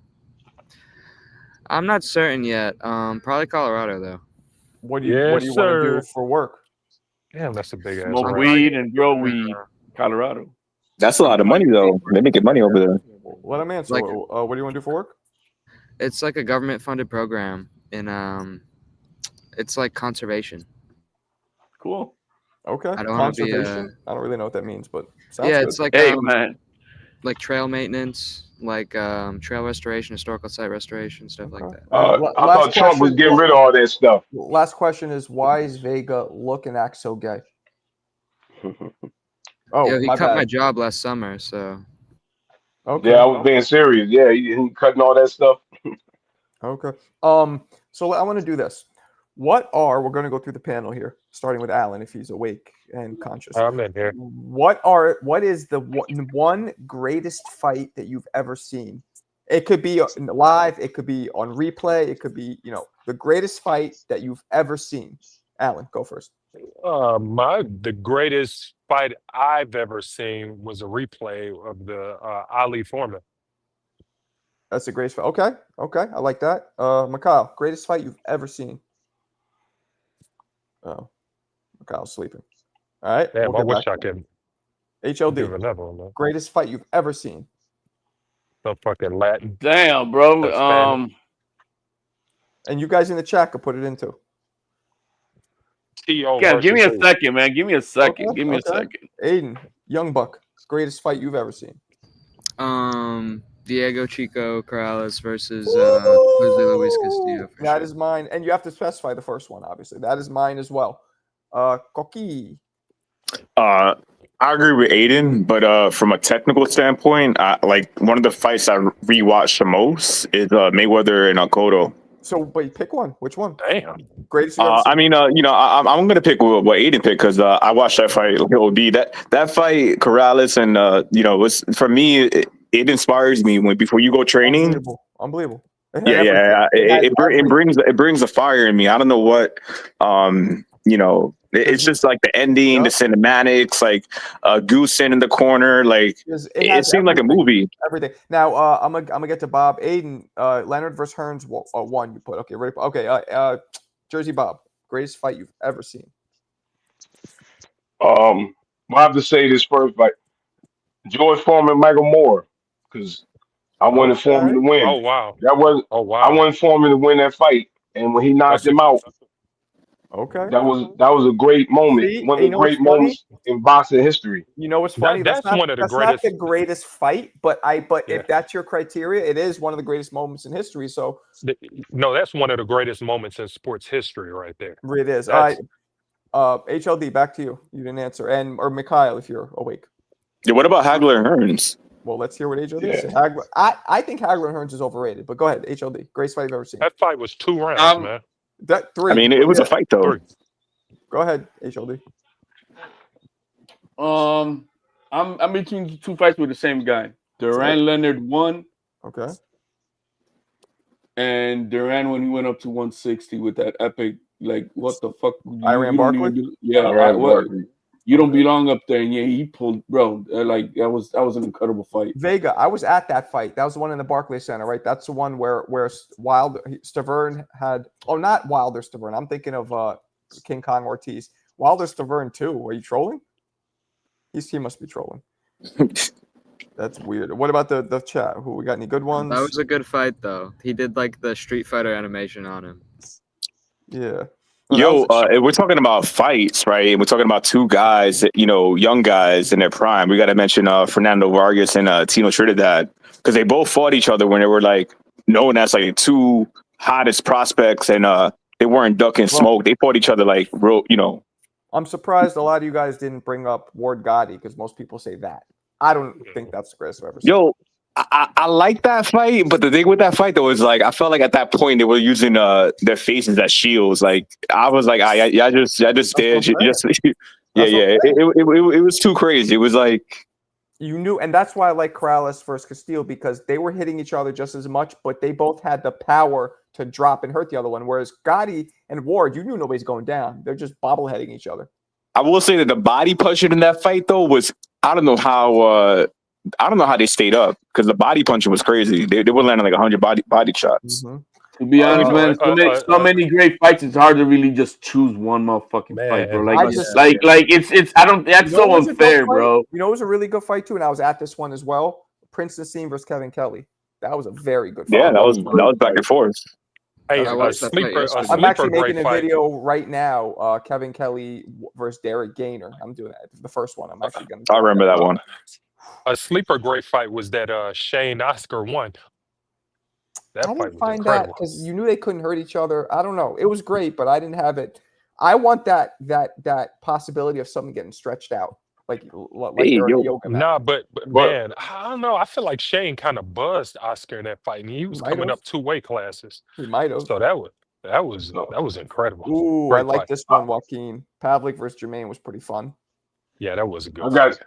I'm not certain yet. Probably Colorado though. What do you Yes, want to sir. do for work? Damn, that's a big ass. Smoke round. weed and grow weed, Colorado. That's a lot of money, though. They're making money over there. Let him answer. Like- What do you want to do for work? It's like a government-funded program in it's like conservation. Cool. Okay. I don't wanna be, Conservation. I don't really know what that means, but sounds Yeah, good. it's like Hey man, like trail maintenance, like trail restoration, historical site restoration, stuff like that. I Last thought Trump was question. getting rid of all that stuff. Last question is, why is Vega look and act so gay? Oh, Yo, he my cut bad. my job last summer, so Okay. Yeah, I was being serious. Yeah, he cutting all that stuff. Okay. So I want to do this. We're going to go through the panel here, starting with Alan, if he's awake and conscious. I'm in here. What is the one greatest fight that you've ever seen? It could be live, it could be on replay, it could be, the greatest fight that you've ever seen. Alan, go first. The greatest fight I've ever seen was a replay of the Ali Foreman. That's the greatest fight. Okay, I like that. Mikhail, greatest fight you've ever seen. Oh, Mikhail's sleeping. All right, Damn, we'll I get wish back I to it. could HLD, give another one. Man. greatest fight you've ever seen. Some fucking Latin. Damn, bro. Hispanic. And you guys in the chat could put it into. T.O. Yeah, give me a versus second, man. Give me a second. Okay, Give me okay. a second. Aiden, Young Buck, greatest fight you've ever seen. Diego Chico Corrales versus Jose Luis Castillo. That is mine, and you have to specify the first one. Obviously, that is mine as well. Koki. I agree with Aiden, but from a technical standpoint, like one of the fights I rewatched the most is Mayweather and Cotto. So, wait, pick one. Which one? Damn. Greatest. You've ever seen. I mean, I'm gonna pick what Aiden picked because I watched that fight. OD that fight, Corrales, and was for me. It inspires me before you go training. Unbelievable. It brings a fire in me. I don't know what. It's just like the ending, the cinematics, like Goosen in the corner, like it seemed like a movie. Everything. Now, I'm gonna get to Bob. Aiden, Leonard versus Hearns, one you put. Okay, ready? Okay, Jersey Bob, greatest fight you've ever seen. I have to say this first, like George Foreman, Michael Moore, because I wanted Foreman to win. Oh wow. That was. Oh wow. I wanted Foreman to win that fight, and when he knocked him out, okay, that was a great moment. See, One of the great moments in boxing history. You know what's funny? That's one of the greatest. Not the greatest fight, but if that's your criteria, it is one of the greatest moments in history. So no, that's one of the greatest moments in sports history, right there. It is. All right, HLD, back to you. You didn't answer, or Mikhail, if you're awake. Yeah, what about Hagler and Hearns? Well, let's hear what HLD said. I think Hagler and Hearns is overrated, but go ahead, HLD. Greatest fight I've ever seen. That fight was 2 rounds, man. That 3. I mean, it was a fight though. 3. Go ahead, HLD. I'm between 2 fights with the same guy. Duran Leonard won. Okay. And Duran when he went up to 160 with that epic, like what the fuck? Iran Barkley. You don't belong up there, and he pulled, bro. Like that was an incredible fight. Vega, I was at that fight. That was the one in the Barclays Center, right? That's the one where Stavern had. Oh, not Wilder Stavern. I'm thinking of King Kong Ortiz. Wilder Stavern too. Are you trolling? He must be trolling. That's weird. What about the chat? Who we got? Any good ones? That was a good fight though. He did like the Street Fighter animation on him. Yeah. We're talking about fights, right? We're talking about 2 guys, young guys in their prime. We got to mention Fernando Vargas and Tino Trinidad because they both fought each other when they were like known as like 2 hottest prospects, and they weren't ducking smoke. They fought each other like real, I'm surprised a lot of you guys didn't bring up Ward Gotti because most people say that. I don't think that's the greatest I've ever seen. I like that fight, but the thing with that fight though is like I felt like at that point they were using their faces as shields. Like I was like, I just did it was too crazy. It was like you knew, and that's why I like Corrales versus Castillo because they were hitting each other just as much, but they both had the power to drop and hurt the other one. Whereas Gotti and Ward, you knew nobody's going down; they're just bobbleheading each other. I will say that the body punching in that fight though was I don't know how they stayed up because the body punching was crazy. They were landing like 100 body shots. Mm-hmm. To be honest, man, so many great fights. It's hard to really just choose one motherfucking fight, bro. Like it's I don't. That's so unfair, bro. You know, it was a really good fight too, and I was at this one as well. Prince Nassim versus Kevin Kelly. That was a very good fight. Yeah, that was back and forth. Hey, I'm actually making a video right now. Kevin Kelly versus Derek Gainer. I'm doing that. The first one. I'm actually going to. I remember that one. A sleeper great fight was that Shane Oscar won. That I fight didn't was find incredible. that because you knew they couldn't hurt each other. I don't know. It was great, but I didn't have it. I want that possibility of something getting stretched out, like yoga. Nah, but man, I don't know. I feel like Shane kind of buzzed Oscar in that fight, and he was coming up 2 weight classes. He might have. So that was incredible. Ooh, great I like fight. this one, Joaquin. Pavlik versus Jermaine was pretty fun. Yeah, that was a good. I got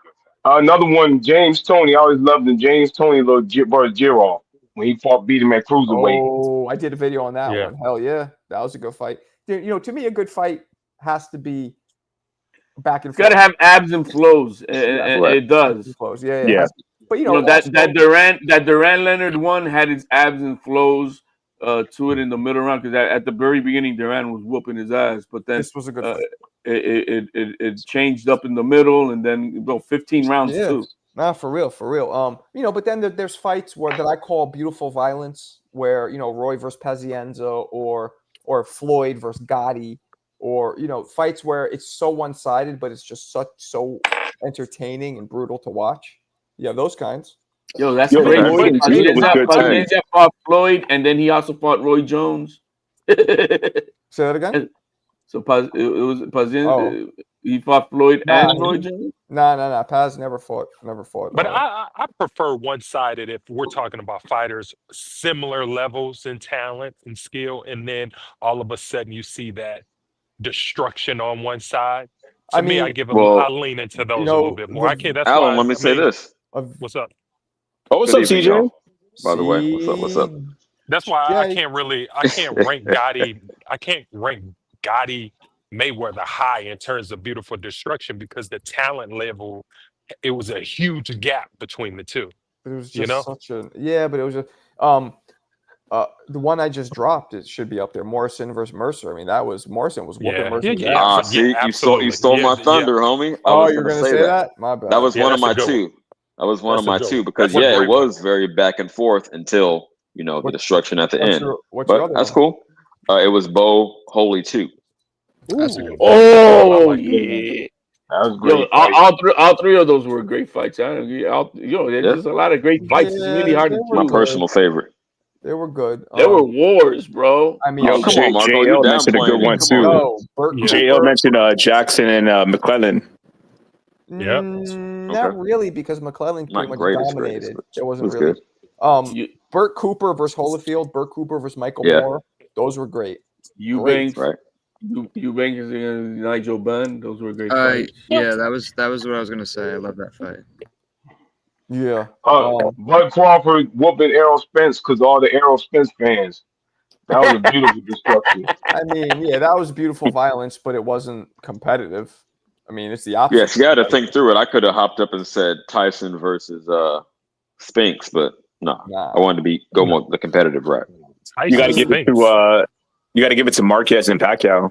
another one. James Toney. I always loved him. James Toney versus Girard when he beat him at cruiserweight. Oh, I did a video on that one. Hell yeah, that was a good fight. You know, to me, a good fight has to be back and It's got forth. to have abs and flows. Right. It does. Close. Yeah. Yeah. But You know that also- Durant Leonard one had its abs and flows to it in the middle round because at the very beginning Durant was whooping his ass, but then this was a good fight. it changed up in the middle and then 15 rounds too. Nah, for real. But then there's fights that I call beautiful violence, where Roy versus Pazienza or Floyd versus Gotti, or fights where it's so one-sided, but it's just so entertaining and brutal to watch. Yeah, those kinds. Yo, that's Yo, great. Pazienza was good, too. Pazienza fought Floyd, and then he also fought Roy Jones. Say that again. So it was Pazienza. Oh. He fought Floyd Nah, and Roy Jones. No. Paz never fought. But I prefer one-sided if we're talking about fighters similar levels in talent and skill, and then all of a sudden you see that destruction on one side. To me, I lean into those a little bit more. I can't. That's Alan, why, let me say this. What's up? Oh, what's up, CJ? y'all. By the way, what's up? That's why I can't rank Gotti. I can't rank Gotti Mayweather high in terms of beautiful destruction because the talent level, it was a huge gap between the two. But it was just but it was just the one I just dropped. It should be up there. Morrison versus Mercer. I mean, Morrison was whooping Mercer's ass. See, you stole my thunder, homie. You're gonna say that? My bad. That was one of my two. That was one of my two because it was very back and forth until the destruction at the end. But that's cool. It was Bo Holy 2. That's a good Oh yeah, that was great. All three of those were great fights. There's a lot of great fights. It's really hard to choose. My personal favorite. They were good. They were wars, bro. I mean, come on, Marco. JL mentioned a good one too. JL mentioned Jackson and McClellan. Yeah, not really because McClellan pretty much dominated. It wasn't really. Good. Burt Cooper versus Holyfield. Burt Cooper versus Michael Moore. Those were great. Eubanks, right? Eubanks and Nigel Benn. Those were great fights. Yeah, that was what I was gonna say. I love that fight. Yeah. Bud Crawford whooping Errol Spence because all the Errol Spence fans. That was a beautiful destruction. I mean, that was beautiful violence, but it wasn't competitive. I mean, it's the opposite. Yes, you got to think through it. I could have hopped up and said Tyson versus Spinks, but no, I wanted to go more the competitive route. You got to give it to Marquez and Pacquiao.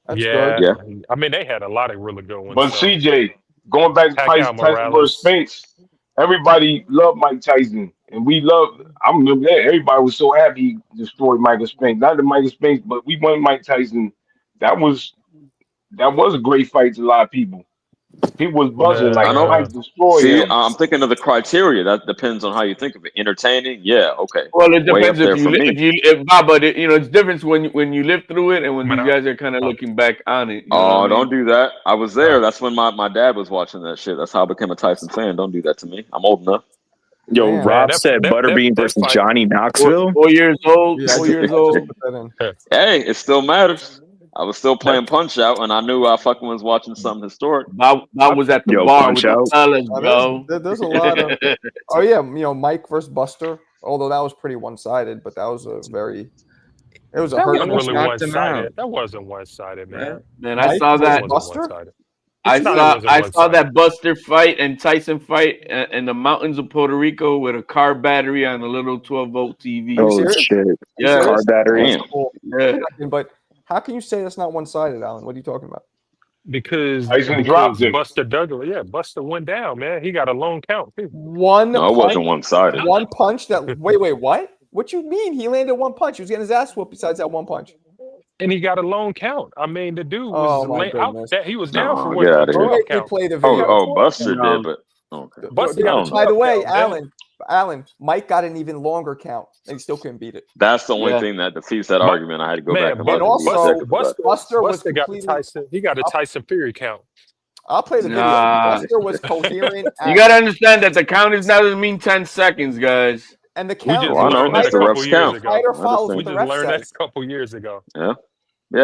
That's good. Yeah. I mean, they had a lot of really good ones. But CJ, going back to Tyson versus Spinks, everybody loved Mike Tyson, and I remember that everybody was so happy he destroyed Michael Spinks. Not the Michael Spinks, but we won Mike Tyson. That was a great fight to a lot of people. People was buzzing Mike destroyed him. I'm thinking of the criteria. That depends on how you think of it. Entertaining, yeah, okay. Well, it depends it's different when you live through it and when you guys are kind of looking back on it. Don't do that. I was there. That's when my dad was watching that shit. That's how I became a Tyson fan. Don't do that to me. I'm old enough. Yo, Rob said Butterbean versus Johnny Knoxville. 4 years old. 4 years old. Hey, it still matters. I was still playing Punch Out, and I knew I fucking was watching something historic. I was at the bar with the fellas, bro. There's a lot of. Mike versus Buster. Although that was pretty one-sided, but that was That wasn't really one-sided. That wasn't one-sided, man. Man, I saw that. Buster? I saw that Buster fight and Tyson fight in the mountains of Puerto Rico with a car battery on a little 12-volt TV. Oh shit! Yeah, car battery. Cool. Yeah. But how can you say that's not one-sided, Alan? What are you talking about? Because dropped him. Buster Douglas, Buster went down, man. He got a lone count too. No, it wasn't one-sided. One punch that. Wait, what? What you mean? He landed one punch. He was getting his ass whooped. Besides that one punch. And he got a lone count. I mean, the dude was out. He was down for one. Play the video. Buster did, but okay. Buster by the way, Alan, Mike got an even longer count, and he still couldn't beat it. That's the only thing that defeats that argument. I had to go back and look. Buster got Tyson. He got a Tyson Fury count. I'll play the video. Buster was coherent. You got to understand that the count doesn't mean 10 seconds, guys. And the count. That's the ref's count. We just learned that a couple years ago. Yeah,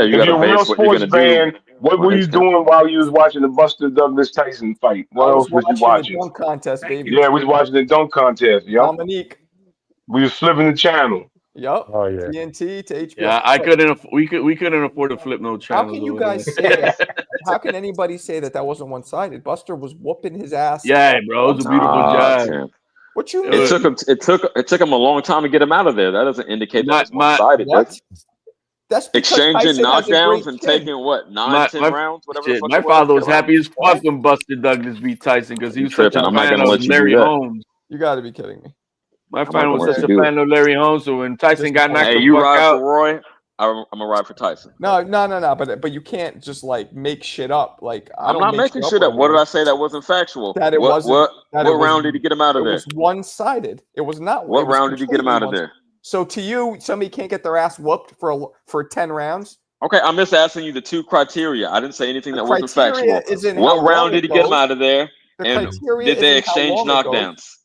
you got to base what you're going to do. What were you doing while you was watching the Buster Douglas Tyson fight? What else was you watching? The dunk contest, baby. Yeah, we was watching the dunk contest. Dominique. We was flipping the channel. Yup. Oh yeah. TNT to HBO. Yeah, I couldn't. We couldn't afford to flip no How channels. can you over guys there. say that? How can anybody say that wasn't one-sided? Buster was whooping his ass. Yeah, bro, it was a beautiful job. Tim. What you It mean? was- It took him a long time to get him out of there. That doesn't indicate that it's one-sided. What? That's because Exchanging Tyson has a knockdowns great and chin. taking what 10 rounds, whatever. the Shit, fuck my it father was Get him out. happy as fuck when Buster Douglas beat Tyson because he You was such tripping. a I'm not fan gonna of let you do Larry that. Holmes. You got to be kidding me. My I'm not father gonna was let such you a do fan of Larry Holmes, so when Tyson got knocked Hey, the you fuck ride out, for Roy? I'm gonna ride for Tyson. No. But you can't just like make shit up. Like I'm not making shit up. What did I say that wasn't factual? That it what wasn't. That what it was, round did he get him out of it there? was one-sided. It was not. What it was round did he get him completely out of one- there? So to you, somebody can't get their ass whooped for 10 rounds. Okay, I'm just asking you the two criteria. I didn't say anything that wasn't criteria factual. isn't how What long round it did he get him goes. out of there? The And criteria did they isn't how exchange long it goes. knockdowns?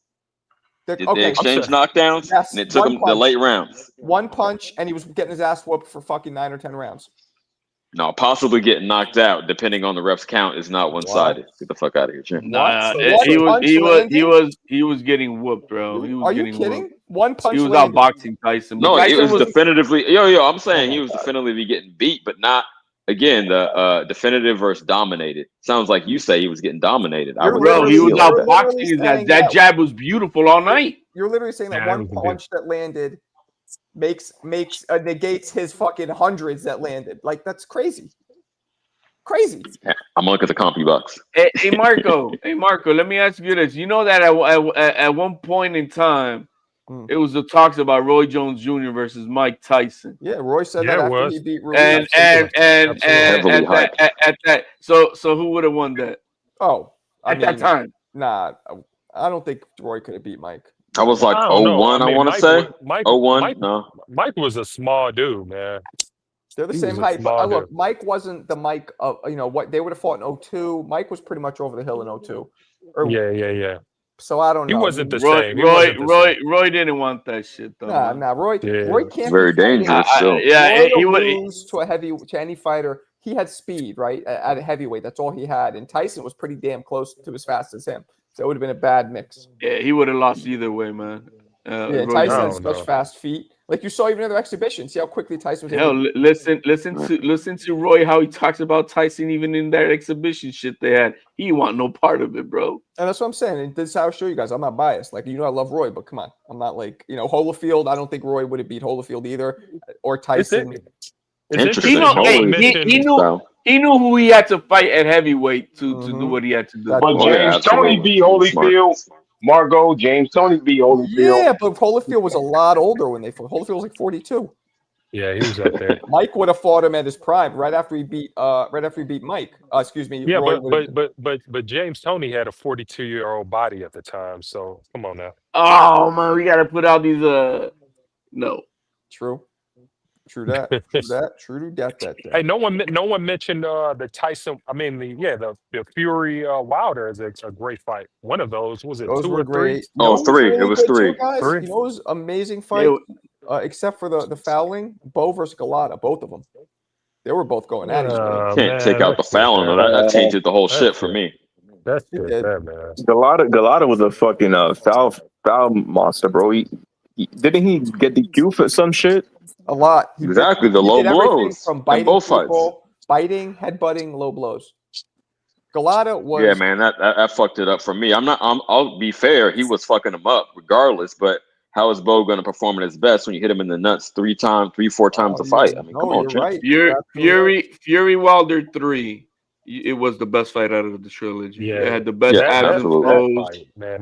Did they Okay. exchange knockdowns? Yes, And it took one him the punch. late rounds. One punch, and he was getting his ass whooped for fucking 9 or 10 rounds. No, possibly getting knocked out, depending on the ref's count, is not one-sided. Get the fuck out of here, Jim. nah, So he one punch was landed? he was getting whooped, bro. He was Are you getting kidding? whooped. One punch He was landed. outboxing Tyson. But No, Tyson it was definitively. I'm saying he was God. definitively getting beat, but not again the definitive versus dominated. Sounds like you say he was getting dominated. I would Bro, he was feel like that. outboxing his ass. That jab was beautiful all night. You're literally saying that Yeah, one it was a punch that landed negates his fucking hundreds that landed. Like that's crazy. Crazy. I'm gonna look at the compy box. Hey Marco, let me ask you this. You know that at one point in time, it was the talks about Roy Jones Jr. versus Mike Tyson. Yeah, Roy said Yeah, that it after was. he beat Ruiz. And Heavily at that, so who would have won that? Oh, At that time. Nah, I don't think Roy could have beat Mike. I was like I don't know. 01, I mean, want to Mike say. was- Mike, 01, Mike, no. Mike was a small dude, man. They're the He same was a height. But small look, dude. Mike wasn't the Mike of what they would have fought in 02. Mike was pretty much over the hill in 02. Yeah. So I don't know. He wasn't the Roy, same. He wasn't the same. Roy didn't want that shit though. Nah, man. Roy can't Very be fighting- dangerous. So Yeah, Roy he will would. lose to any fighter. He had speed, right? At a heavyweight. That's all he had. And Tyson was pretty damn close to as fast as him. So it would have been a bad mix. Yeah, he would have lost either way, man. Yeah, Roy Tyson Jones. has such fast feet. Like you saw even in their exhibition. See how quickly Tyson was Hell, able to listen to Roy how he talks about Tyson even in that exhibition shit they had. He want no part of it, bro. And that's what I'm saying. And this is how I show you guys. I'm not biased. Like, I love Roy, but come on. I'm not like, Holyfield. I don't think Roy would have beat Holyfield either. Or Tyson. interesting. He knew who he had to fight at heavyweight to do what he had to do. But James Tony beat Holyfield. Margot, James Tony beat Holyfield. Yeah, but Holyfield was a lot older when they fought. Holyfield was like 42. Yeah, he was up there. Mike would have fought him at his prime right after he beat Mike. Excuse me. Yeah, Roy would've- but James Toney had a 42-year-old body at the time. So come on now. Oh man, we gotta put out these no. True that. True that. Hey, no one mentioned the Tyson. I mean the Fury Wilder is a great fight. One of those was it Those 2 were or 3? great. Oh, 3. It was good 3. too, guys. Three? It was amazing fight. Except for the fouling, Bo versus Galata, both of them. They were both going at each other. Can't take out the fouling. That changes the whole shit for me. That's good, man. Galata was a fucking foul monster, bro. Didn't he get DQ for some shit? A lot. Exactly, the He low did everything blows from in biting both fights. people, biting, headbutting, low blows. Galata was. Yeah, man, that fucked it up for me. I'll be fair. He was fucking him up regardless, but how is Bo going to perform at his best when you hit him in the nuts 4 times a fight? I mean, come on, Jim. Fury Wilder 3. It was the best fight out of the trilogy. Yeah. It had the best Yeah, abs and absolutely. flows. Man,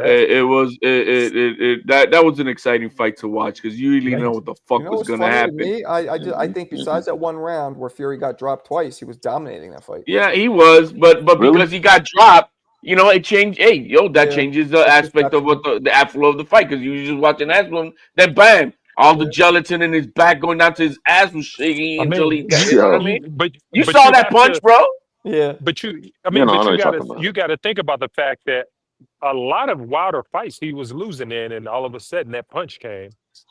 That was an exciting fight to watch because you really know what the fuck was what's gonna funny to happen. me? I think besides that one round where Fury got dropped twice, he was dominating that fight. Yeah, he was, but because he got dropped, it changed. Hey, that changes the aspect of what the outflow of the fight because you just watching ass one, then bam, all the gelatin in his back going down to his ass was shaking until he got. You know what I mean? But you but saw you that have punch, to- bro. Yeah. But you I know what you're talking gotta about. you gotta think about the fact that a lot of Wilder fights he was losing in, and all of a sudden that punch came.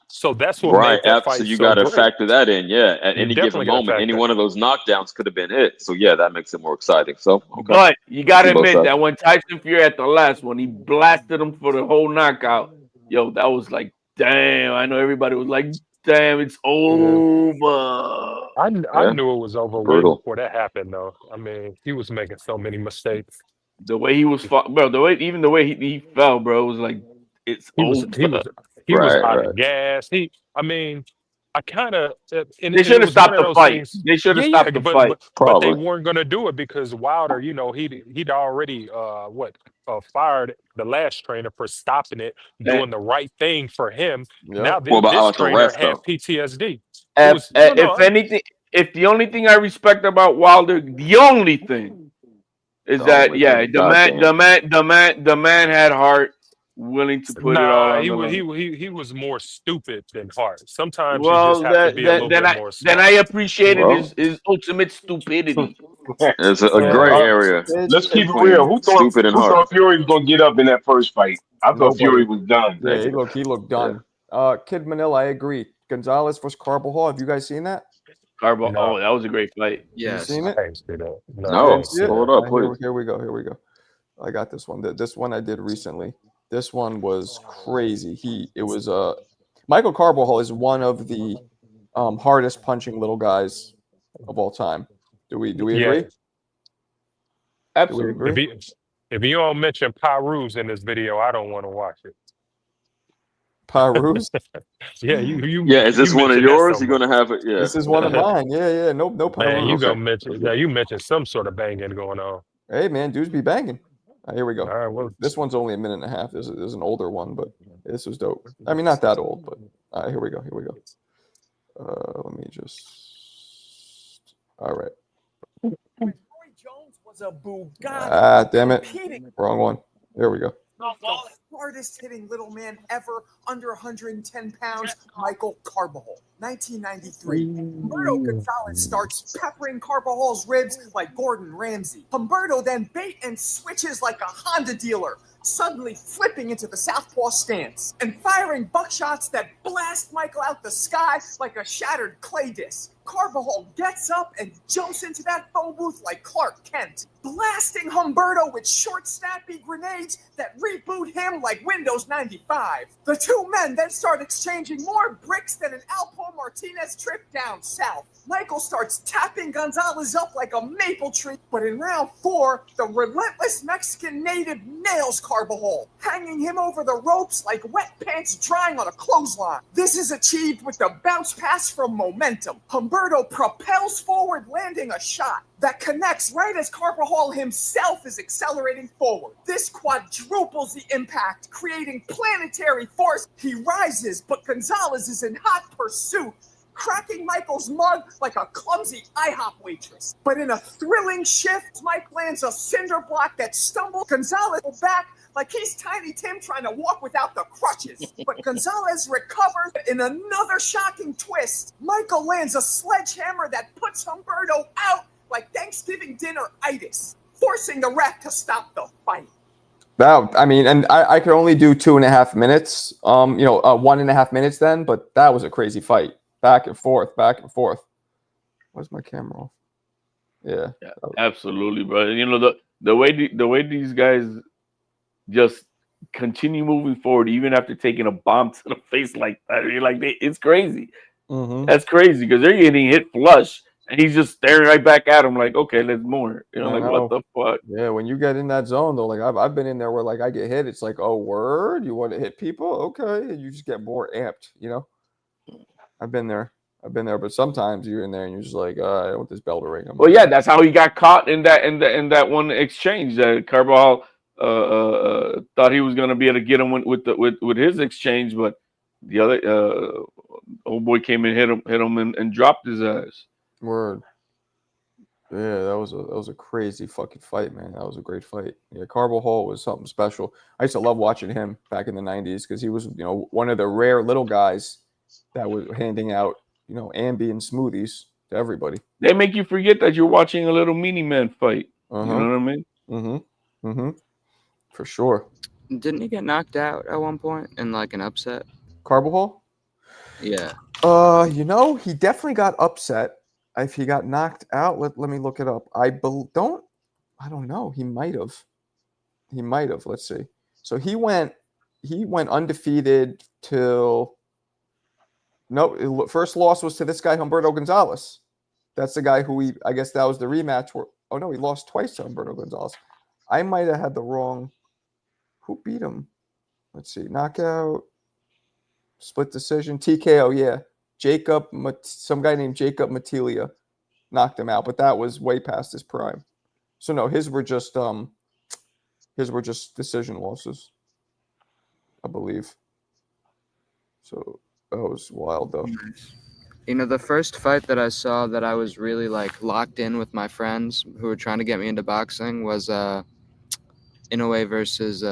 So that's what Right, made that fight so you so got to great. factor that in. Yeah, at You any definitely given gotta moment, any factor. one of those knockdowns could have been hit. So yeah, that makes it more exciting. So okay. But you gotta See both admit sides. that when Tyson Fury at the last one, he blasted him for the whole knockout. Yo, that was like, damn. I know everybody was like, damn, it's over. I Yeah. knew it was over way Brutal. before that happened, though. I mean, he was making so many mistakes. The way he was, bro. The way he fell, bro, was like it's He over. was Right, out right. of gas. I mean, I kind of, and They should it have was one stopped of the those fight. things. They should have Yeah, stopped the but fight. but they Probably. weren't gonna do it because Wilder, he'd already fired the last trainer for stopping it, doing the right thing for him. Now Yep. What about this how about the trainer ref had though? PTSD. It If, was if anything, if the only thing I respect about Wilder, the only thing is The that only thing. Goddamn. the man had heart, willing to put it all Nah, on the line. he was more stupid than hard. Sometimes you just Well, have to be a little bit more then I smart. appreciated Well, his ultimate stupidity. it's a Yeah. gray area Let's keep it real. between Who stupid and hard. thought Fury was gonna get up in that first fight? I thought Fury Nobody. was done. Yeah, he looked done. Kid Manila, I agree. Gonzalez versus Carbajal. Have you guys seen that? Carbo, No, oh, that was a great fight. You Yes. seen it? I ain't see that. No, I No, ain't see pull that. it up, please. Here we go. I got this one. This one I did recently. This one was crazy. It was Michael Carbajal is one of the hardest punching little guys of all time. Do we Yeah, agree? Do we Absolutely. agree? if you don't mention Pyrus in this video, I don't want to watch it. Pyrus? Yeah, you Yeah, is this you one of mentioned that yours? You're somewhere. gonna have it? Yeah. This is one of mine. Yeah. No Man, you Pyrus. gonna mention you mentioned some sort of banging going on. Hey man, dudes be banging. Here we go. All right, well, This one's only a minute and a half. There's an older one, but this was dope. I mean, not that old, but here we go. Let me just. All right. Roy Jones was a Bugatti. Damn it. Competing Wrong one. There we go. the hardest hitting little man ever, under 110 pounds, Michael Carbajal. 1993. Humberto Gonzalez starts peppering Carbajal's ribs like Gordon Ramsay. Humberto then bait and switches like a Honda dealer, suddenly flipping into the southpaw stance and firing buckshots that blast Michael out the sky like a shattered clay disc. Carbajal gets up and jumps into that phone booth like Clark Kent, blasting Humberto with short, snappy grenades that reboot him like Windows 95. The two men then start exchanging more bricks than an Alpo Martinez trip down south. Michael starts tapping Gonzalez up like a maple tree, but in round 4, the relentless Mexican native nails Carbajal, hanging him over the ropes like wet pants drying on a clothesline. This is achieved with the bounce pass from momentum. Humberto propels forward, landing a shot that connects right as Carbajal himself is accelerating forward. This quadruples the impact, creating planetary force. He rises, but Gonzalez is in hot pursuit, cracking Michael's mug like a clumsy IHOP waitress. But in a thrilling shift, Mike lands a cinder block that stumbles Gonzalez back like he's Tiny Tim trying to walk without the crutches. But Gonzalez recovers in another shocking twist. Michael lands a sledgehammer that puts Humberto out like Thanksgiving dinner-itis, forcing the ref to stop the fight. And I could only do 2.5 minutes, 1.5 minutes then, but that was a crazy fight. Back and forth. Where's my camera off? Yeah, absolutely, bro. You know the way these guys just continue moving forward, even after taking a bomb to the face like that. You're like, it's crazy. Mm-hmm. That's crazy because they're getting hit flush, and he's just staring right back at him like, okay, let's more. What the fuck? Yeah, when you get in that zone though, like I've been in there where like I get hit, it's like, oh word, you want to hit people? Okay, and you just get more amped, I've been there, but sometimes you're in there and you're just like, I want this bell to ring. Well, yeah, that's how he got caught in that one exchange. That Carbajal thought he was gonna be able to get him with his exchange, but the other old boy came and hit him and dropped his ass. Word. Yeah, that was a crazy fucking fight, man. That was a great fight. Yeah, Carbajal was something special. I used to love watching him back in the 90s because he was, one of the rare little guys that was handing out, Ambi and smoothies to everybody. They make you forget that you're watching a little mini man fight. You know what I mean? Mm-hmm. For sure. Didn't he get knocked out at one point in like an upset? Carbajal? Yeah. He definitely got upset. If he got knocked out, let me look it up. I don't know. He might have. Let's see. So he went undefeated till No, first loss was to this guy Humberto Gonzalez. That's the guy who I guess that was the rematch. Oh no, he lost twice to Humberto Gonzalez. I might have had the wrong. Who beat him? Let's see, knockout, split decision, TKO. Yeah, some guy named Jacob Matilia knocked him out, but that was way past his prime. So no, his were just decision losses, I believe. So that was wild though. You know, the first fight that I saw that I was really like locked in with my friends who were trying to get me into boxing was Inoue versus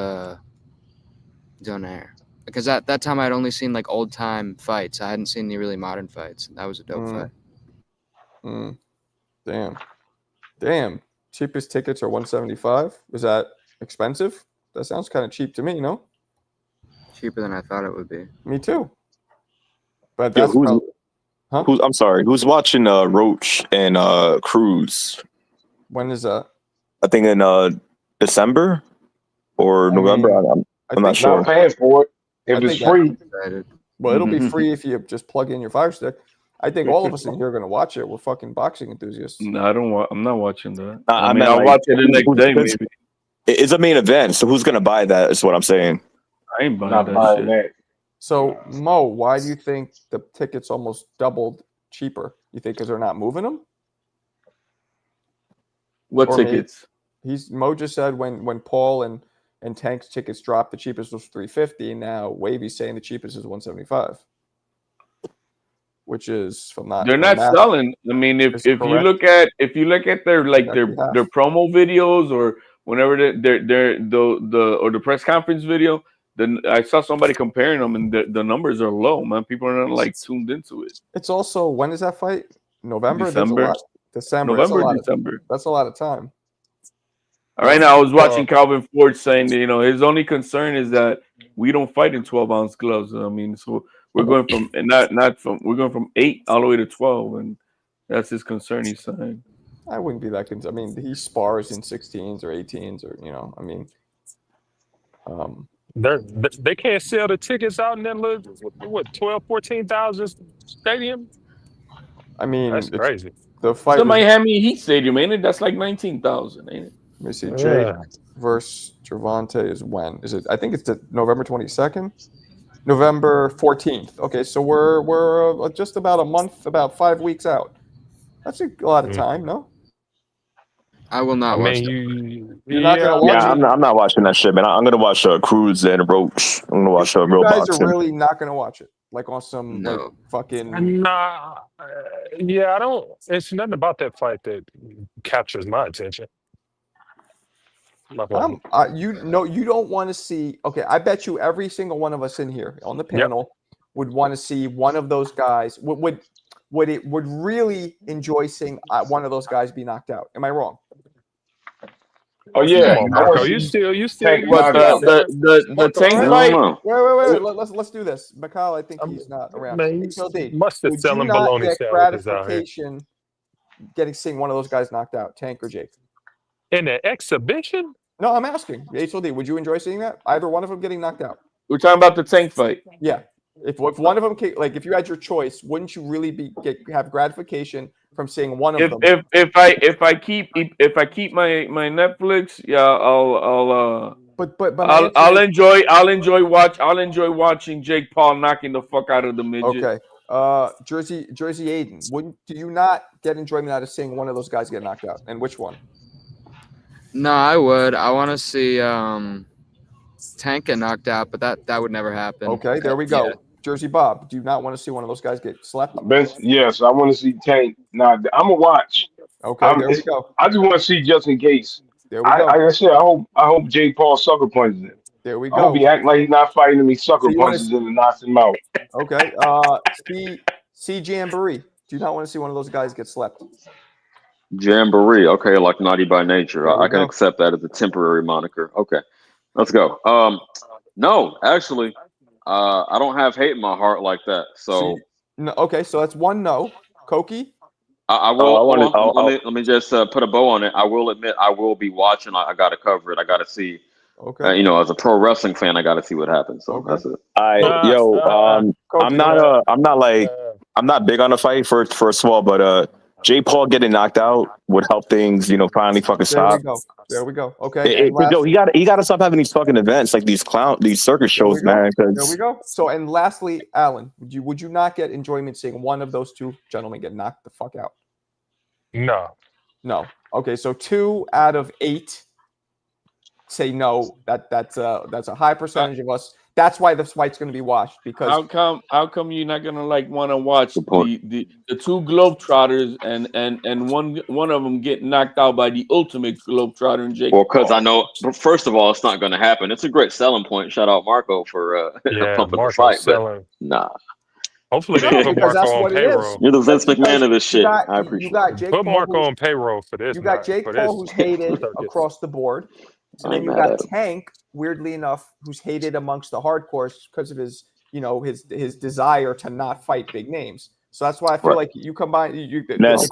Donaire. Because at that time I'd only seen like old time fights. I hadn't seen any really modern fights. That was a dope fight. Damn. Cheapest tickets are $175. Is that expensive? That sounds kind of cheap to me, no? Cheaper than I thought it would be. Me too. But Yo, that's I'm sorry. Who's watching Roach and Cruz? When is that? I think in December or November. I'm not sure. Not paying for it if it's free. Well, it'll be free if you just plug in your Fire Stick. I think all of us in here are going to watch it. We're fucking boxing enthusiasts. No, I'm not watching that. I mean, I'll watch it the next day, maybe. It's a main event, so who's going to buy that? Is what I'm saying. I ain't buying that shit. So, Mo, why do you think the tickets almost doubled cheaper? You think because they're not moving them? What Or tickets? Mo just said when Paul and Tank's tickets dropped, the cheapest was $350. Now Wavy's saying the cheapest is $175, which is They're not selling. I mean, if you look at their their promo videos or whenever the press conference video, then I saw somebody comparing them and the numbers are low, man. People are not like tuned into it. It's also, when is that fight? November? December. December. November, December. That's a lot of time. All right, now I was watching Calvin Ford saying that, his only concern is that we don't fight in 12-ounce gloves. I mean, so we're going from we're going from 8 all the way to 12, and that's his concern. He's saying. I wouldn't be that concerned. I mean, he spars in 16s or 18s, or I mean, they can't sell the tickets out in that little 14,000 stadium. I mean, that's crazy. The fight, the Miami Heat Stadium, ain't it? That's like 19,000, ain't it? Let me see. Jake versus Gervonta is when? Is it? I think it's November 22nd, November 14th. Okay, so we're just about a month, about 5 weeks out. That's a lot of time, no? I will not watch. You're not gonna watch it. I'm not watching that shit, man. I'm gonna watch Cruz and Roach. I'm gonna watch real boxing. You guys are really not gonna watch it, like on some fucking. Nah, yeah, I don't. It's nothing about that fight that captures my attention. You don't want to see. Okay, I bet you every single one of us in here on the panel would want to see one of those guys. Would really enjoy seeing one of those guys be knocked out. Am I wrong? Oh yeah, Marco, you still. The Tank fight. Wait. Let's do this. Mikhail, I think he's not around. Must have selling bologna sandwiches out here. Getting seeing one of those guys knocked out, Tank or Jake. In an exhibition? No, I'm asking. HLD, would you enjoy seeing that? Either one of them getting knocked out? We're talking about the Tank fight. Yeah. If one of them, like if you had your choice, wouldn't you really have gratification from seeing one of them? If I keep my Netflix, yeah, I'll enjoy watching Jake Paul knocking the fuck out of the midget. Okay. Jersey Aiden, do you not get enjoyment out of seeing one of those guys get knocked out? And which one? No, I would. I want to see Tank get knocked out, but that would never happen. Okay, there we go. Yeah. Jersey Bob, do you not want to see one of those guys get slept? Yes, I want to see Tank. Now, I'm going to watch. Okay, there we go. I just want to see just in case. There we go. Like I said, I hope Jake Paul sucker punches him. There we go. I hope he act like he's not fighting him. He sucker punches him and knocks him out. Okay. C. Jamboree, do you not want to see one of those guys get slept? Jamboree, okay, like Naughty by Nature. I can accept that as a temporary moniker. Okay, let's go. No, actually, I don't have hate in my heart like that. So, no, okay, so that's one no. Koki? I will. Let me just put a bow on it. I will admit I will be watching. I got to cover it. I got to see Okay. You know, as a pro wrestling fan, I got to see what happens. So Okay. that's it. I'm not big on the fight first of all, but Jake Paul getting knocked out would help things, you know, finally fucking stop. There we go. Okay. And Yo, he got to stop having these fucking events like these circus shows, man. There we go. So, and lastly, Alan, would you not get enjoyment seeing one of those two gentlemen get knocked the fuck out? No. Okay. So 2 out of 8 say no. That's a high percentage of us. That's why this fight's going to be watched, because how come you're not gonna want to watch the 2 Globetrotters and one of them get knocked out by the ultimate Globetrotter and Jake? Well, because I know, first of all, it's not going to happen. It's a great selling point. Shout out Marco for pumping the fight, but nah. Hopefully they put Marco on payroll. You're the Vince McMahon of this shit. I appreciate you got Jake Put Paul, Marco on payroll for this. You got Jake Paul, who's hated across the board. And then you got Tank, weirdly enough, who's hated amongst the hardcores because of his, you know, his desire to not fight big names. So that's why I feel like you combine That's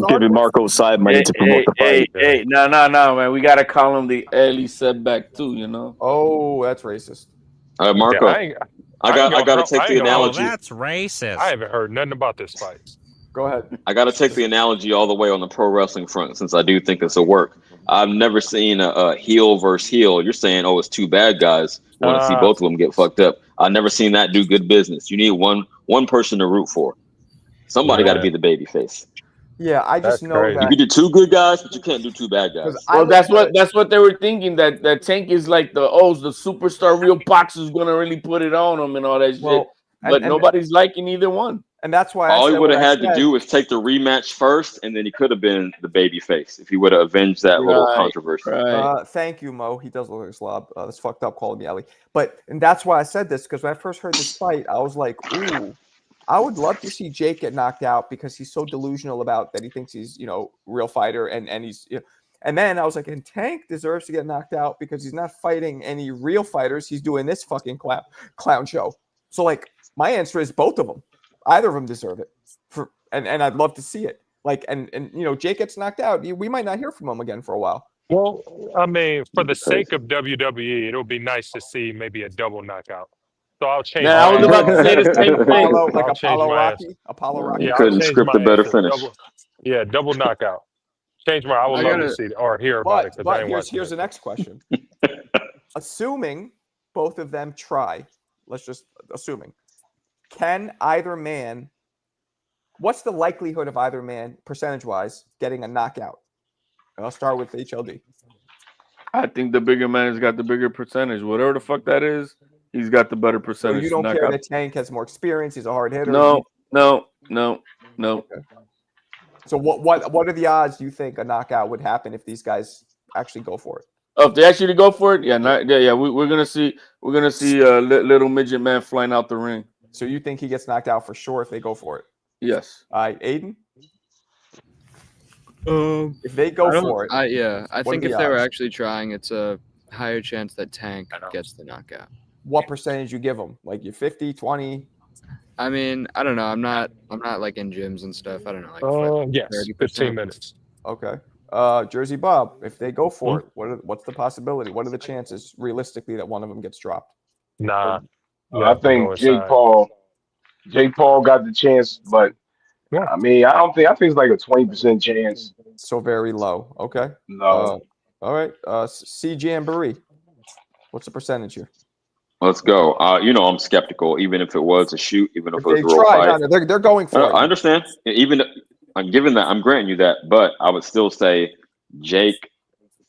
giving Marco side money to promote the fight. No, man. We gotta call him the early setback too, you know. Oh, that's racist. Marco, I gotta take the analogy. That's racist. I haven't heard nothing about this fight. Go ahead. I gotta take the analogy all the way on the pro wrestling front, since I do think it's a work. I've never seen a heel versus heel. You're saying, oh, it's 2 bad guys. I want to see both of them get fucked up. I've never seen that do good business. You need one person to root for. Somebody got to be the baby face. Yeah, I just know that you can do 2 good guys, but you can't do 2 bad guys. Well, that's what they were thinking. That Tank is like the superstar real boxer's gonna really put it on him and all that shit. But nobody's liking either one. And that's why all he would have had to do was take the rematch first, and then he could have been the baby face if he would have avenged that little controversy. Thank you, Mo. He does look like a slob. That's fucked up calling me Ali. And that's why I said this, because when I first heard this fight, I was like, ooh, I would love to see Jake get knocked out because he's so delusional about that he thinks he's, you know, real fighter and he's, you know. And then I was like, and Tank deserves to get knocked out because he's not fighting any real fighters. He's doing this fucking clown show. So like my answer is both of them. Either of them deserve it, and I'd love to see it. Like, and you know, Jake gets knocked out. We might not hear from him again for a while. Well, I mean, for the sake of WWE, it'll be nice to see maybe a double knockout. So I'll change. Now I was about to say the same thing. Like Apollo Rocky. You couldn't script a better finish. Double knockout. Change my. I would love to see it or hear about it. But here's the next question. Assuming both of them try, let's just assuming. Can either man, what's the likelihood of either man, percentage-wise, getting a knockout? And I'll start with HLD. I think the bigger man has got the bigger percentage. Whatever the fuck that is, he's got the better percentage. So you don't care that Tank has more experience? He's a hard hitter? No. Okay. So what are the odds you think a knockout would happen if these guys actually go for it? Oh, if they actually go for it, we're gonna see a little midget man flying out the ring. So you think he gets knocked out for sure if they go for it? Yes. All right, Aiden? If they go for it. I think if they were actually trying, it's a higher chance that Tank gets the knockout. What percentage you give them? Like you 50, 20? I mean, I don't know. I'm not like in gyms and stuff. I don't know. Like yes, 15 minutes. Okay. Jersey Bob, if they go for it, what's the possibility? What are the chances realistically that one of them gets dropped? Nah. I think Jake Paul got the chance, but I mean, I think it's like a 20% chance. So very low. Okay. No. All right. C Jamboree. What's the percentage here? Let's go. You know, I'm skeptical, even if it was a shoot, even if it was a real try, fight. no, they're going for it. I understand. Even I'm giving that, I'm granting you that, but I would still say Jake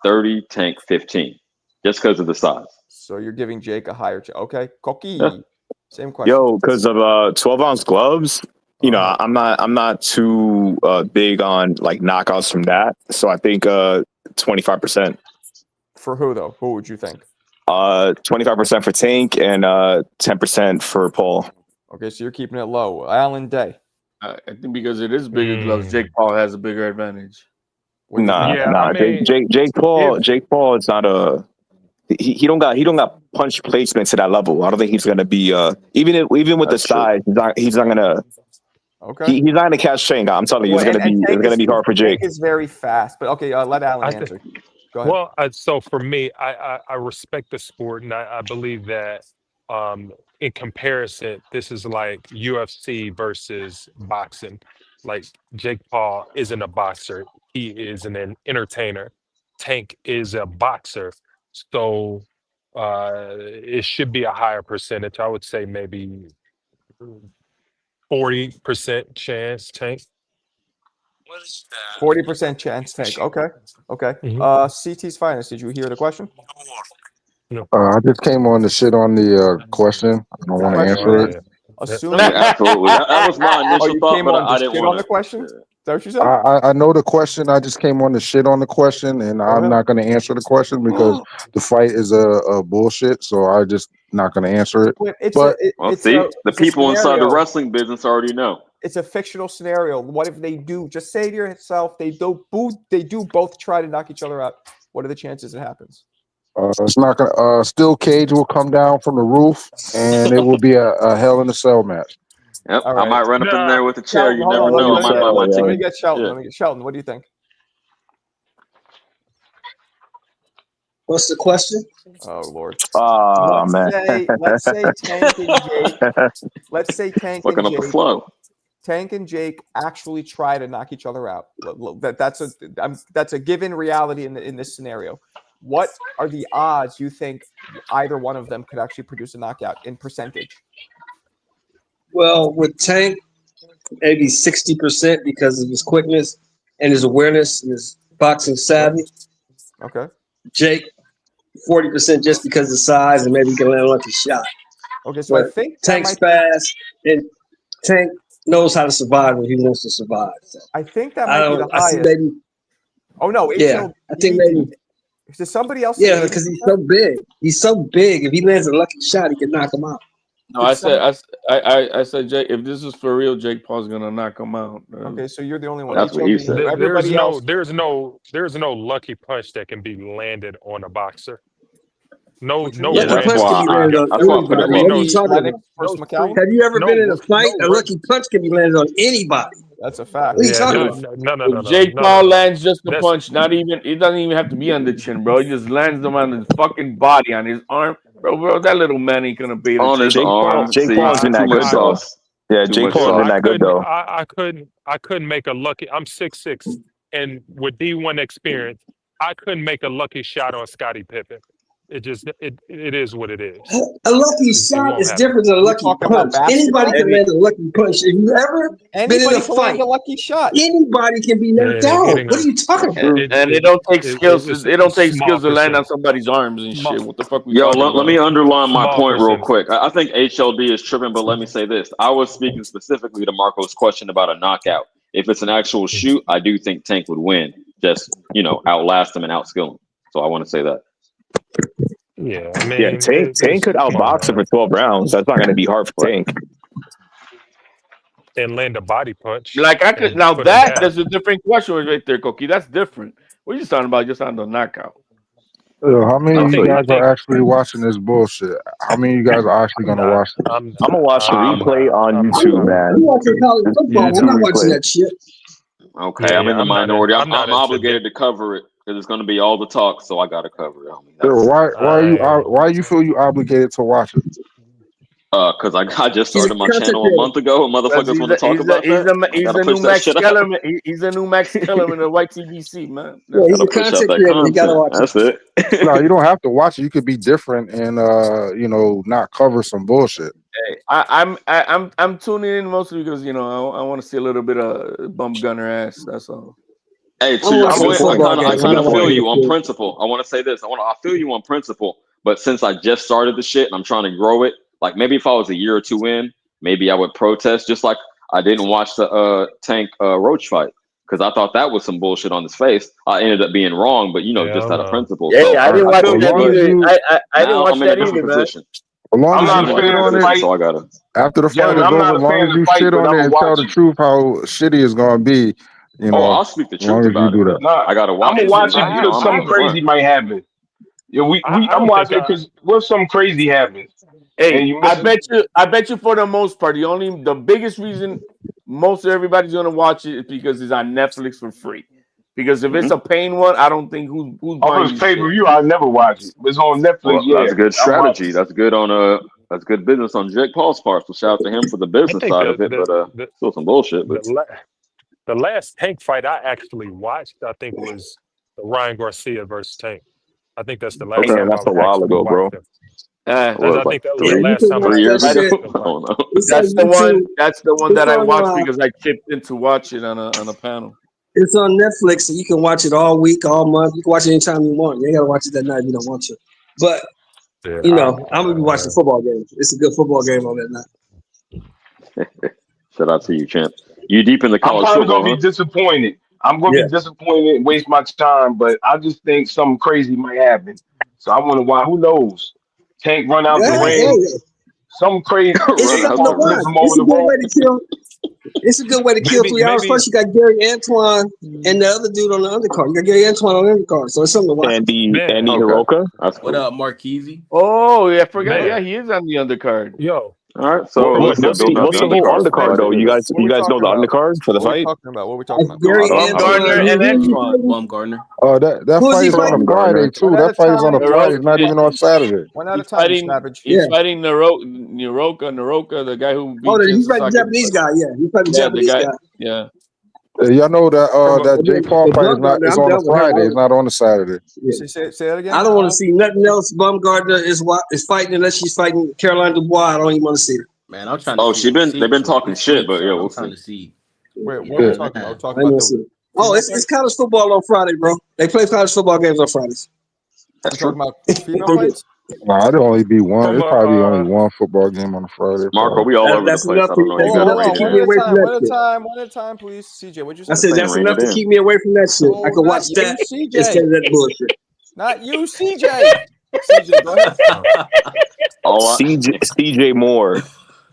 30, Tank 15, just because of the size. So you're giving Jake a higher chance. Okay. Koki. Yeah. Same question. Yo, because of 12-ounce gloves, you know, I'm not too big on like knockouts from that. So I think 25%. For who though? Who would you think? 25% for Tank and 10% for Paul. Okay, so you're keeping it low. Alan Day. I think because it is bigger gloves, Jake Paul has a bigger advantage. Nah. I mean, Jake Paul is not a. He don't got punch placement to that level. I don't think he's gonna be even with the size. He's not gonna. Okay. He's not gonna catch Tank. I'm telling you, it's gonna be hard for Jake. Tank is very fast, but okay, let Alan answer. Go ahead. Well, so for me, I respect the sport, and I believe that in comparison, this is like UFC versus boxing. Like Jake Paul isn't a boxer; he is an entertainer. Tank is a boxer, so it should be a higher percentage. I would say maybe 40% chance. Tank. 40% chance Tank. Okay. Okay. Mhm. CT's finest. Did you hear the question? No. I just came on to shit on the question. I don't want to Question answer is, it. assuming Absolutely. That was my oh, initial you thought, came but on I to didn't shit want on the to. question? Is that what you said? I know the question. I just came on to shit on the question, and I'm ahead. not going to answer the question because the fight is a bullshit. So I just not going to answer it. But it's But Well, it's see, a the it's a people inside the scenario. wrestling business already know. It's a fictional scenario. What if they do? Just say to yourself, they do both try to knock each other out. What are the chances it happens? it's not going to. Steel cage will come down from the roof, and it will be a Hell in a Cell match. Yep, All I might right. run up in Nah, there with a chair. Sheldon, You hold never on. know. I Let might buy my me ticket. get Sheldon. Yeah. Let me get Sheldon. What do you think? What's the question? Oh Lord. Oh man. Let's say Tank and Jake. Let's say Tank Looking and up the Jake. flow. Tank and Jake actually try to knock each other out. That's a given reality in this scenario. What are the odds you think either one of them could actually produce a knockout in percentage? Well, with Tank, maybe 60% because of his quickness and his awareness and his boxing savvy. Okay. Jake, 40% just because of the size and maybe he can land a lucky shot. Okay, so I But think that Tank's might be, fast and Tank knows how to survive when he wants to survive. So I think that I might be the don't. I see highest. maybe. Oh no, Yeah, HL. I think maybe. Does somebody else say Yeah, because he's so big. He's so big. If he lands a lucky shot, he can knock him out. No, I said, Jake. If this is for real, Jake Paul's gonna knock him out. Okay, so you're the only one. That's what he HLB, said. everybody else. there's no lucky punch that can be landed on a boxer. No Lucky random punch can be landed on that's why I put it anybody. What are you close. talking Lennox about? versus McCallum? Have you ever been in a fight? no A lucky punch can be landed on anybody. That's a fact. What are you Yeah, talking no, about? If Jake Paul lands just the That's punch, not even it doesn't even have to be on the chin, bro. He just lands them on his fucking body, on his arm, bro. That little man ain't gonna beat On his Jake arm. Jake See, Paul isn't too that much good though. sauce. Yeah, Too Jake much Paul sauce. isn't that good though. I couldn't make a lucky. I'm 6'6", and with D1 experience, I couldn't make a lucky shot on Scottie Pippen. It is what it is. A lucky It shot won't is happen. different than a We're lucky talking about punch. Anybody basketball. can land a lucky punch. If you ever been in Anybody a can land fight, a lucky shot. anybody can be knocked It out. ain't What are you talking about? And it don't take skills. it's It don't take small skills to land on percentage. somebody's arms and shit. What the fuck we Yo, talking let me about? underline my Small point real percentage. quick. I think HLD is tripping, but let me say this. I was speaking specifically to Marco's question about a knockout. If it's an actual shoot, I do think Tank would win. Just, outlast him and outskill him. So I want to say that. Yeah, I mean, Yeah, Tank could come on, outbox him man. for 12 rounds. That's not going to be hard for Tank. And land a body punch. Like I could and now put him that down. there's a different question right there, Cookie. That's different. What are you talking about? Just on the knockout. How many I of you think guys are actually watching this bullshit? How many of you guys are actually I'm going to not. watch it? I'm gonna watch the I'm replay not. on I'm YouTube, not. man. I'm watching college football. YouTube I'm not watching replay. that shit. Okay, Yeah, I'm in the I'm not. minority. I'm not I'm into obligated to cover it because it's going to be all the talk, so I got to cover it. I mean, Sir, that's why you feel you obligated to watch it? because I just He's a started my content channel a creator. month ago, and Because motherfuckers want to talk about that. I he's got to a push new that Max shit out. Kellerman. He's a new Max Kellerman of white TBC, man. Yeah, That's he's a Got to push out content that creator. You gotta content. watch That's it. it. No, you don't have to watch it. You could be different and not cover some bullshit. Hey, I'm tuning in mostly because I want to see a little bit of bump gunner ass. That's all. Hey, to I'm your watching the point, I football kind game. I'm of not feel watching you that on shit. principle. I want to say this. I feel you on principle, but since I just started the shit and I'm trying to grow it, like maybe if I was a year or two in, maybe I would protest. Just like I didn't watch the Tank Roach fight because I thought that was some bullshit on his face. I ended up being wrong, but just out of principle. Yeah, So I didn't watch feel that you, either. but I didn't now watch I'm in a that different either, man. position. As long I'm as not you a shit fan of on the it, fight. So I gotta. after the fight Gentlemen, is I'm over, not as a long fan as of the you fight, shit but on I'm it gonna and tell watch the it. truth how shitty it's gonna be, Oh, I'll speak the as long truth as you about do it, that. but Nah, I gotta I'm watch gonna it watch it sometimes. because I'm something having fun. crazy might happen. Yeah, I I'm don't think watching because what if something crazy happens and Hey, you miss it? I bet you for the most part, the biggest reason most of everybody's gonna watch it is because it's on Netflix for free. Because if it's a pain one, I don't think who's Oh, buying it's this pay shit. per view. I never watch it. It's on Netflix. Well, Yeah, that's a good I watch strategy. it. That's good on that's good business on Jake Paul's part. So shout out to him for the I business think side of it, but still some bullshit. But the last Tank fight I actually watched, I think, was the Ryan Garcia versus Tank. I think that's the last Okay, time that's I a while actually ago, bro. watched him. Uh, what, I like think that was Yeah, the you last can time I watch 3 years that actually ago? shit. watched I him fight. don't know. It's that's on the one. YouTube. That's the one It's that I on watched because I chipped in to watch it on a panel. it's on Netflix, so you can watch it all week, all month. You can watch it anytime you want. You ain't gotta watch it that night if you don't want to. But Yeah, you know, I'm gonna be watching football games. It's a good football game on that night. Shout out to you, champ. You deep in the I'm college probably football, gonna be huh? disappointed. I'm gonna Yeah. be disappointed and waste my time, but I just think something crazy might happen. So I want to watch. Who knows? Tank run out the ring. Something crazy. It's Run Jake out something to the Paul flip watch. ring. him It's over a the good way rope. to kill. It's a good way to kill 3 hours. maybe Plus, you got Gary Antoine and the other dude on the undercard. You got Gary Antoine on the undercard, so it's something to watch. Andy man, Hiroka. That's What cool. up, Marquise? Oh, yeah, I forgot. man, Yeah, he is on the undercard. yo, All right, so What's let's build out what's the the whole undercard. undercard Go though? ahead and You hit guys us. What are we know talking the about? undercard for the What are we fight? talking about? What are we talking about? Gary No, I don't. Bumgarner Antoine. and Antoine. Bumgarner. That Who is fight he is on a fighting? Friday Bumgarner. too. One at a That fight is on a time. Friday. It's not even on Saturday. One at a time, Savage. He's Yeah. fighting Naroka, the guy who beat He's fighting the Sasaki. Japanese guy. Yeah, he's fighting the Yeah, the Japanese guy. guy. Yeah. Y'all know that that And Jake then Paul the fight is Bumgarner, is I'm on a done with him. Friday. It's not on a Saturday. Yeah. Say that again. I don't want to see nothing else. Bumgarner is fighting unless she's fighting Caroline Dubois. I don't even want to see her. Man, I'm trying to Oh, see they've been for talking this shit, week, but yeah, son. we'll I'm trying see. to see. Wait, what are we Yeah. talking about? We're I talking ain't about gonna see the. it. Oh, it's college football on Friday, bro. They play college football games on Fridays. That's We're true. talking about female fights. Nah, it'd only be one. from It'd probably be only one football game on a Friday. Marco, Probably. we all over the That's place. enough. I don't know. You That's got to Hold enough rein to it keep on. me in. away from that shit. One at a time, please. CJ, what'd you I say? said Saying that's rein enough it to in. keep me away from that shit. I No, can watch not you, that CJ. instead of that bullshit. Not you, CJ. CJ, go ahead. CJ Moore.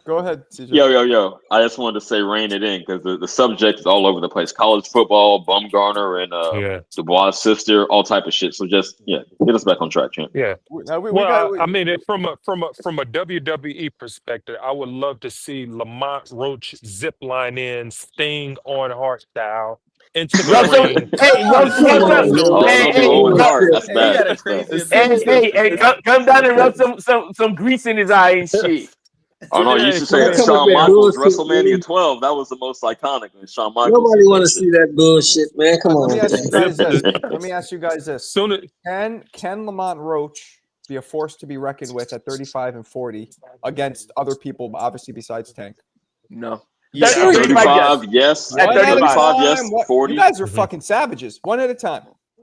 Go ahead, CJ. Yo. I just wanted to say rein it in because the subject is all over the place. College football, Bumgarner, and Dubois' sister, all type of shit. So just, get us back on track, champ. Yeah. We Well, got. I mean, from a WWE perspective, I would love to see Lamont Roach zip line in, Sting on Hart style into the Rub some, ring. hey, rub some, Oh, don't do Owen Hart. That's Hey, bad. you got a That's bad. crazy hey, come down and rub some grease in his eye and shit. Oh no, you used to say Don't come with Shawn that Michaels, bullshit, WrestleMania man. 12. That was the most iconic. When Shawn Michaels. Nobody want to see that bullshit, man. Come on. Let me ask you guys this. Zip- Let me ask you guys this. Can Lamont Roach be a force to be reckoned with at 35 and 40 against other people, obviously besides Tank? No. Yeah, 35, yes. At 35, yes. 40. You guys are fucking savages. One at a time.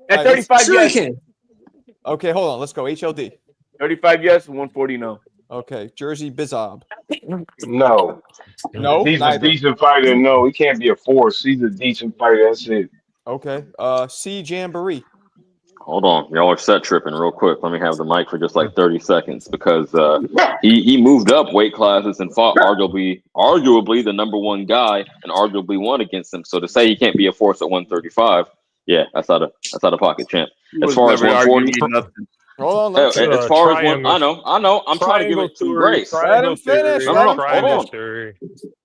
At 35, yes. Okay, hold on. Let's go. HLD. 35, yes. 140, no. Okay, Jersey Bizob. No. No, He's neither. a decent fighter. No, he can't be a force. He's a decent fighter. That's it. Okay. C Jamboree. Hold on, y'all are set tripping real quick. Let me have the mic for just like 30 seconds because he moved up weight classes and fought arguably the number one guy and arguably won against him. So to say he can't be a force at 135, yeah, that's out of pocket, champ. As far as 140, hold on. as far as one, I know. I'm trying to give it some grace. Let him finish. No, hold on.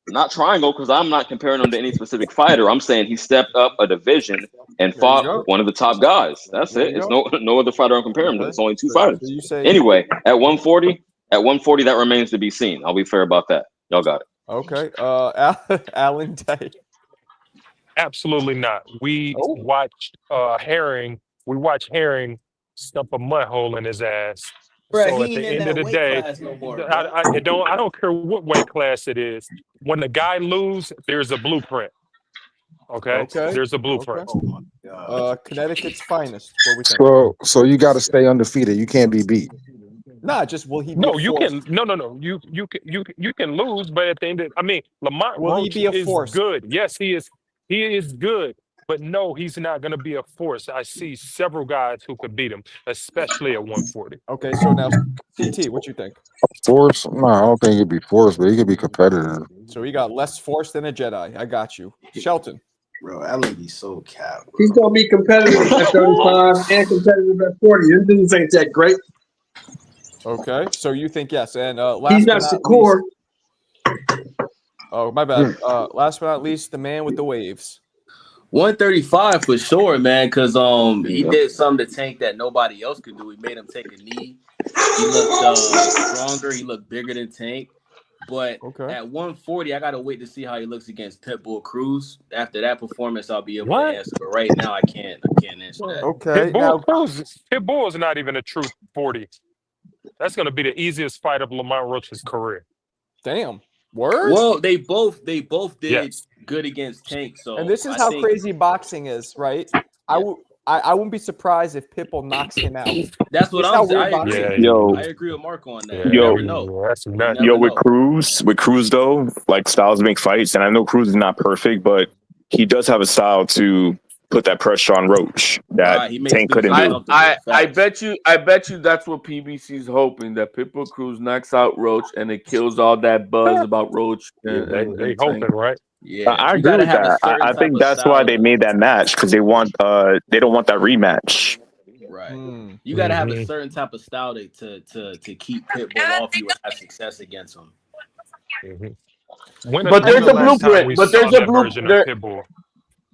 Not triangle because I'm not comparing him to any specific fighter. I'm saying he stepped up a division and fought one of the top guys. That's it. It's no other fighter I'm comparing him to. It's only two fighters. So you say anyway, at 140, that remains to be seen. I'll be fair about that. Y'all got it. Okay. Alan Day. Absolutely not. We watched Herring. We watched Herring stump a mud hole in his ass. Bruh, So he at the ain't in end of that the weight day, class no more, I don't care what weight class it is. When the guy loses, there's a blueprint. Okay. There's a blueprint. Connecticut's finest. What we think? So you got to stay undefeated. You can't be beat. Nah, just will he? Be No, a you force? can. No. You can lose, but at the end of, Lamont Will he Roach be a is force? good. Yes, he is. He is good. But no, he's not going to be a force. I see several guys who could beat him, especially at 140. Okay, so now CT, what you think? Force? No, I don't think he'd be force, but he could be competitive. So he got less force than a Jedi. I got you, Shelton. Bro, that would be so cap. He's gonna be competitive at 35 and competitive at 40. Them dudes ain't that great. Okay, so you think yes, and He's not Shakur. Oh, my bad. Last but not least, the man with the waves. 135 for sure, man. Because he did something to Tank that nobody else could do. He made him take a knee. He looked stronger. He looked bigger than Tank. But at 140, I gotta wait to see how he looks against Pitbull Cruz. After that performance, I'll be able to answer. But right now, I can't answer that. Okay. Pitbull is not even a true 40. That's going to be the easiest fight of Lamont Roach's career. Damn. Word? Well, they both did good against Tank. So And this is I how think crazy boxing is, right? I wouldn't be surprised if Pitbull knocks him out. That's what I'm saying. I agree with Mark on that. You never know. That's nuts. Yo, with Cruz though, like styles make fights, and I know Cruz is not perfect, but he does have a style to put that pressure on Roach that Tank couldn't do. I bet you that's what PBC's hoping, that Pitbull Cruz knocks out Roach and it kills all that buzz about Roach. They hoping, right? Yeah, I agree with that. I think that's why they made that match, because they don't want that rematch. Right. You got to have a certain type of style to keep Pitbull off you and have success against him. But there's a blueprint. But there's a blueprint.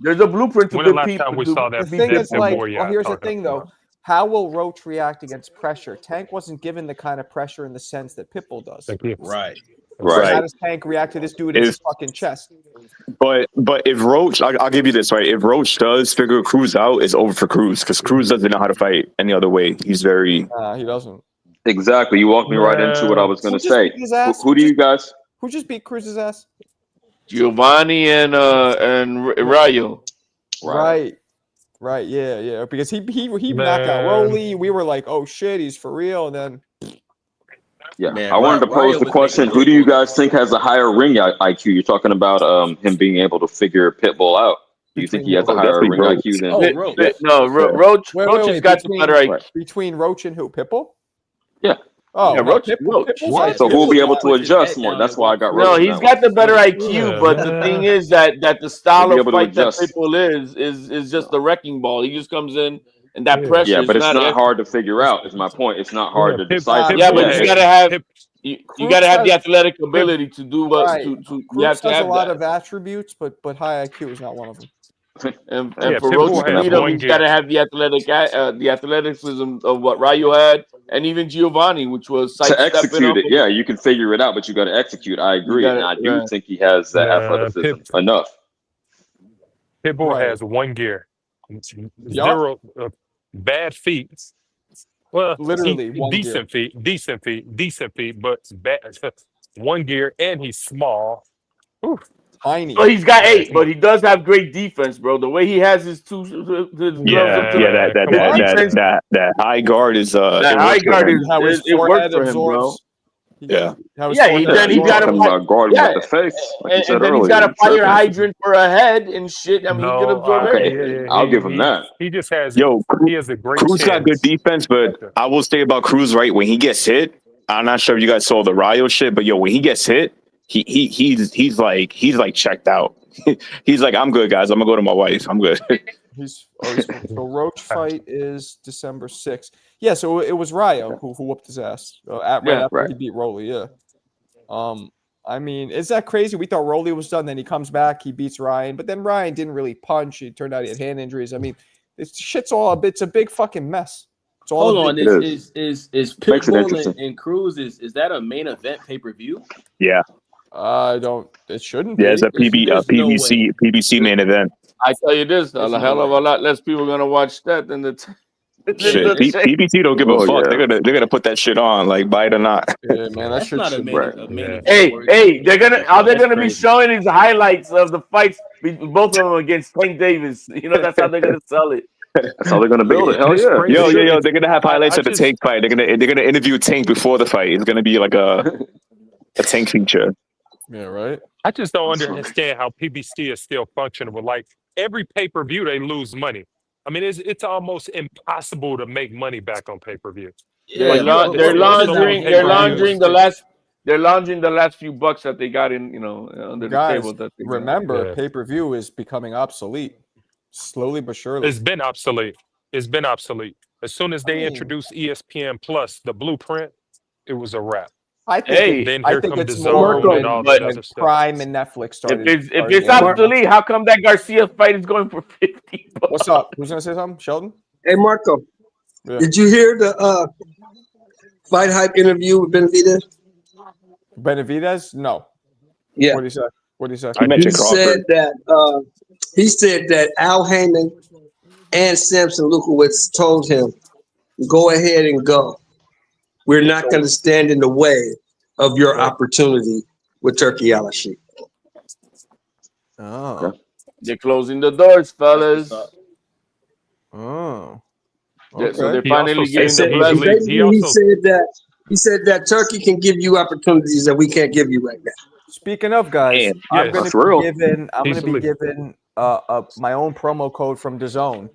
There's a blueprint to When the good last people. time we saw that? The thing is, like, Pitbull, well, here's the thing, though. How will Roach react against pressure? Tank wasn't given the kind of pressure in the sense that Pitbull does. Right. So how does Tank react to this dude in his fucking chest? But if Roach, I'll give you this, right? If Roach does figure Cruz out, it's over for Cruz, because Cruz doesn't know how to fight any other way. He's very... he doesn't. Exactly. You walked me right into what I was going to say. Who do you guys... Who just beat Cruz's ass? Giovanni and Rayo. Right. Yeah. Because he knocked out Rolly. We were like, oh shit, he's for real. And then Yeah, I wanted to pose the question: who do you guys think has a higher ring IQ? You're talking about him being able to figure Pitbull out. Do you think he has a higher ring IQ than? Roach. Roach has got the better IQ. Between Roach and who? Pitbull? Yeah. Oh, yeah, Roach. So who'll be able to adjust more? That's why I got Roach. No, he's got the better IQ, but the thing is that the style of fight that Pitbull is just the wrecking ball. He just comes in. And that pressure. Yeah, but it's not hard to figure out. Is my point. It's not hard to decide. Yeah, but you gotta have you gotta have the athletic ability to do what to. You have to have a lot of attributes, but high IQ is not one of them. And for Roach to beat him, he's got to have the athleticism of what Rayo had, and even Giovanni, which was to execute it. Yeah, you can figure it out, but you got to execute. I agree, and I do think he has that athleticism enough. Pitbull has one gear, zero bad feet. Well, literally decent feet, but bad, one gear, and he's small. Ooh. Tiny. Well, he's got 8, but he does have great defense, bro. The way he has his two, that high guard is that high guard is it worked for him, bro. Yeah, then he got a guard with the face, and then he's got a fire hydrant for a head and shit. I mean, he could absorb everything. I'll give him that. He just has. He has a great. Cruz got good defense, but I will say about Cruz, right? When he gets hit, I'm not sure if you guys saw the Rayo shit, but when he gets hit. He's like checked out. He's like, I'm good, guys. I'm gonna go to my wife. I'm good. So Roach fight is December 6th. Yeah, so it was Rayo who whooped his ass after he beat Rolly. Yeah. I mean, is that crazy? We thought Rolly was done. Then he comes back, he beats Ryan, but then Ryan didn't really punch. It turned out he had hand injuries. I mean, it's a big fucking mess. It's all Hold on, is Pitbull and Cruz is that a main event pay-per-view? Yeah. I don't. It shouldn't be. Yeah, it's a PBC main event. I tell you this, a hell of a lot less people are gonna watch that than the. PBC don't give a fuck. Yeah. They're gonna put that shit on, like buy it or not. Yeah, man, that shit should right. Hey, they're gonna be showing these highlights of the fights, both of them against Tank Davis. You know, that's how they're gonna sell it. That's how they're gonna build it. Hell yeah. Yo, they're gonna have highlights of the Tank fight. They're gonna interview Tank before the fight. It's gonna be like a Tank feature. Yeah, right. I just don't understand how PBC is still functional. Like every pay-per-view, they lose money. I mean, it's almost impossible to make money back on pay-per-view. Yeah, they're laundering the last few bucks that they got in, under the table. That remember, pay-per-view is becoming obsolete, slowly but surely. It's been obsolete. As soon as they introduced ESPN Plus, the blueprint, it was a wrap. I think Hey, Then I here think come it's DAZN more Marco, and all but that when other stuff. Prime and Netflix started. if started it's getting- obsolete, how come that Garcia fight is going for 50 bucks? What's up? Who's gonna say something? Sheldon? Hey, Marco, Yeah. did you hear the Fight Hype interview with Benavidez? Benavidez? No. Yeah. What did he say? What did he say? You mentioned He said Crawford. that Al Heyman and Samson Lukowicz told him, "Go ahead and go. We're not going to stand in the way of your opportunity with Turkey Al-Sheikh." Oh. They're closing the doors, fellas. Oh. Yeah, so Okay. they're He also finally said giving that the he blessing. believes. He Basically, also he said that Turkey can give you opportunities that we can't give you right now. Speaking of guys, Man, I'm yes, gonna that's be real. given I'm he's gonna be believing. given my own promo code from DAZN.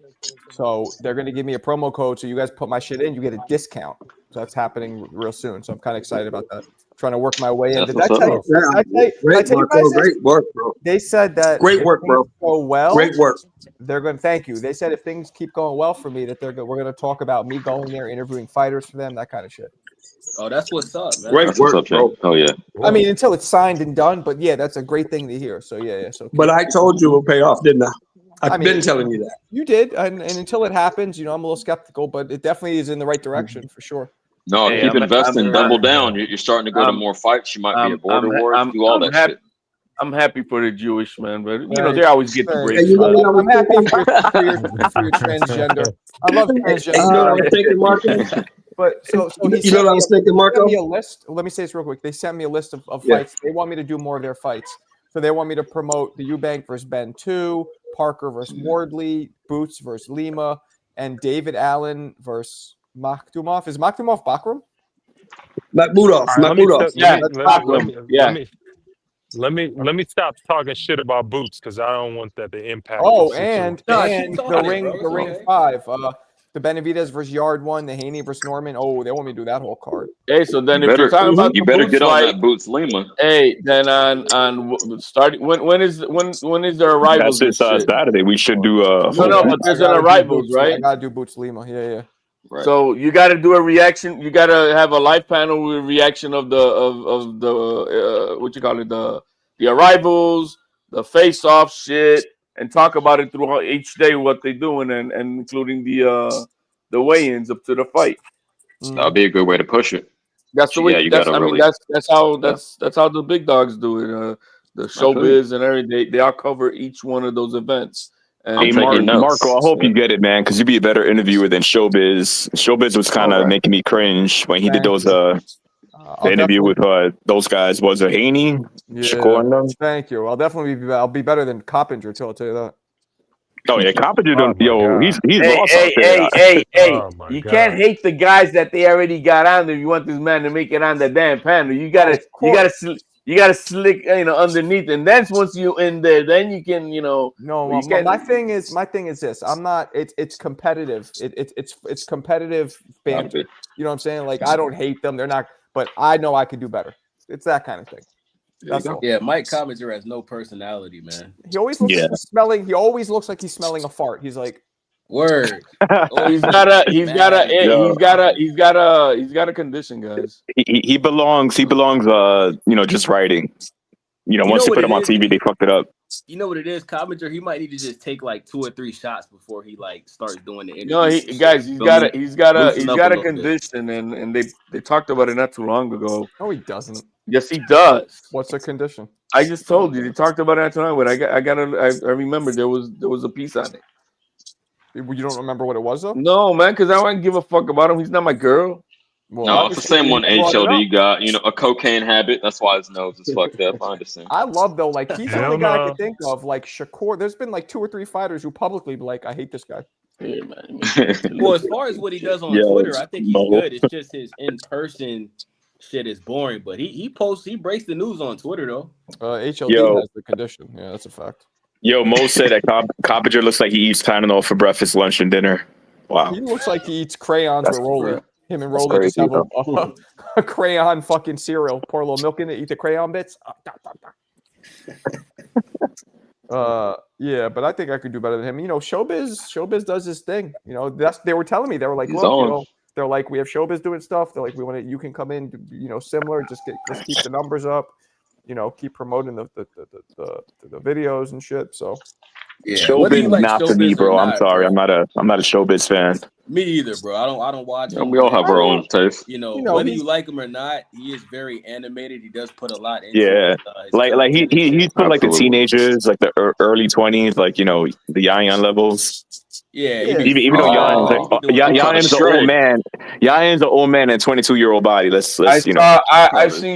So they're gonna give me a promo code. So you guys put my shit in, you get a discount. So that's happening real soon. So I'm kind of excited about that. Trying to work my way in. That's Did I what's tell you? up. Did I tell you Great you work, guys bro. this? Great work, bro. They said that Great if work, things bro. go well, Great work. they're going to thank you. They said if things keep going well for me, that we're going to talk about me going there, interviewing fighters for them, that kind of shit. Oh, that's what's up, man. Great That's what's work, up, Jay. bro. Oh yeah. I mean, until it's signed and done, but yeah, that's a great thing to hear. So yeah. So But I told you it would pay off, didn't I? I've been telling you that. You did, and until it happens, I'm a little skeptical, but it definitely is in the right direction for sure. No, Hey, keep I'm- investing, I'm- double down. You're starting to go to more fights. You might be at border wars. Do all that happy. shit. I'm happy for the Jewish man, but Right. they always get the Right. great Hey, you know shot. what I was I'm happy thinking? for your transgender. I love transgender. Hey, you know what I was thinking, Marco? But so he You know what I was thinking, they Marco? sent me a list. Let me say this real quick. They sent me a list of Yeah. fights. They want me to do more of their fights. So they want me to promote the Eubank versus Ben 2, Parker versus Wardley, Boots versus Lima, and David Allen versus Makhtumov. Is Makhtumov Bakram? Mahmudov. All right, let me Mahmudov. let me stop talking shit about Boots because I don't want that to impact. Oh, the and situation. the ring 5, the Benavidez versus Yard 1, the Haney versus Norman. Oh, they want me to do that whole card. Hey, so then You if you're better, talking about you the better Boots get on fight, that Boots Lima. hey, then on starting when is their arrivals? That's and it. shit? Saturday. We should do No, but there's an arrivals, I right? gotta do Boots Lima. Yeah. Right. So you got to do a reaction. You got to have a live panel with reaction of the what you call it, the arrivals, the face off shit, and talk about it throughout each day what they're doing, and including the weigh-ins up to the fight. That would be a good way to push it. That's the Yeah, way. you That's gotta I mean really. that's how the big dogs do it. The showbiz and everything. They all cover each one of those events. And Hey, Marco, I hope you get it, man, because you'd be a better interviewer than Showbiz. Showbiz was kind of making me cringe when he did those the interview with those guys. Was it Haney, Shakur, and them? Thank you. I'll be better than Coppinger too. I'll tell you that. Oh yeah, Coppinger done. Yo, he's hey, lost hey, out there. hey! Oh, my You God. can't hate the guys that they already got on there. You want this man to make it on the damn panel. You gotta slick, underneath, and then once you in there, then you can, No, my thing is this. I'm not. It's competitive. It's competitive banter. You know what I'm saying? Like I don't hate them. They're not. But I know I could do better. It's that kind of thing. That's all. Yeah, Mike Coppinger has no personality, man. He always looks like he's smelling. He always looks like he's smelling a fart. He's like, word. he's got a condition, guys. He belongs. Just writing. Once they what put it him on is? TV, they fucked it up. You know what it is, Coppinger? He might need to just take like 2 or 3 shots before he starts doing the interview. No, he's got a condition, and they talked about it not too long ago. no, he doesn't. Yes, he does. What's the condition? I just told you. They talked about it not too long ago. But I remember there was a piece on it. You don't remember what it was though? No, man, because I don't give a fuck about him. He's not my girl. Well, No, it's the same one you brought it HLD up. got. A cocaine habit. That's why his nose is fucked up. I understand. I love though, like he's the Hell only guy I no. could think of. Like Shakur, there's been like 2 or 3 fighters who publicly be like, I hate this guy. Yeah, man. Well, as far as what he does on Twitter, I think he's good. It's just his in-person shit is boring. But he breaks the news on Twitter though. HLD has the condition. Yeah, that's a fact. Yo, Mo said that Coppinger looks like he eats Tylenol for breakfast, lunch, and dinner. Wow. He looks like he eats crayons That's with Rolly. correct. Him and That's Rolly just crazy, have a crayon fucking cereal. Pour a little milk in it, eat the crayon bits. Yeah, but I think I could do better than him. Showbiz does his thing. They were telling me, they were like, He's look, on. they're like, we have Showbiz doing stuff. They're like, you can come in, similar. Just keep the numbers up. Keep promoting the videos and shit. So Yeah, whether you Showbiz like not for me, Showbiz or bro. I'm not, sorry. bro. I'm not a Showbiz fan. Me either, bro. I don't watch him. We all have our own taste. Whether you like him or not, he is very animated. He does put a lot into Yeah, his like content and shit. he's put like the Absolutely. teenagers, like the early 20s, like the Yayan levels. Yeah, Even though Yayan's the old man. Yayan's the old man and 22-year-old body. I've seen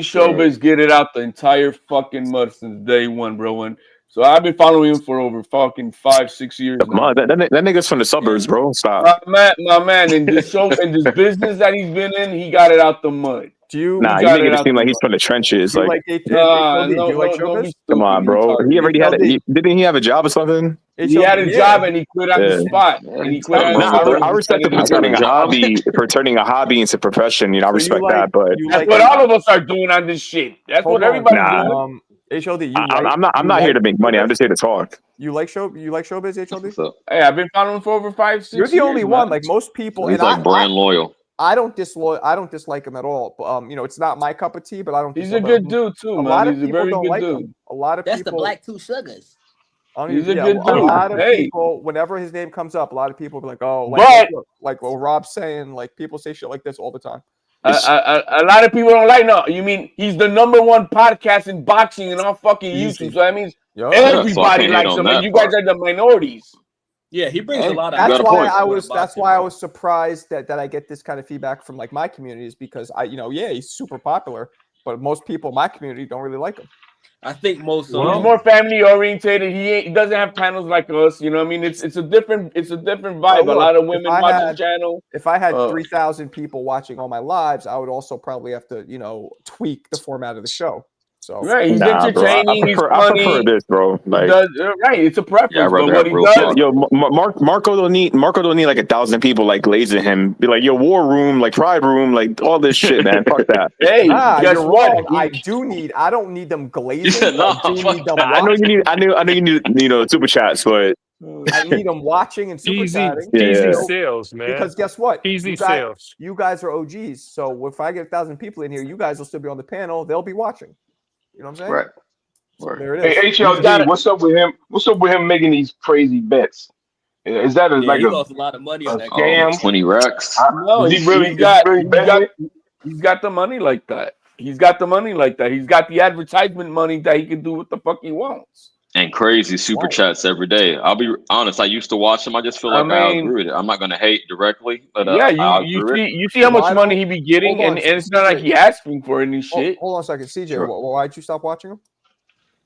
Showbiz get it out the entire fucking mud since day one, bro. So I've been following him for over fucking 5-6 years now. That nigga's from the suburbs, bro. Stop. My man, in this business that he's been in, he got it out the mud. You making it seem like he's from the trenches. Come on, bro. He already had didn't he have a job or something? He had a job and he quit on the spot. And he quit on the spot. I respect him for turning a hobby into profession. I respect that, but that's what all of us are doing on this shit. That's what everybody's doing. HLD, I'm not here to make money. I'm just here to talk. You like Showbiz, HLD? Hey, I've been following for over 5-6 years. You're the only one. Like most people, He's like brand loyal. I don't dislike him at all. But, it's not my cup of tea. But I don't. He's a good dude too, man. A lot of He's a people very don't good like dude. him. A lot of That's people. the Black Two Sugars. He's a good dude. A lot of people, whenever his name comes up, a lot of people be like, "Oh, like what Rob's saying." Like people say shit like this all the time. A lot of people don't like. No, you mean he's the #1 podcast in boxing and all fucking YouTube. So that means everybody likes him, and you guys are the minorities. Yeah, he brings a lot of. That's why I was surprised that I get this kind of feedback from like my communities because he's super popular, but most people in my community don't really like him. I think most he's more family orientated. He doesn't have panels like us. You know what I mean? It's a different vibe. A lot of women watch the channel. If I had 3,000 people watching all my lives, I would also probably have to tweak the format of the show. So he's entertaining. He's funny. I prefer this, bro. Like, it's a preference. Yeah, but what he does, Marco don't need like 1,000 people like glazing him. Be like, war room, like pride room, like all this shit, man. Fuck that. Hey, guess what? I don't need them glazing. I know you need super chats, but I need them watching and super chatting. Easy sales, man. Because guess what? Sales. You guys are OGs. So if I get 1,000 people in here, you guys will still be on the panel. They'll be watching. You know what I'm saying? Right. So there it is. Hey, HLD, what's up with him? What's up with him making these crazy bets? Is that he lost a lot of money on that scam? 20 racks. No, he's got the money like that. He's got the money like that. He's got the advertisement money that he can do what the fuck he wants. And crazy super chats every day. I'll be honest. I used to watch them. I just feel like I agree with it. I'm not going to hate directly, but you see how much money he be getting, and it's not like he asking for any shit. Hold on a second, CJ. Why'd you stop watching him?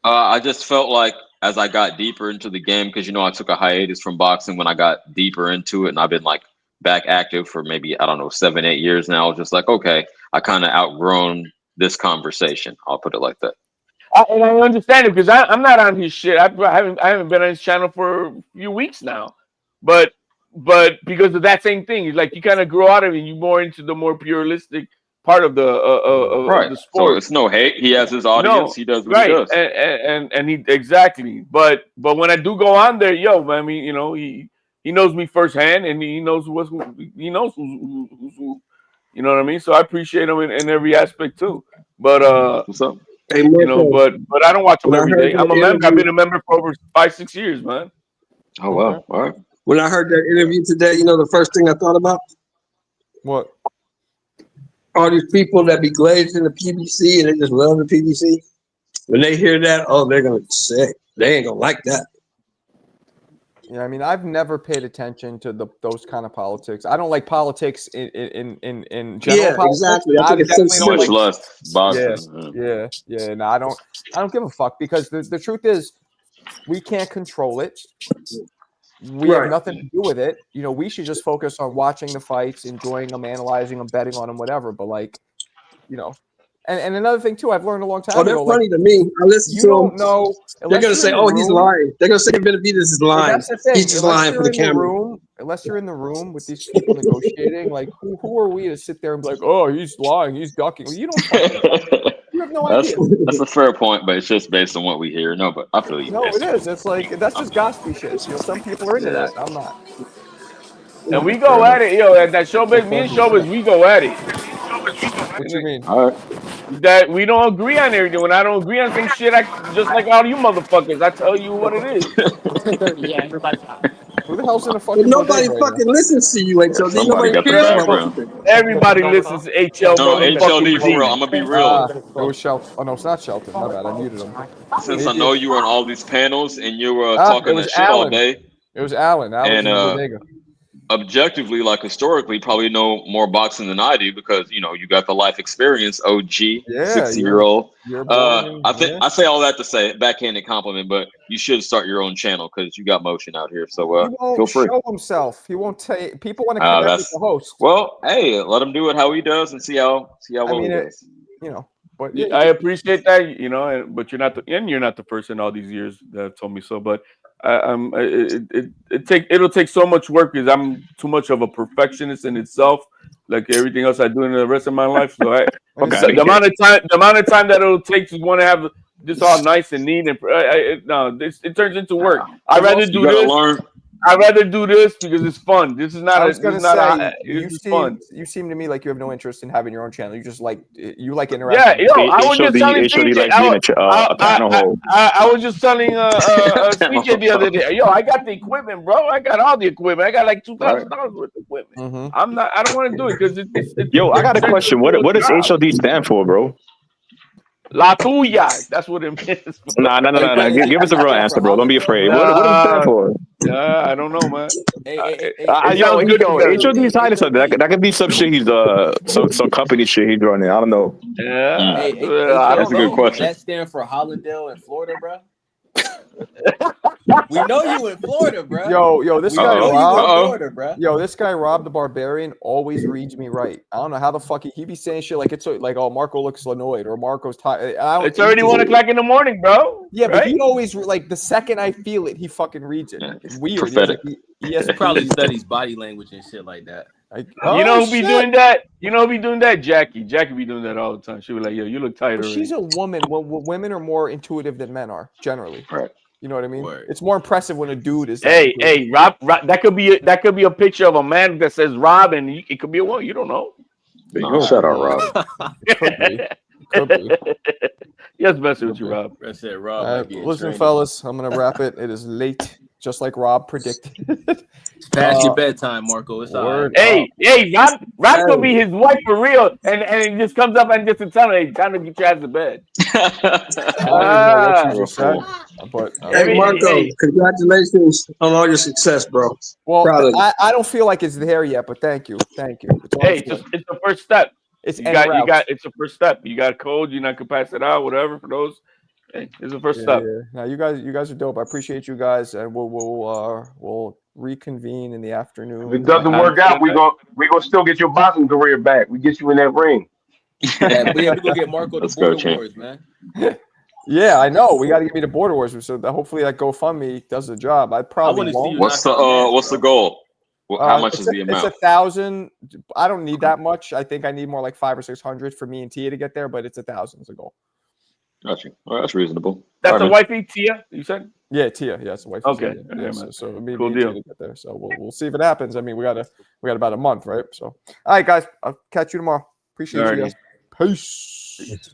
I just felt like as I got deeper into the game, because I took a hiatus from boxing when I got deeper into it, and I've been like back active for maybe 7-8 years now. I was just like, okay, I kind of outgrown this conversation. I'll put it like that. And I understand it because I'm not on his shit. I haven't been on his channel for a few weeks now, but because of that same thing, it's like you kind of grow out of it. You more into the more pluralistic part of the the sport. So it's no hate. He has his audience. He does what he does. And he exactly. But when I do go on there, I mean, he knows me firsthand, and he knows who's who. You know what I mean? So I appreciate him in every aspect too. But what's up? Hey, but I don't watch him every day. I'm a member. I've been a member for over 5-6 years, man. Oh wow! All right. When I heard that interview today, the first thing I thought about? What? All these people that be glazed in the PBC and they just love the PBC. When they hear that, they're gonna say they ain't gonna like that. Yeah, I mean, I've never paid attention to those kind of politics. I don't like politics in general. Yeah, politics. Exactly. I think it's so much less boxing. Yeah. No, I don't give a fuck because the truth is, we can't control it. We have nothing to do with it. We should just focus on watching the fights, enjoying them, analyzing them, betting on them, whatever. But And another thing too, I've learned a long time ago. They're funny to me. I listen to them. Know, they're gonna say, he's lying. They're gonna say Benavidez is lying. He's just lying for the camera. Unless you're in the room with these people negotiating, like who are we to sit there and be like, oh, he's lying, he's ducking? Well, you don't. You have no idea. That's a fair point, but it's just based on what we hear. No, but I feel you. No, it is. It's like that's just gossipy shit. Some people are into that. I'm not. And we go at it, yo. At that showbiz, me and showbiz, we go at it. What you mean? All right. That we don't agree on everything. When I don't agree on some shit, I just like all you motherfuckers, I tell you what it is. Who the hell's in a But fucking nobody bodega right fucking listens to you, HLD. Somebody Nobody got the cares about background. what you think. Everybody listens to HL. No, HLD for real. I'm gonna be real. It was Shelton. Oh no, it's not Shelton. My bad. I muted him. Since I know you were on all these panels and you were It talking was that shit all Alan. day, It was Alan. Alan's and in the bodega. objectively, like historically, probably know more boxing than I do because you got the life experience. OG, Yeah, 60-year-old. you're born in- I think yeah. I say all that to say backhanded compliment, but you should start your own channel because you got motion out here. So He won't feel free. show himself. He won't take. People want to connect with That's the host. well. Hey, let him do it how he does and see how well mean, he it- does. But I appreciate that, but you're not the first in all these years that have told me so. But it'll take so much work because I'm too much of a perfectionist in itself, like everything else I do in the rest of my life. So the amount of time that it'll take to want to have this all nice and neat and it turns into work. I'd rather do this. I'd rather do this because it's fun. This is not. I was gonna say it's fun. you seem to me like you have no interest in having your own channel. You just like Yeah, interacting. I was just telling CJ. I was just telling CJ the other day. Yo, I got the equipment, bro. I got all the equipment. I got like $2,000 worth of equipment. Mm-hmm. I don't want to do it because it's. Yo, I got a question. What does HLD stand for, bro? La Tuya. That's what it means. Nah. Give us a real answer, bro. Don't be afraid. What does it stand for? I don't know, man. HLD's hiding something. That could be some shit he's some company shit he's running. I don't know. Yeah, that's a good question. That stand for Hollandale in Florida, bro. We know you in Florida, bro. Yo, this guy Rob. Yo, this guy Rob the Barbarian always reads me right. I don't know how the fuck he be saying shit like it's like, oh, Marco looks annoyed or Marco's tired. It's already 1 o'clock in the morning, bro. Yeah, right? but he always like the second I feel it, he fucking reads it. It's weird. He probably studies body language and shit like that. You know who be doing that? Jackie. Jackie be doing that all the time. She be like, yo, you look tired. She's a woman. Well, women are more intuitive than men are generally. Right. You know what I mean? It's more impressive when a dude is. Hey, Rob, that could be a picture of a man that says Rob, and it could be a woman. You don't know. Shout out, Rob. Could be. Yes, messing with you, Rob. I said Rob. Listen, fellas, I'm gonna wrap it. It is late, just like Rob predicted. It's past your bedtime, Marco. It's all right. Hey, Rob could be his wife for real, and it just comes up and just tell her, hey, time to get your ass to bed. Hey, Marco, congratulations on all your success, bro. Well, Proud of you. I don't feel like it's there yet, but thank you. Hey, it's the first step. It's the first step. You got a code. You can pass it out, whatever. For those, hey, it's the first step. Yeah. Now you guys are dope. I appreciate you guys, and we'll reconvene in the afternoon. If it doesn't work out, we gonna still get your boxing career back. We get you in that ring. Yeah, we go get Marco the Border Wars, man. Yeah, I know. We got to get me to Border Wars, so that hopefully that GoFundMe does the job. I probably won't. What's the goal? How much is the amount? It's 1,000. I don't need that much. I think I need more like 500 or 600 for me and Tia to get there, but it's 1,000 is a goal. Gotcha. All right, that's reasonable. That's the wifey, Tia. You said? Yeah, Tia. Yeah, it's the wifey. Okay. Tia. Yeah, so me cool and deal. Tia to get there. So we'll see if it happens. I mean, we got about a month, right? So, all right, guys. I'll catch you tomorrow. Appreciate you guys. Peace.